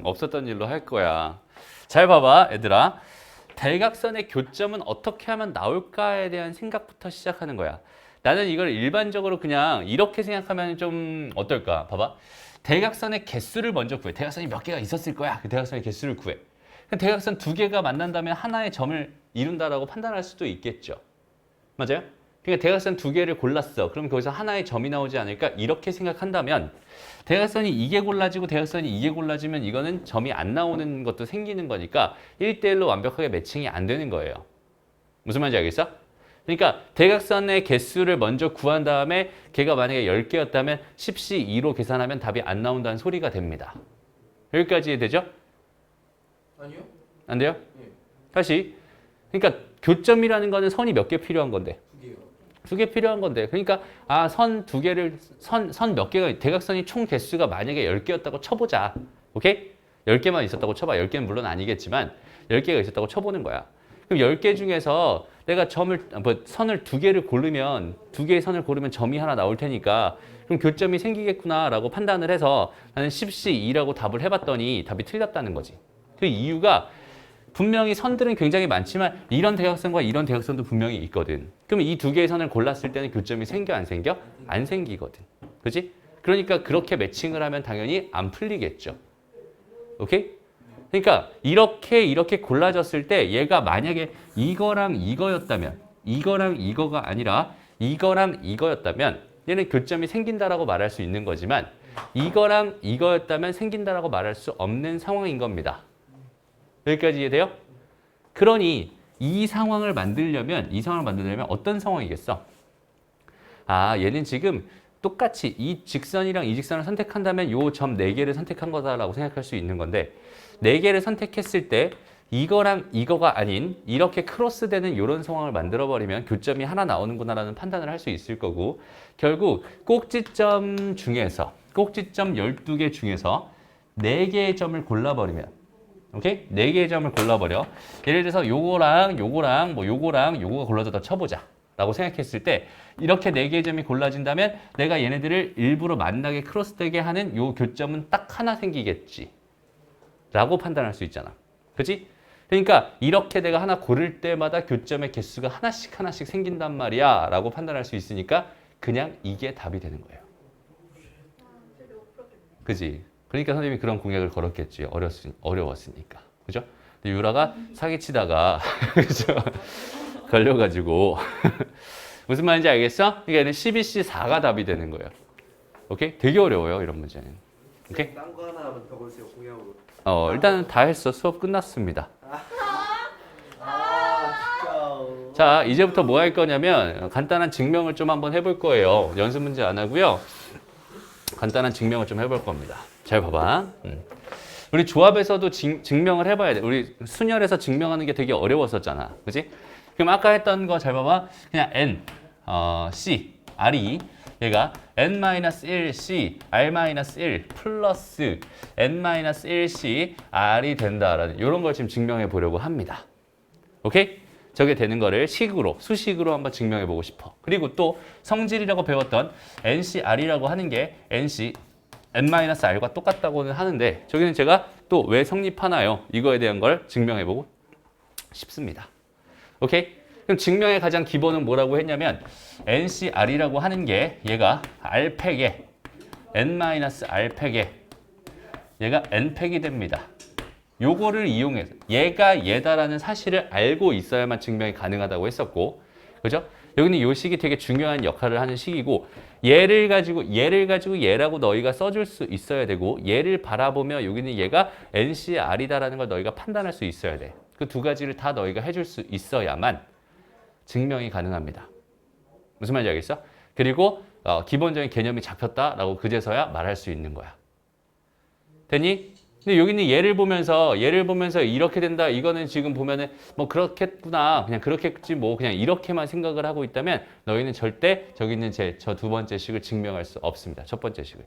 없었던 일로 할 거야. 잘 봐봐, 얘들아. 대각선의 교점은 어떻게 하면 나올까에 대한 생각부터 시작하는 거야. 나는 이걸 일반적으로 그냥 이렇게 생각하면 좀 어떨까? 봐봐. 대각선의 개수를 먼저 구해. 대각선이 몇 개가 있었을 거야. 그 대각선의 개수를 구해. 대각선 두 개가 만난다면 하나의 점을 이룬다라고 판단할 수도 있겠죠. 맞아요? 그러니까 대각선 두 개를 골랐어. 그럼 거기서 하나의 점이 나오지 않을까? 이렇게 생각한다면 대각선이 이게 골라지고 대각선이 이게 골라지면 이거는 점이 안 나오는 것도 생기는 거니까 1대1로 완벽하게 매칭이 안 되는 거예요. 무슨 말인지 알겠어? 그러니까 대각선의 개수를 먼저 구한 다음에 걔가 만약에 10개였다면 10시 2로 계산하면 답이 안 나온다는 소리가 됩니다. 여기까지 되죠? 아니요? 안 돼요? 네. 다시. 그러니까 교점이라는 거는 선이 몇 개 필요한 건데? 2개요. 2개 필요한 건데. 그러니까 선 두 개를 선 몇 개가 대각선이 총 개수가 만약에 10개였다고 쳐보자. 오케이? 10개만 있었다고 쳐봐. 10개는 물론 아니겠지만 10개가 있었다고 쳐보는 거야. 그럼 10개 중에서 내가 선을 두 개를 고르면 두 개의 선을 고르면 점이 하나 나올 테니까 그럼 교점이 생기겠구나라고 판단을 해서 나는 10C2라고 답을 해봤더니 답이 틀렸다는 거지. 그 이유가 분명히 선들은 굉장히 많지만 이런 대각선과 이런 대각선도 분명히 있거든. 그러면 이 두 개의 선을 골랐을 때는 교점이 생겨 안 생겨? 안 생기거든. 그렇지? 그러니까 그렇게 매칭을 하면 당연히 안 풀리겠죠. 오케이? 그러니까 이렇게 골라졌을 때 얘가 만약에 이거랑 이거였다면 이거랑 이거가 아니라 이거랑 이거였다면 얘는 교점이 생긴다라고 말할 수 있는 거지만 이거랑 이거였다면 생긴다라고 말할 수 없는 상황인 겁니다. 여기까지 이해돼요? 그러니 이 상황을 만들려면 어떤 상황이겠어? 아, 얘는 지금 똑같이 이 직선이랑 이 직선을 선택한다면 요 점 4개를 선택한 거다라고 생각할 수 있는 건데 4개를 선택했을 때 이거랑 이거가 아닌 이렇게 크로스되는 이런 상황을 만들어버리면 교점이 하나 나오는구나라는 판단을 할 수 있을 거고 결국 꼭지점 12개 중에서 4개의 점을 골라버리면 오케이? 4개의 점을 골라버려. 예를 들어서 요거랑 요거가 골라졌다 쳐보자 라고 생각했을 때 이렇게 4개의 점이 골라진다면 내가 얘네들을 일부러 만나게 크로스되게 하는 요 교점은 딱 하나 생기겠지 라고 판단할 수 있잖아. 그치? 그러니까 이렇게 내가 하나 고를 때마다 교점의 개수가 하나씩 생긴단 말이야 라고 판단할 수 있으니까 그냥 이게 답이 되는 거예요. 그지? 그러니까 선생님이 그런 공약을 걸었겠지. 어려웠으니까. 그죠? 근데 유라가 사기치다가 그죠? 걸려가지고 무슨 말인지 알겠어? 그러니까 얘는 12C4가 답이 되는 거예요. 오케이? 되게 어려워요, 이런 문제는. 오케이? 딴 거 하나만 더 보세요, 공약으로. 일단은 다 했어. 수업 끝났습니다. 진짜. 자, 이제부터 뭐 할 거냐면 간단한 증명을 좀 한번 해볼 거예요. 연습 문제 안 하고요. 간단한 증명을 좀 해볼 겁니다. 잘 봐봐. 우리 조합에서도 증명을 해봐야 돼. 우리 순열에서 증명하는 게 되게 어려웠었잖아. 그지? 그럼 아까 했던 거 잘 봐봐. 그냥 N, C, R이 얘가 N-1C, R-1 플러스 N-1C, R이 된다라는 이런 걸 지금 증명해 보려고 합니다. 오케이? 저게 되는 거를 수식으로 한번 증명해 보고 싶어. 그리고 또 성질이라고 배웠던 NCR이라고 하는 게 NC, N-R과 똑같다고는 하는데 저기는 제가 또 왜 성립하나요? 이거에 대한 걸 증명해 보고 싶습니다. 오케이? 그럼 증명의 가장 기본은 뭐라고 했냐면 NCR이라고 하는 게 얘가 R팩에 N-R팩에 얘가 N팩이 됩니다. 요거를 이용해서 얘가 얘다라는 사실을 알고 있어야만 증명이 가능하다고 했었고 그죠? 여기는 요 식이 되게 중요한 역할을 하는 식이고 얘를 가지고 얘라고 너희가 써줄 수 있어야 되고 얘를 바라보며 여기는 얘가 NCR이다라는 걸 너희가 판단할 수 있어야 돼. 그 두 가지를 다 너희가 해줄 수 있어야만 증명이 가능합니다. 무슨 말인지 알겠어? 그리고 기본적인 개념이 잡혔다라고 그제서야 말할 수 있는 거야. 되니? 근데 여기는 얘를 보면서 이렇게 된다. 이거는 지금 보면은 뭐 그렇겠구나. 그냥 그렇겠지 뭐 그냥 이렇게만 생각을 하고 있다면 너희는 절대 저기 있는 저 두 번째 식을 증명할 수 없습니다. 첫 번째 식을.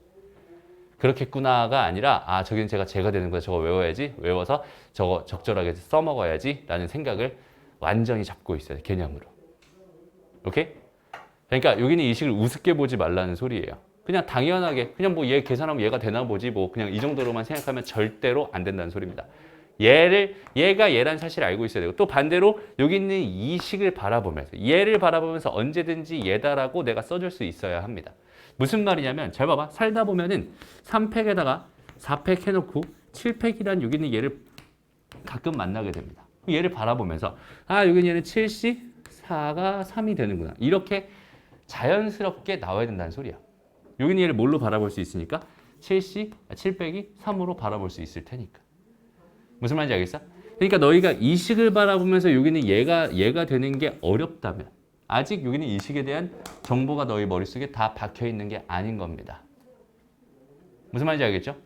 그렇겠구나가 아니라 아 저기는 제가 되는 거야. 저거 외워야지. 외워서 저거 적절하게 써먹어야지 라는 생각을 완전히 잡고 있어요. 개념으로. 오케이? 그러니까 여기는 이 식을 우습게 보지 말라는 소리예요. 그냥 당연하게 그냥 뭐 얘 계산하면 얘가 되나 보지 뭐 그냥 이 정도로만 생각하면 절대로 안 된다는 소리입니다. 얘가 얘란 사실을 알고 있어야 되고 또 반대로 여기 있는 이 식을 바라보면서 얘를 바라보면서 언제든지 얘다라고 내가 써줄 수 있어야 합니다. 무슨 말이냐면 잘 봐봐. 살다 보면은 3팩에다가 4팩 해놓고 7팩이란 여기 있는 얘를 가끔 만나게 됩니다. 얘를 바라보면서 아 여기는 얘는 7C 4가 3이 되는구나. 이렇게 자연스럽게 나와야 된다는 소리야. 여기는 얘를 뭘로 바라볼 수 있으니까 7 빼기 3으로 바라볼 수 있을 테니까. 무슨 말인지 알겠어? 그러니까 너희가 이 식을 바라보면서 여기는 얘가 되는 게 어렵다면 아직 여기는 이 식에 대한 정보가 너희 머릿속에 다 박혀 있는 게 아닌 겁니다. 무슨 말인지 알겠죠?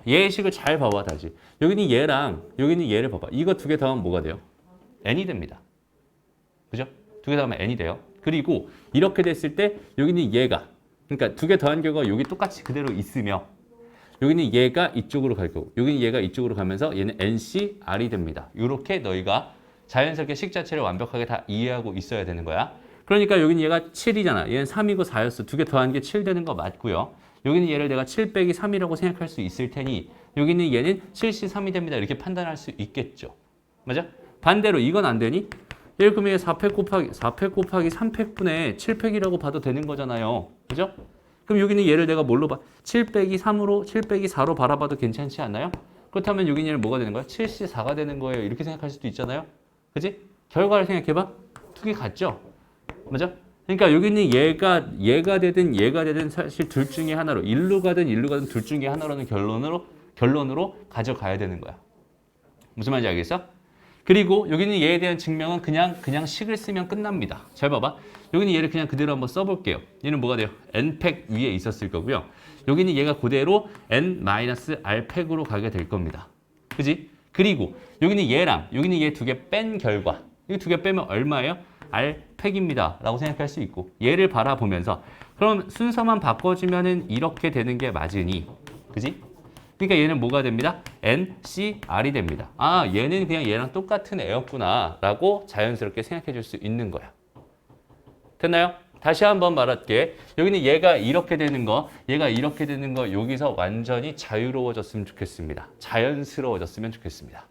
얘의 식을 잘 봐봐 다시. 여기는 얘랑 여기는 얘를 봐봐. 이거 두 개 더하면 뭐가 돼요? n이 됩니다. 그죠? 두 개 더하면 n이 돼요. 그리고 이렇게 됐을 때 여기는 얘가 그러니까 두 개 더한 결과가 여기 똑같이 그대로 있으며 여기는 얘가 이쪽으로 갈 거고 여기는 얘가 이쪽으로 가면서 얘는 NCR이 됩니다. 이렇게 너희가 자연스럽게 식 자체를 완벽하게 다 이해하고 있어야 되는 거야. 그러니까 여기는 얘가 7이잖아. 얘는 3이고 4였어. 두 개 더한 게 7 되는 거 맞고요. 여기는 얘를 내가 7 빼기 3이라고 생각할 수 있을 테니 여기는 얘는 7C3이 됩니다. 이렇게 판단할 수 있겠죠. 맞아? 반대로 이건 안 되니? 얘를 그러면 4팩 곱하기 3팩분의 7팩이라고 봐도 되는 거잖아요. 그죠? 그럼 여기는 얘를 내가 뭘로 봐? 7 빼기 3으로 7 빼기 4로 바라봐도 괜찮지 않나요? 그렇다면 여기는 얘는 뭐가 되는 거야? 7C4가 되는 거예요. 이렇게 생각할 수도 있잖아요. 그지? 결과를 생각해봐. 두 개 같죠? 맞아? 그러니까 여기는 얘가 되든 사실 둘 중에 하나로 일로 가든 둘 중에 하나로는 결론으로 가져가야 되는 거야. 무슨 말인지 알겠어? 그리고 여기는 얘에 대한 증명은 그냥 식을 쓰면 끝납니다. 잘 봐봐. 여기는 얘를 그냥 그대로 한번 써볼게요. 얘는 뭐가 돼요? n팩 위에 있었을 거고요. 여기는 얘가 그대로 n-r팩으로 가게 될 겁니다. 그지? 그리고 여기는 여기는 얘 두 개 뺀 결과. 이 두 개 빼면 얼마예요? r팩입니다. 라고 생각할 수 있고 얘를 바라보면서 그럼 순서만 바꿔주면은 이렇게 되는 게 맞으니 그지? 그러니까 얘는 뭐가 됩니다? NCR이 됩니다. 아, 얘는 그냥 얘랑 똑같은 애였구나 라고 자연스럽게 생각해 줄 수 있는 거야. 됐나요? 다시 한번 말할게. 여기는 얘가 이렇게 되는 거, 얘가 이렇게 되는 거 여기서 완전히 자유로워졌으면 좋겠습니다. 자연스러워졌으면 좋겠습니다.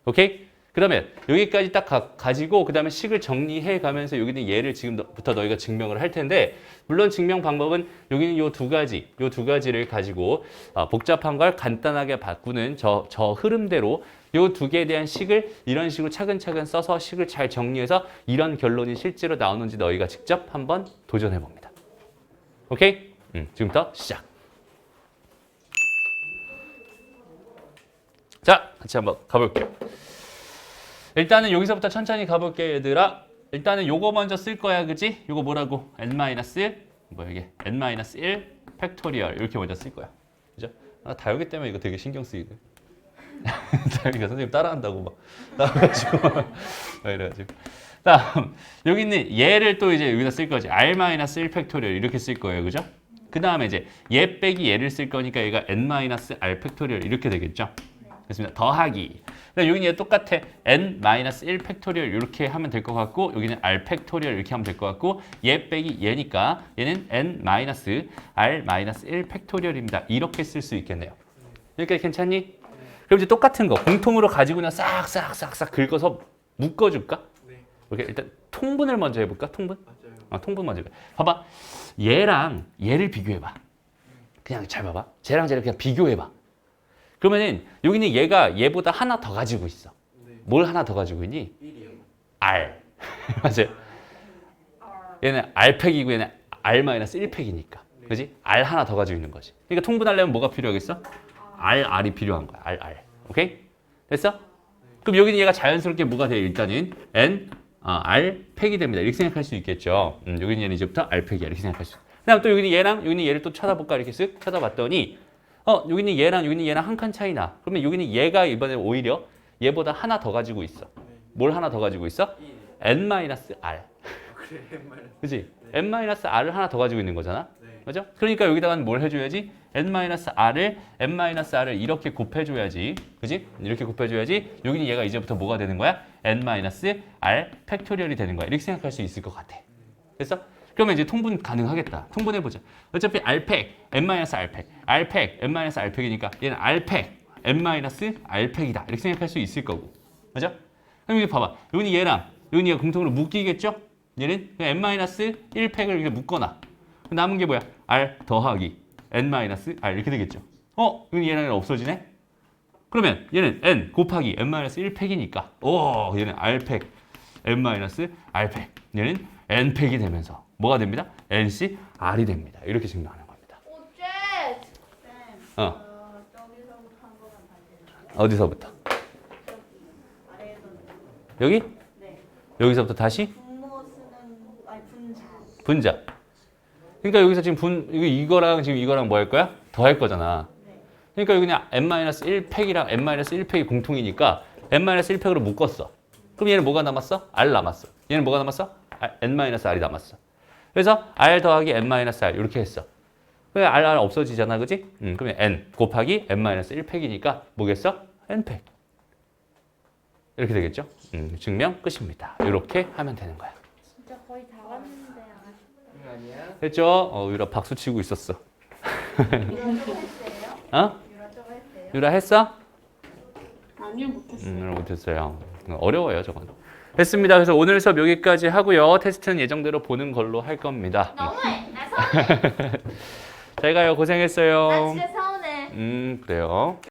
오케이? 그러면 여기까지 딱 가지고 그 다음에 식을 정리해 가면서 여기는 얘를 지금부터 너희가 증명을 할 텐데 물론 증명 방법은 여기는 요 두 가지를 가지고 복잡한 걸 간단하게 바꾸는 저 흐름대로 요 두 개에 대한 식을 이런 식으로 차근차근 써서 식을 잘 정리해서 이런 결론이 실제로 나오는지 너희가 직접 한번 도전해 봅니다. 오케이? 지금부터 시작. 자, 같이 한번 가볼게요. 일단은 여기서부터 천천히 가볼게 얘들아. 일단은 요거 먼저 쓸 거야, 그지? 요거 뭐라고? n-1 뭐야 이게? n-1 팩토리얼 이렇게 먼저 쓸 거야. 그죠? 다효기 때문에 이거 되게 신경 쓰이네. 다효기가 선생님 따라한다고 막 나와가지고 이래가지고. 다음 여기 있는 얘를 또 이제 여기다 쓸 거지. r-1 팩토리얼 이렇게 쓸 거예요, 그죠? 그 다음에 이제 얘 빼기 얘를 쓸 거니까 얘가 n-r 팩토리얼 이렇게 되겠죠? 됐습니다. 더하기. 여기는 얘 똑같아. n-1 팩토리얼 이렇게 하면 될 것 같고 여기는 r 팩토리얼 이렇게 하면 될 것 같고 얘 빼기 얘니까 얘는 n-r-1 팩토리얼입니다. 이렇게 쓸 수 있겠네요. 여기까지 괜찮니? 그럼 이제 똑같은 거 공통으로 가지고 그냥 싹싹 긁어서 묶어줄까? 네. 오케이, 일단 통분을 먼저 해볼까? 통분? 맞아요. 통분 먼저 해볼까? 봐봐. 얘랑 얘를 비교해봐. 그냥 잘 봐봐. 쟤랑 쟤를 그냥 비교해봐. 그러면은 여기는 얘가 얘보다 하나 더 가지고 있어. 네. 뭘 하나 더 가지고 있니? 1이요. R. 맞아요. 얘는 R팩이고 얘는 R-1팩이니까. 그지? R 하나 더 가지고 있는 거지. 그러니까 통분하려면 뭐가 필요하겠어? R이 필요한 거야. R. 오케이? 됐어? 그럼 여기는 얘가 자연스럽게 뭐가 돼? 일단은 R팩이 됩니다. 이렇게 생각할 수 있겠죠. 여기는 얘는 이제부터 R팩이야. 이렇게 생각할 수 있어. 그다음 또 여기는 여기는 얘를 또 찾아볼까? 이렇게 쓱 찾아봤더니 여기는 얘랑 한 칸 차이 나. 그러면 여기는 얘가 이번에 오히려 얘보다 하나 더 가지고 있어. 뭘 하나 더 가지고 있어? 1. n-r. 그래, n-. 그지? 네. n-r을 하나 더 가지고 있는 거잖아. 네. 그죠? 그러니까 여기다가는 뭘 해줘야지? n-r을 이렇게 곱해줘야지. 그지? 이렇게 곱해줘야지. 여기는 얘가 이제부터 뭐가 되는 거야? n-r 팩토리얼이 되는 거야. 이렇게 생각할 수 있을 것 같아. 됐어? 그러면 이제 통분 가능하겠다. 통분해보자. 어차피 R팩, n-R팩, R팩, n-R팩이니까 얘는 R팩, n-R팩이다. 이렇게 생각할 수 있을 거고. 맞아? 그럼 여기 봐봐. 여기는 얘가 공통으로 묶이겠죠? 얘는 n-1팩을 이렇게 묶거나. 남은 게 뭐야? R 더하기 n-R 이렇게 되겠죠? 여기 얘는 없어지네? 그러면 얘는 n 곱하기 n-1팩이니까 얘는 R팩, n-R팩. 얘는 n팩이 되면서 뭐가 됩니다? NCR이 됩니다. 이렇게 증명하는 겁니다. 오쉣. 쌤, 저기서부터 한 번만 다시 해주세요. 어디서부터? 저기 아래에서는 여기? 네. 여기서부터 다시? 분모 쓰는 분자. 분자. 그러니까 여기서 지금 이거랑 지금 이거랑 뭐 할 거야? 더 할 거잖아. 네. 그러니까 여기 그냥 n-1팩이랑 n-1팩이 공통이니까 n-1팩으로 묶었어. 그럼 얘는 뭐가 남았어? R 남았어. 얘는 뭐가 남았어? n-r이 남았어. 그래서 R 더하기 n-r 이렇게 했어. 그래 R 없어지잖아, 그지? 그러면 n 곱하기 n-1팩이니까 뭐겠어? n팩. 이렇게 되겠죠? 증명 끝입니다. 이렇게 하면 되는 거야. 진짜 거의 다 왔는데 응, 아니야. 됐죠? 유라 박수 치고 있었어. 유라 좀 했어요? 어? 유라 좀 했어요? 유라 했어? 아니요, 못했어요. 유라 못했어요. 어려워요, 저건. 됐습니다. 그래서 오늘 수업 여기까지 하고요. 테스트는 예정대로 보는 걸로 할 겁니다. 너무해. 나 서운해. 잘 가요. 고생했어요. 나 진짜 서운해. 그래요.